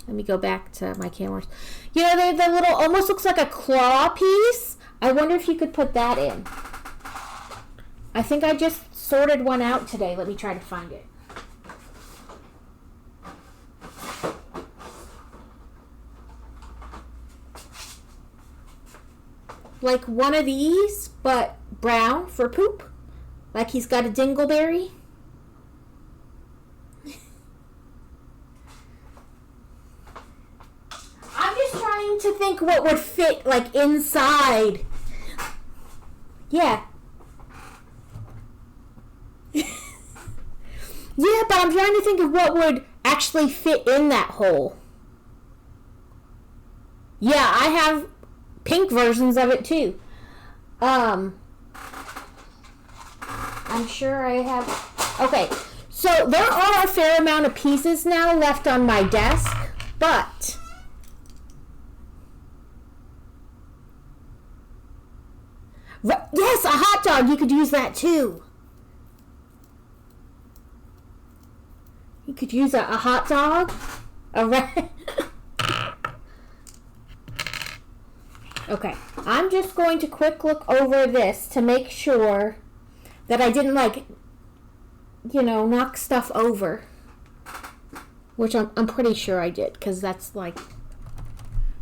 [SPEAKER 5] let me go back to my cameras. You know, they have the little, almost looks like a claw piece. I wonder if you could put that in. I think I just sorted one out today. Let me try to find it. Like one of these, but brown for poop. Like he's got a dingleberry. I'm just trying to think what would fit, like, inside. Yeah. Yeah, but I'm trying to think of what would actually fit in that hole. Yeah, I have pink versions of it, too. I'm sure I have... Okay, so there are a fair amount of pieces now left on my desk, but... Yes, a hot dog. You could use that too. You could use a hot dog. Okay, I'm just going to quick look over this to make sure that I didn't, like, you know, knock stuff over. Which I'm pretty sure I did, because that's like...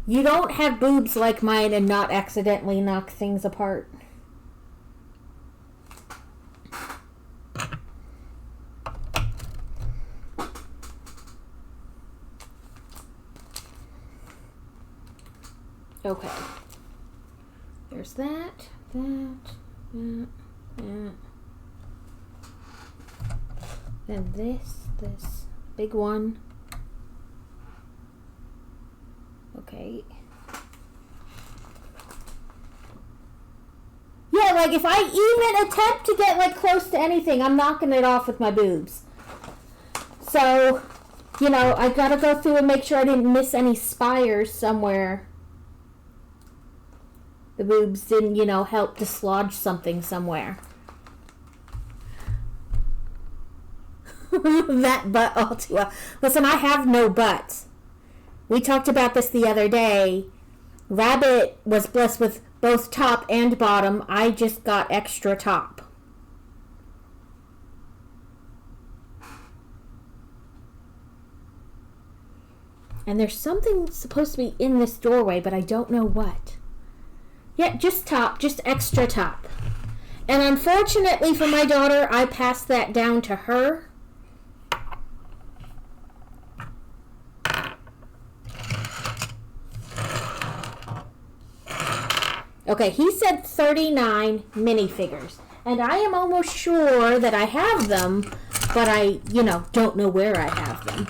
[SPEAKER 5] You don't have boobs like mine and not accidentally knock things apart. Okay. There's that. Then this big one. Okay. Yeah, like if I even attempt to get like close to anything, I'm knocking it off with my boobs. So, you know, I gotta go through and make sure I didn't miss any spires somewhere. The boobs didn't, you know, help dislodge something somewhere. That butt all too well. Listen, I have no butt. We talked about this the other day. Rabbit was blessed with both top and bottom. I just got extra top. And there's something supposed to be in this doorway, but I don't know what. Yeah, just top, just extra top. And unfortunately for my daughter, I passed that down to her. Okay, he said 39 minifigures. And I am almost sure that I have them, but I, you know, don't know where I have them.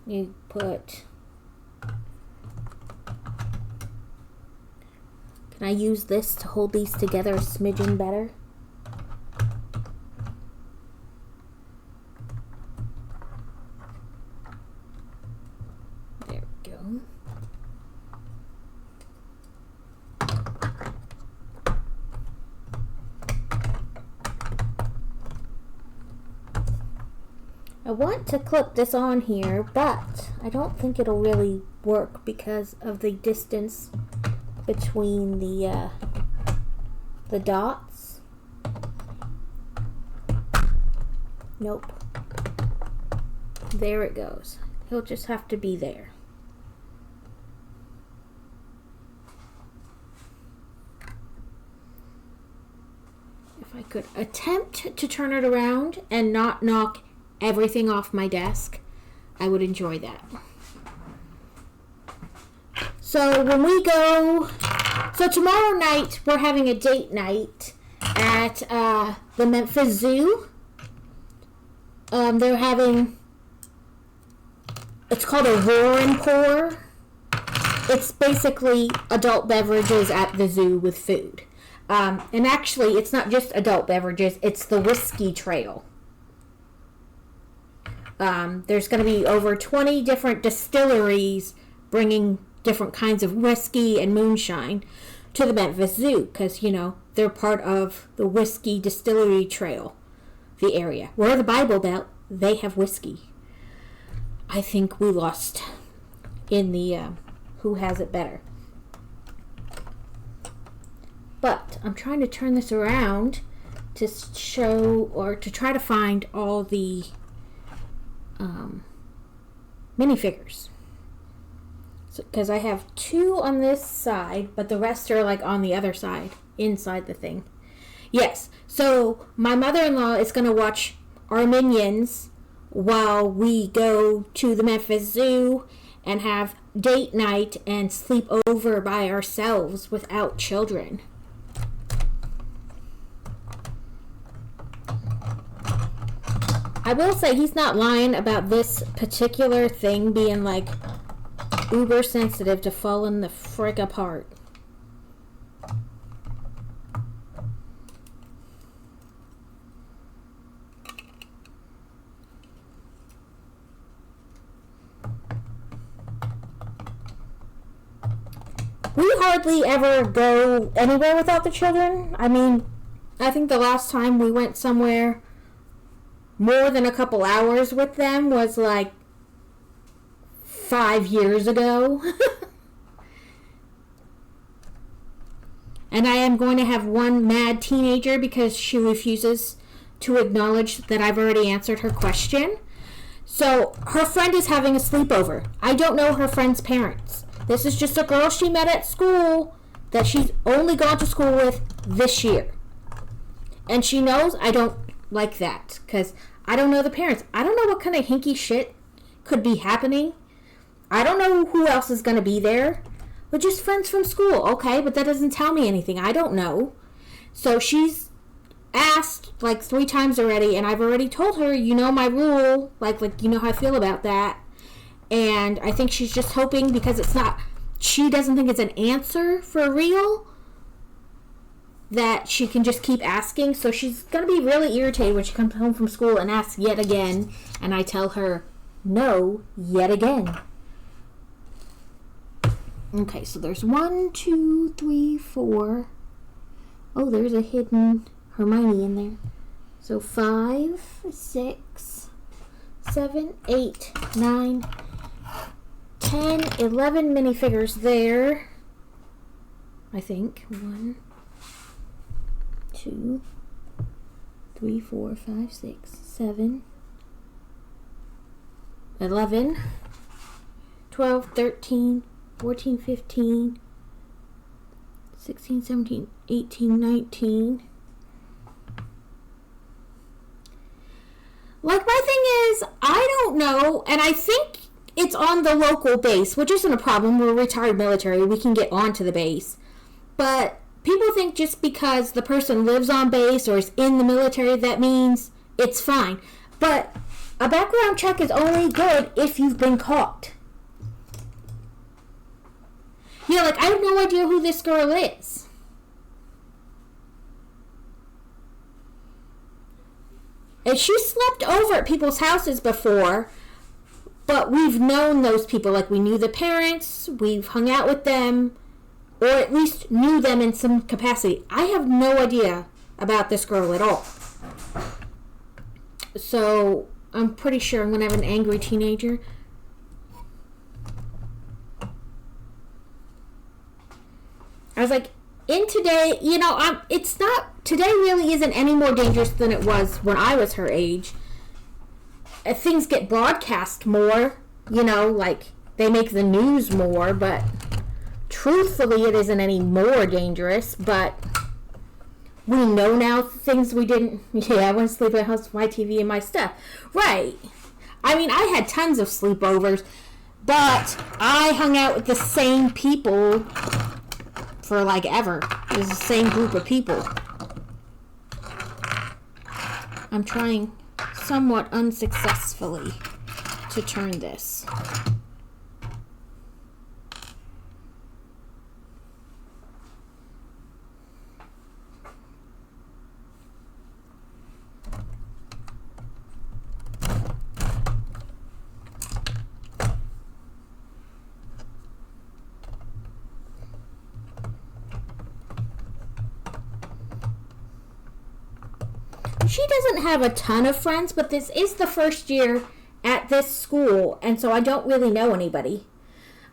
[SPEAKER 5] You put... Can I use this to hold these together a smidgen better? I want to clip this on here, but I don't think it'll really work because of the distance between the dots. Nope. There it goes. He'll just have to be there. If I could attempt to turn it around and not knock everything off my desk, I would enjoy that. So when we go, so tomorrow night we're having a date night at the Memphis Zoo. They're having, it's called a Roar and Pour. It's basically adult beverages at the zoo with food. And actually, it's not just adult beverages, it's the whiskey trail. There's going to be over 20 different distilleries bringing different kinds of whiskey and moonshine to the Memphis Zoo because, you know, they're part of the whiskey distillery trail, the area. We're the Bible Belt, they have whiskey. I think we lost in the who has it better. But I'm trying to turn this around to show or to try to find all the minifigures. Because I have 2 on this side, but the rest are like on the other side, inside the thing. Yes, so my mother-in-law is going to watch our Minions while we go to the Memphis Zoo and have date night and sleep over by ourselves without children. I will say he's not lying about this particular thing being like uber sensitive to falling the frick apart. We hardly ever go anywhere without the children. I mean, I think the last time we went somewhere more than a couple hours with them was like 5 years ago. And I am going to have one mad teenager because she refuses to acknowledge that I've already answered her question. So her friend is having a sleepover. I don't know her friend's parents. This is just a girl she met at school that she's only gone to school with this year. And she knows I don't like that because I don't know the parents. I don't know what kind of hinky shit could be happening. I don't know who else is going to be there. We're just friends from school. Okay, but that doesn't tell me anything. I don't know. So she's asked like 3 times already, and I've already told her, you know my rule. Like you know how I feel about that. And I think she's just hoping because it's not, she doesn't think it's an answer for real, that she can just keep asking. So she's going to be really irritated when she comes home from school and asks yet again. And I tell her, no, yet again. Okay, so there's 1, 2, 3, 4. Oh, there's a hidden Hermione in there. So 5, 6, 7, 8, 9, 10, 11 minifigures there. I think. 1, 2, 3, 4, 5, 6, 7, 11, 12, 13, 14, 15, 16, 17, 18, 19. Like, my thing is, I don't know, and I think it's on the local base, which isn't a problem. We're retired military. We can get onto the base. But people think just because the person lives on base or is in the military, that means it's fine. But a background check is only good if you've been caught. You know, like, I have no idea who this girl is. And she slept over at people's houses before, but we've known those people. Like, we knew the parents, we've hung out with them, or at least knew them in some capacity. I have no idea about this girl at all. So, I'm pretty sure I'm gonna have an angry teenager. I was like, in today, you know, it's not, today really isn't any more dangerous than it was when I was her age. Things get broadcast more, you know, like they make the news more, but truthfully it isn't any more dangerous. But we know now things we didn't. Yeah, I want to sleep at house, my TV and my stuff. Right. I mean, I had tons of sleepovers, but I hung out with the same people for like ever. It was the same group of people. I'm trying somewhat unsuccessfully to turn this. She doesn't have a ton of friends, but this is the first year at this school, and so I don't really know anybody.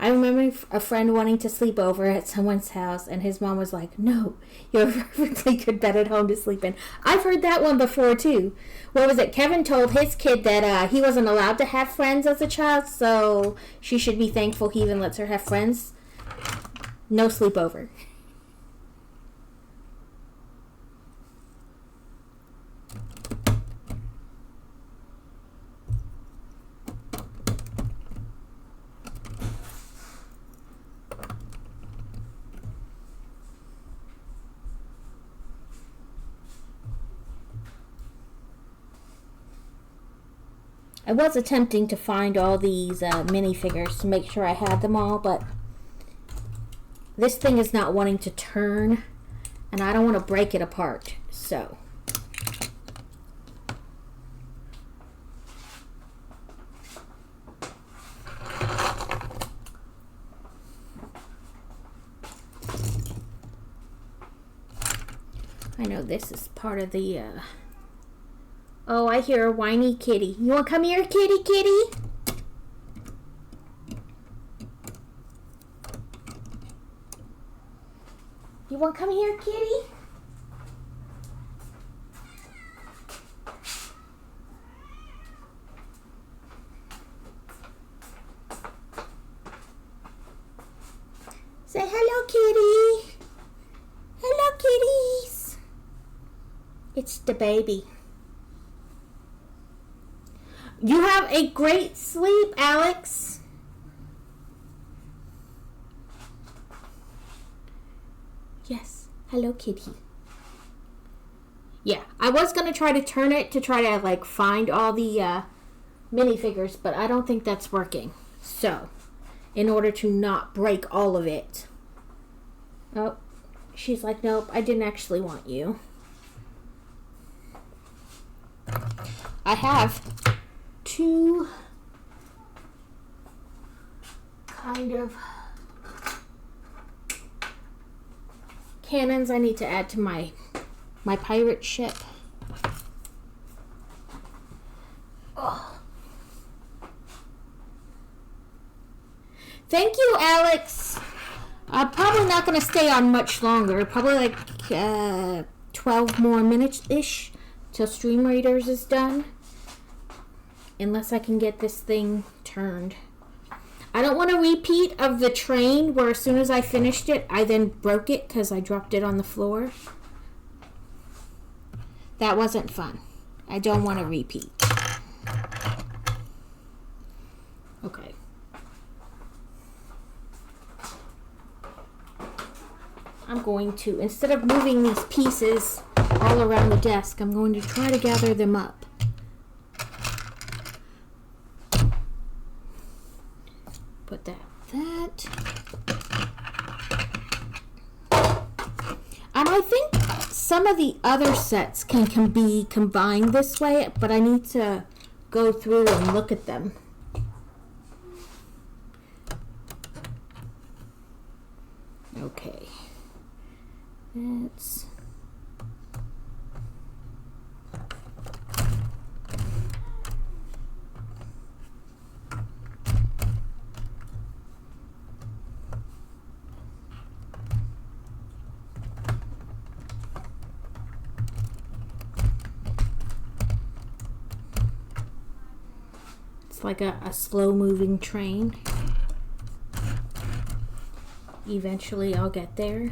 [SPEAKER 5] I remember a friend wanting to sleep over at someone's house, and his mom was like, no, you have a perfectly good bed at home to sleep in. I've heard that one before, too. What was it? Kevin told his kid that he wasn't allowed to have friends as a child, so she should be thankful he even lets her have friends. No sleepover. I was attempting to find all these minifigures to make sure I had them all, but this thing is not wanting to turn, and I don't want to break it apart, so. I know this is part of the, Oh, I hear a whiny kitty. You want to come here, kitty, kitty? You want to come here, kitty? Say hello, kitty. Hello, kitties. It's the baby. You have a great sleep, Alex. Yes. Hello, kitty. Yeah, I was going to try to turn it to try to, like, find all the minifigures, but I don't think that's working. So, in order to not break all of it. Oh, she's like, nope, I didn't actually want you. I have two kind of cannons I need to add to my pirate ship. Oh. Thank you, Alex. I'm probably not going to stay on much longer. Probably like 12 more minutes-ish till Stream Raiders is done. Unless I can get this thing turned. I don't want a repeat of the train where as soon as I finished it, I then broke it because I dropped it on the floor. That wasn't fun. I don't want a repeat. Okay. I'm going to, instead of moving these pieces all around the desk, I'm going to try to gather them up. Put that. And I think some of the other sets can be combined this way, but I need to go through and look at them. Okay. That's... It's like a slow-moving train. Eventually I'll get there.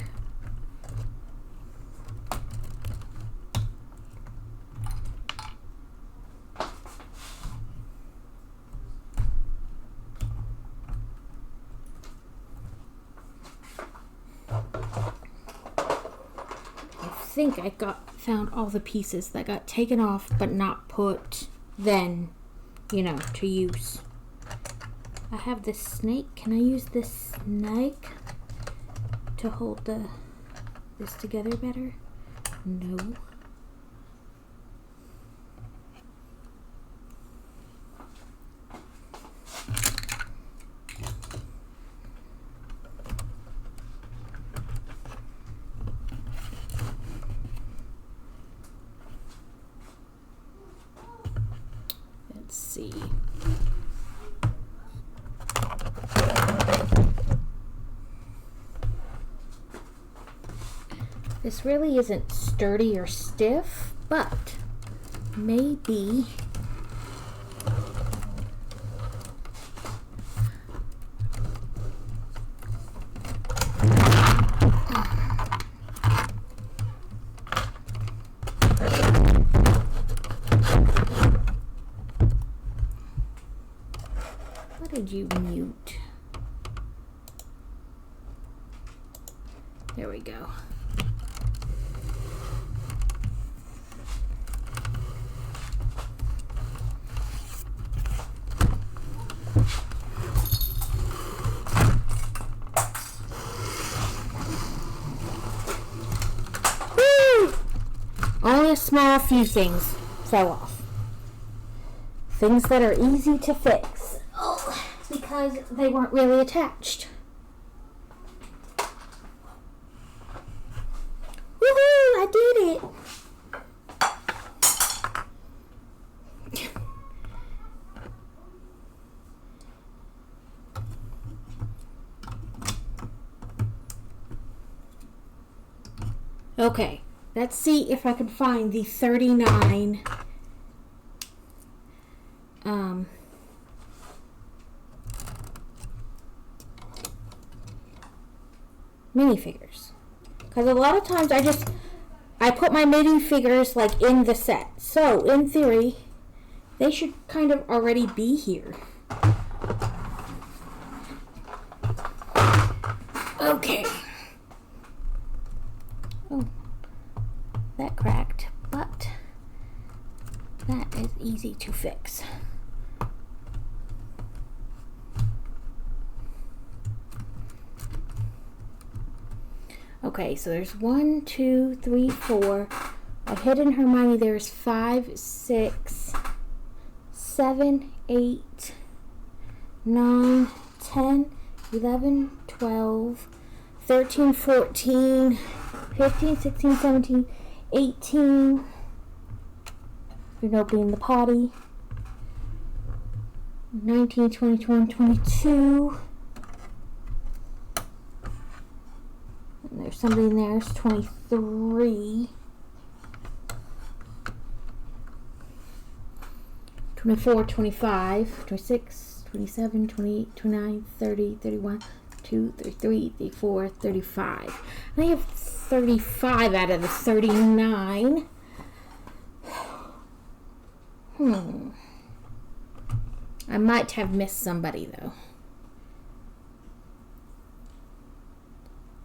[SPEAKER 5] I think I found all the pieces that got taken off but not put then, to use. I have this snake. Can I use this snake to hold this together better? No. Let's see. This really isn't sturdy or stiff, but maybe what did you mute? There we go. Only a small few things fell off. Things that are easy to fix. Oh, because they weren't really attached. Woohoo! I did it! Okay. Let's see if I can find the 39 minifigures. Because a lot of times I put my minifigures like in the set. So in theory, they should kind of already be here. Okay. Oh. That cracked, but that is easy to fix. Okay, so there's 1, 2, 3, 4. A hidden Hermione, there's 5, 6, 7, 8, 9, 10, 11, 12, 13, 14, 15, 16, 17, 18, you're opening the potty, 19, 20, 21, 22, and there's somebody in there, it's 23, 24, 25, 26, 27, 28, 29, 30, 31, 32, 33, 34, 35. I have 35 out of the 39. I might have missed somebody though.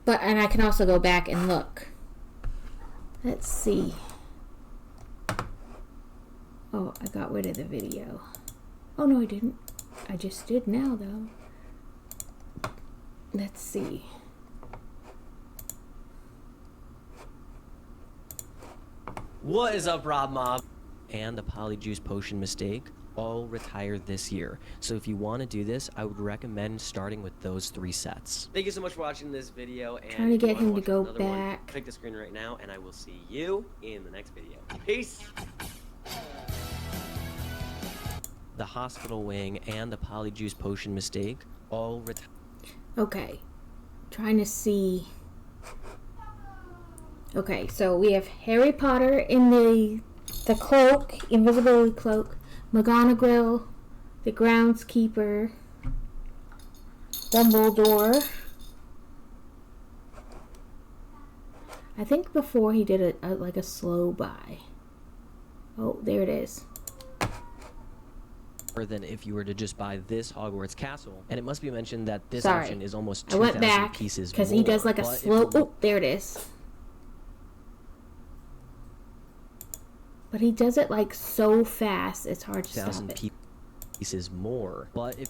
[SPEAKER 5] And I can also go back and look. Let's see. Oh, I got rid of the video. Oh no, I didn't. I just did now though. Let's see.
[SPEAKER 3] What is up, Rob Mob? And the Polyjuice Potion Mistake all retire this year. So if you want to do this, I would recommend starting with those 3 sets. Thank you so much for watching this video. And
[SPEAKER 5] trying to get him to
[SPEAKER 3] watch
[SPEAKER 5] go
[SPEAKER 3] another one,
[SPEAKER 5] back.
[SPEAKER 3] click the screen right now, and I will see you in the next video. Peace! The Hospital Wing and the Polyjuice Potion Mistake all retire.
[SPEAKER 5] Okay. Trying to see. Okay, so we have Harry Potter in the cloak, invisibility cloak, McGonagall the groundskeeper, Dumbledore. I think before he did like a slow buy. Oh, there it is.
[SPEAKER 6] Than if you were to just buy this Hogwarts castle. And it must be mentioned that this
[SPEAKER 5] Sorry.
[SPEAKER 6] option is almost
[SPEAKER 5] I went
[SPEAKER 6] 2,000
[SPEAKER 5] back
[SPEAKER 6] pieces
[SPEAKER 5] because
[SPEAKER 6] more.
[SPEAKER 5] he does like a
[SPEAKER 6] But if
[SPEAKER 5] slow.
[SPEAKER 6] you
[SPEAKER 5] Oh, there it is. But he does it like so fast, it's hard to stop
[SPEAKER 6] 1,000
[SPEAKER 5] it.
[SPEAKER 6] pieces more. But if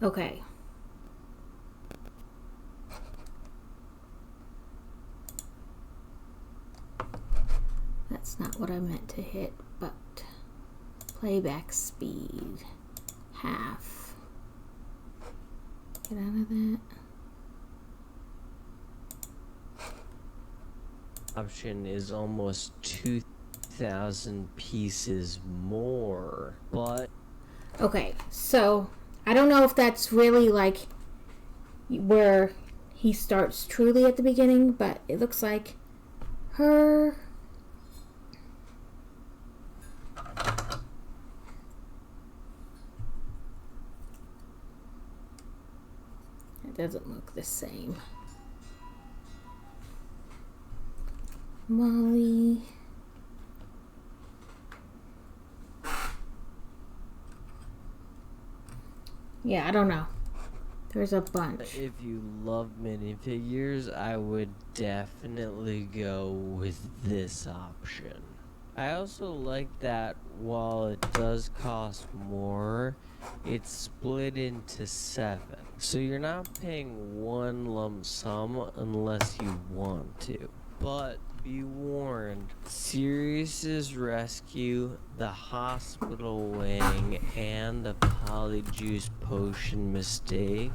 [SPEAKER 5] Okay. That's not what I meant to hit, but playback speed, half. Get out of that.
[SPEAKER 4] Option is almost 2,000 pieces more, but
[SPEAKER 5] Okay, so I don't know if that's really like where he starts truly at the beginning, but it looks like her. It doesn't look the same. Molly. Yeah, I don't know. There's a bunch.
[SPEAKER 4] if you love minifigures, I would definitely go with this option. I also like that while it does cost more, it's split into 7. So you're not paying one lump sum unless you want to. But be warned, Sirius's rescue, the hospital wing, and the Polyjuice potion mistake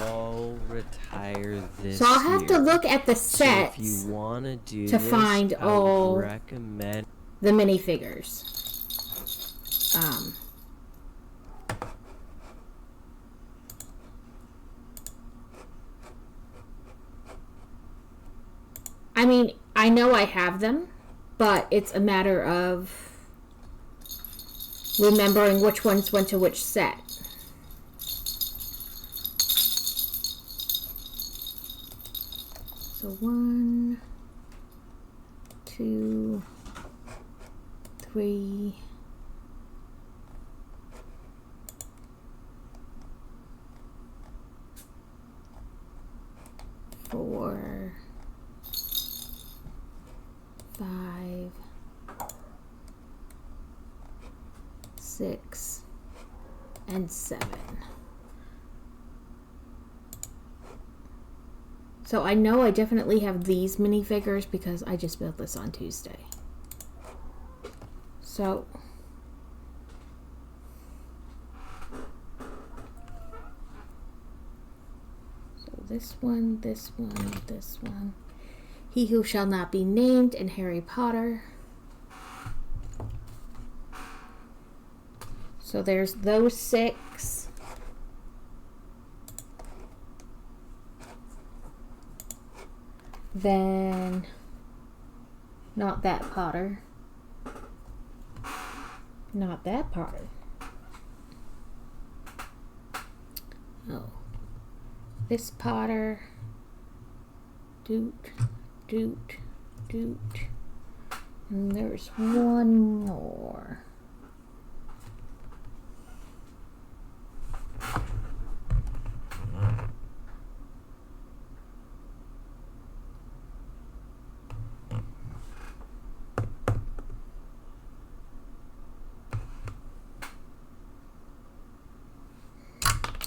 [SPEAKER 4] all retire this
[SPEAKER 5] So I'll have to
[SPEAKER 4] year.
[SPEAKER 5] look at the
[SPEAKER 4] So if you
[SPEAKER 5] sets,
[SPEAKER 4] want to do
[SPEAKER 5] to
[SPEAKER 4] this,
[SPEAKER 5] find
[SPEAKER 4] I
[SPEAKER 5] all
[SPEAKER 4] would recommend
[SPEAKER 5] the minifigures. I mean, I know I have them, but it's a matter of remembering which ones went to which set. So 1, 2, 3, 4, 5, 6, and 7. So I know I definitely have these minifigures because I just built this on Tuesday. So this one, this one, this one. He Who Shall Not Be Named and Harry Potter. So there's those 6. Then not that Potter. Not that Potter. Oh. This Potter. Doot, doot, doot. And there's one more.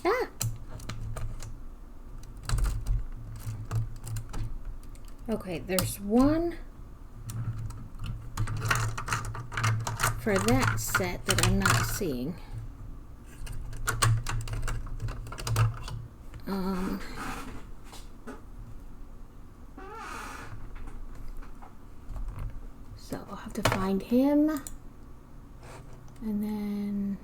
[SPEAKER 5] Ah! Okay, there's one for that set that I'm not seeing. So I'll have to find him. And then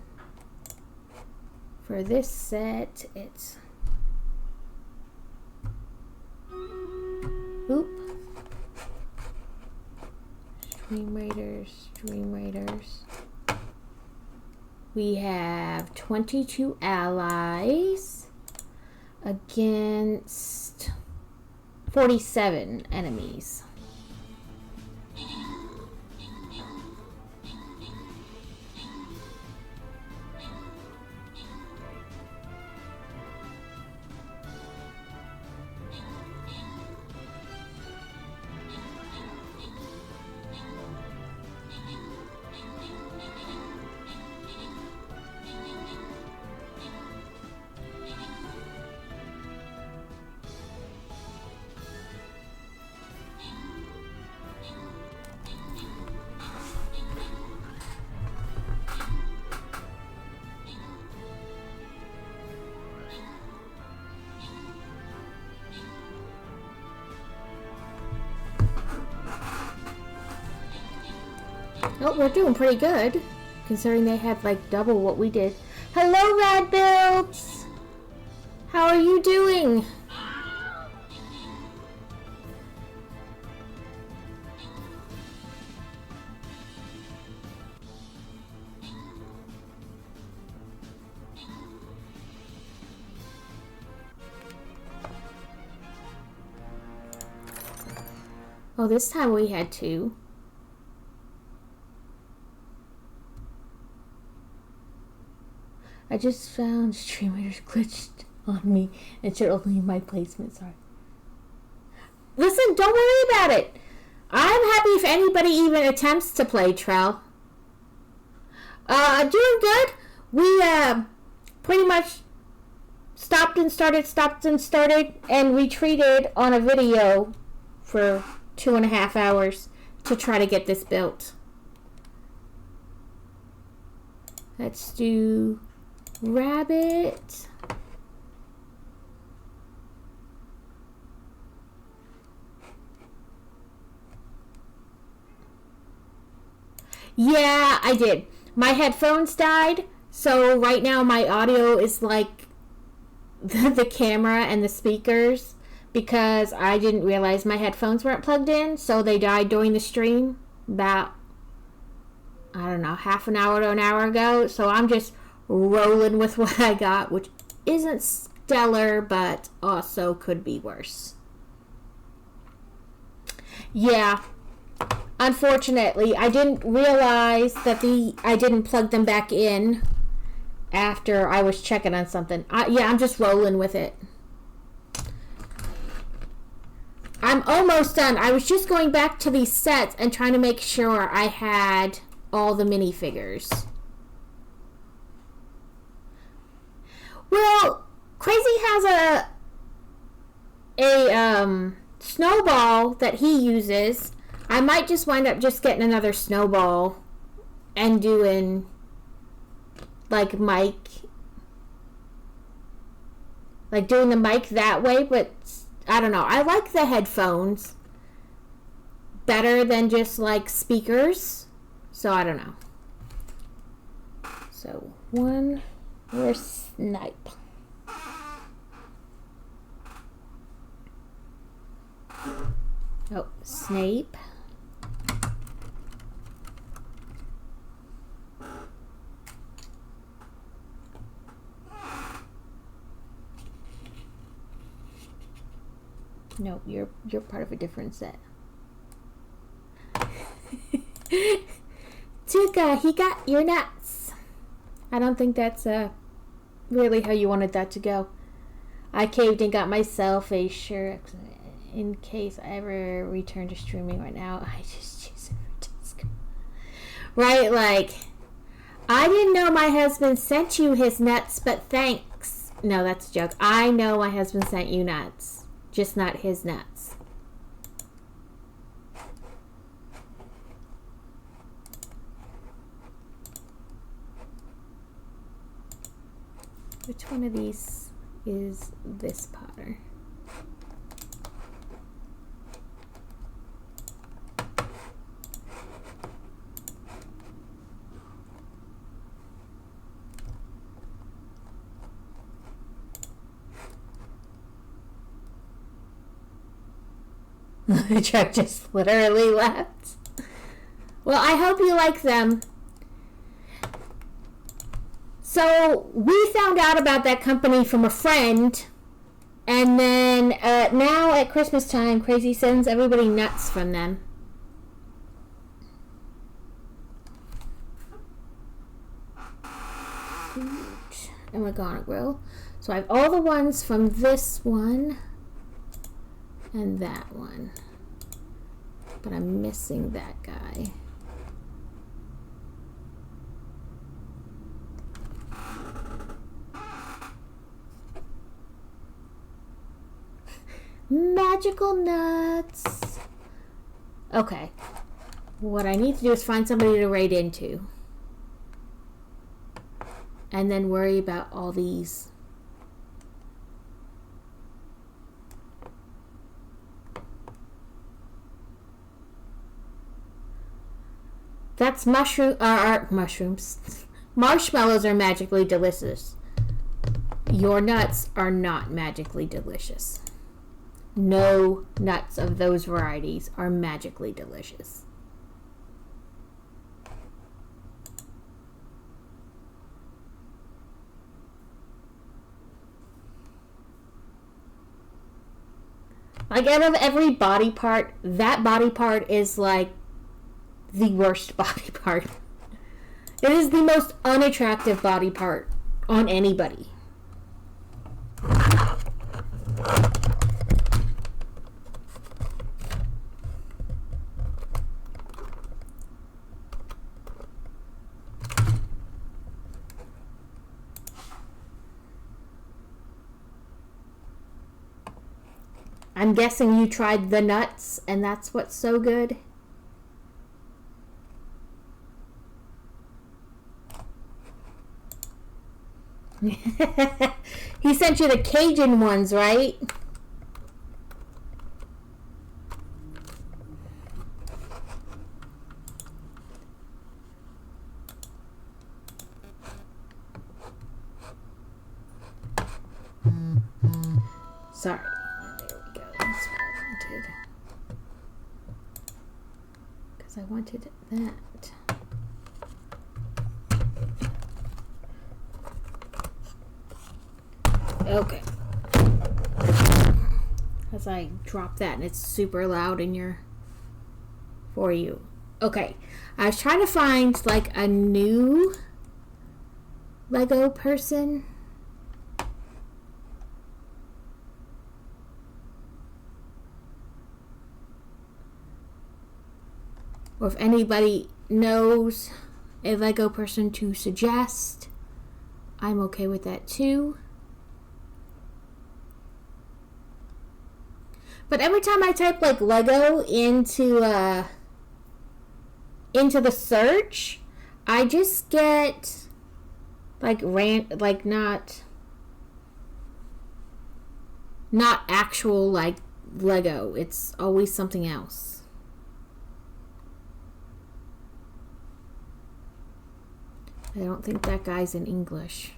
[SPEAKER 5] for this set, it's Dream Raiders, Dream Raiders. We have 22 allies against 47 enemies. Oh, we're doing pretty good, considering they had like double what we did. Hello, Rad Builds! How are you doing? Oh, this time we had two. I just found Stream Raiders glitched on me and should only my placement. Sorry. Listen, don't worry about it. I'm happy if anybody even attempts to play Trell. Doing good. We pretty much stopped and started, and retreated on a video for 2.5 hours to try to get this built. Let's do Rabbit. Yeah, I did. My headphones died, so right now my audio is like the camera and the speakers, because I didn't realize my headphones weren't plugged in, so they died during the stream about, I don't know, half an hour to an hour ago. So I'm just rolling with what I got, which isn't stellar, but also could be worse. Yeah, unfortunately, I didn't realize that I didn't plug them back in after I was checking on something. Yeah, I'm just rolling with it. I'm almost done. I was just going back to these sets and trying to make sure I had all the minifigures. Well, Crazy has a snowball that he uses. I might just wind up just getting another snowball and doing like mic, like doing the mic that way, but I don't know. I like the headphones better than just like speakers, so I don't know. So one, where's Snipe? Oh, Snape. No, you're part of a different set. Tuka, he got your nuts. I don't think that's really how you wanted that to go. I caved and got myself a shirt in case I ever return to streaming. Right now, I just choose a disc. Right, like, I didn't know my husband sent you his nuts, but thanks. No, that's a joke. I know my husband sent you nuts, just not his nuts. Which one of these is this Potter? The truck just literally left. Well, I hope you like them. So, we found out about that company from a friend, and then now at Christmas time, Crazy sends everybody nuts from them. And we're gonna grill. So I have all the ones from this one and that one. But I'm missing that guy. Magical nuts. Okay. What I need to do is find somebody to raid into. And then worry about all these. That's mushrooms. Marshmallows are magically delicious. Your nuts are not magically delicious. No nuts of those varieties are magically delicious. Like, out of every body part, that body part is like the worst body part. It is the most unattractive body part on anybody. I'm guessing you tried the nuts, and that's what's so good. He sent you the Cajun ones, right? Sorry. I wanted that. Okay. As I drop that and it's super loud in your for you. Okay. I was trying to find like a new Lego person. Or if anybody knows a Lego person to suggest, I'm okay with that too. But every time I type like Lego into the search, I just get like not actual like Lego. It's always something else. I don't think that guy's in English.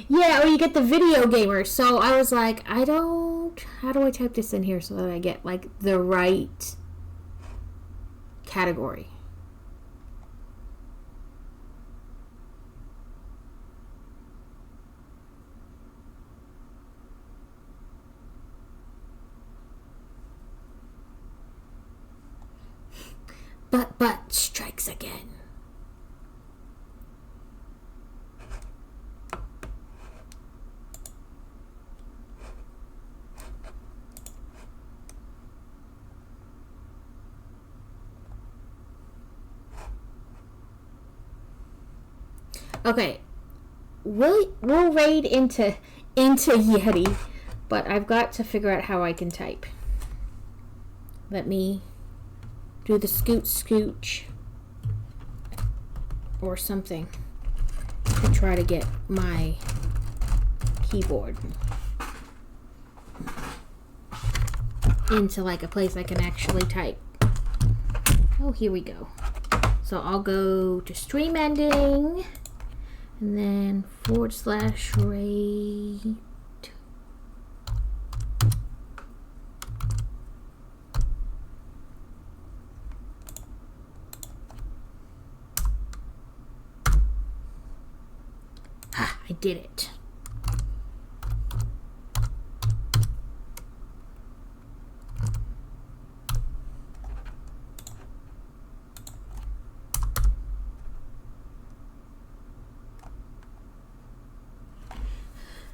[SPEAKER 5] Yeah, or you get the video gamer. So I was like, how do I type this in here so that I get like the right category? But strikes again. Okay, we'll raid into Yeti, but I've got to figure out how I can type. Let me do the scooch or something to try to get my keyboard into like a place I can actually type. Oh, here we go. So I'll go to stream ending And then /rate. I did it.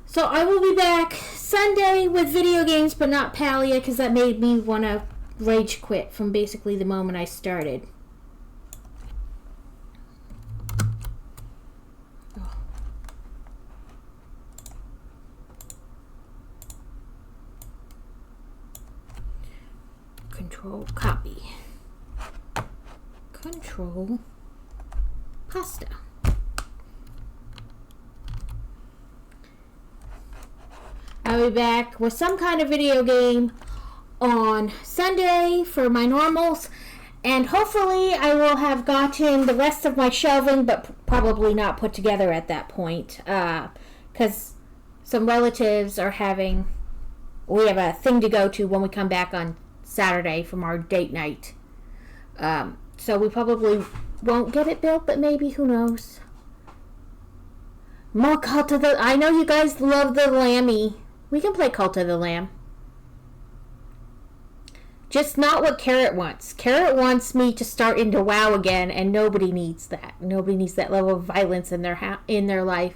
[SPEAKER 5] So I will be back Sunday with video games, but not Palia, because that made me want to rage quit from basically the moment I started. Control copy. Control pasta. I'll be back with some kind of video game on Sunday for my normals, and hopefully I will have gotten the rest of my shelving, but probably not put together at that point, because some relatives are we have a thing to go to when we come back on Saturday from our date night. So we probably won't get it built, but maybe, who knows. More Cult of the... I know you guys love the Lammy. We can play Cult of the Lamb. Just not what Carrot wants. Carrot wants me to start into WoW again, and nobody needs that. Nobody needs that level of violence in their life.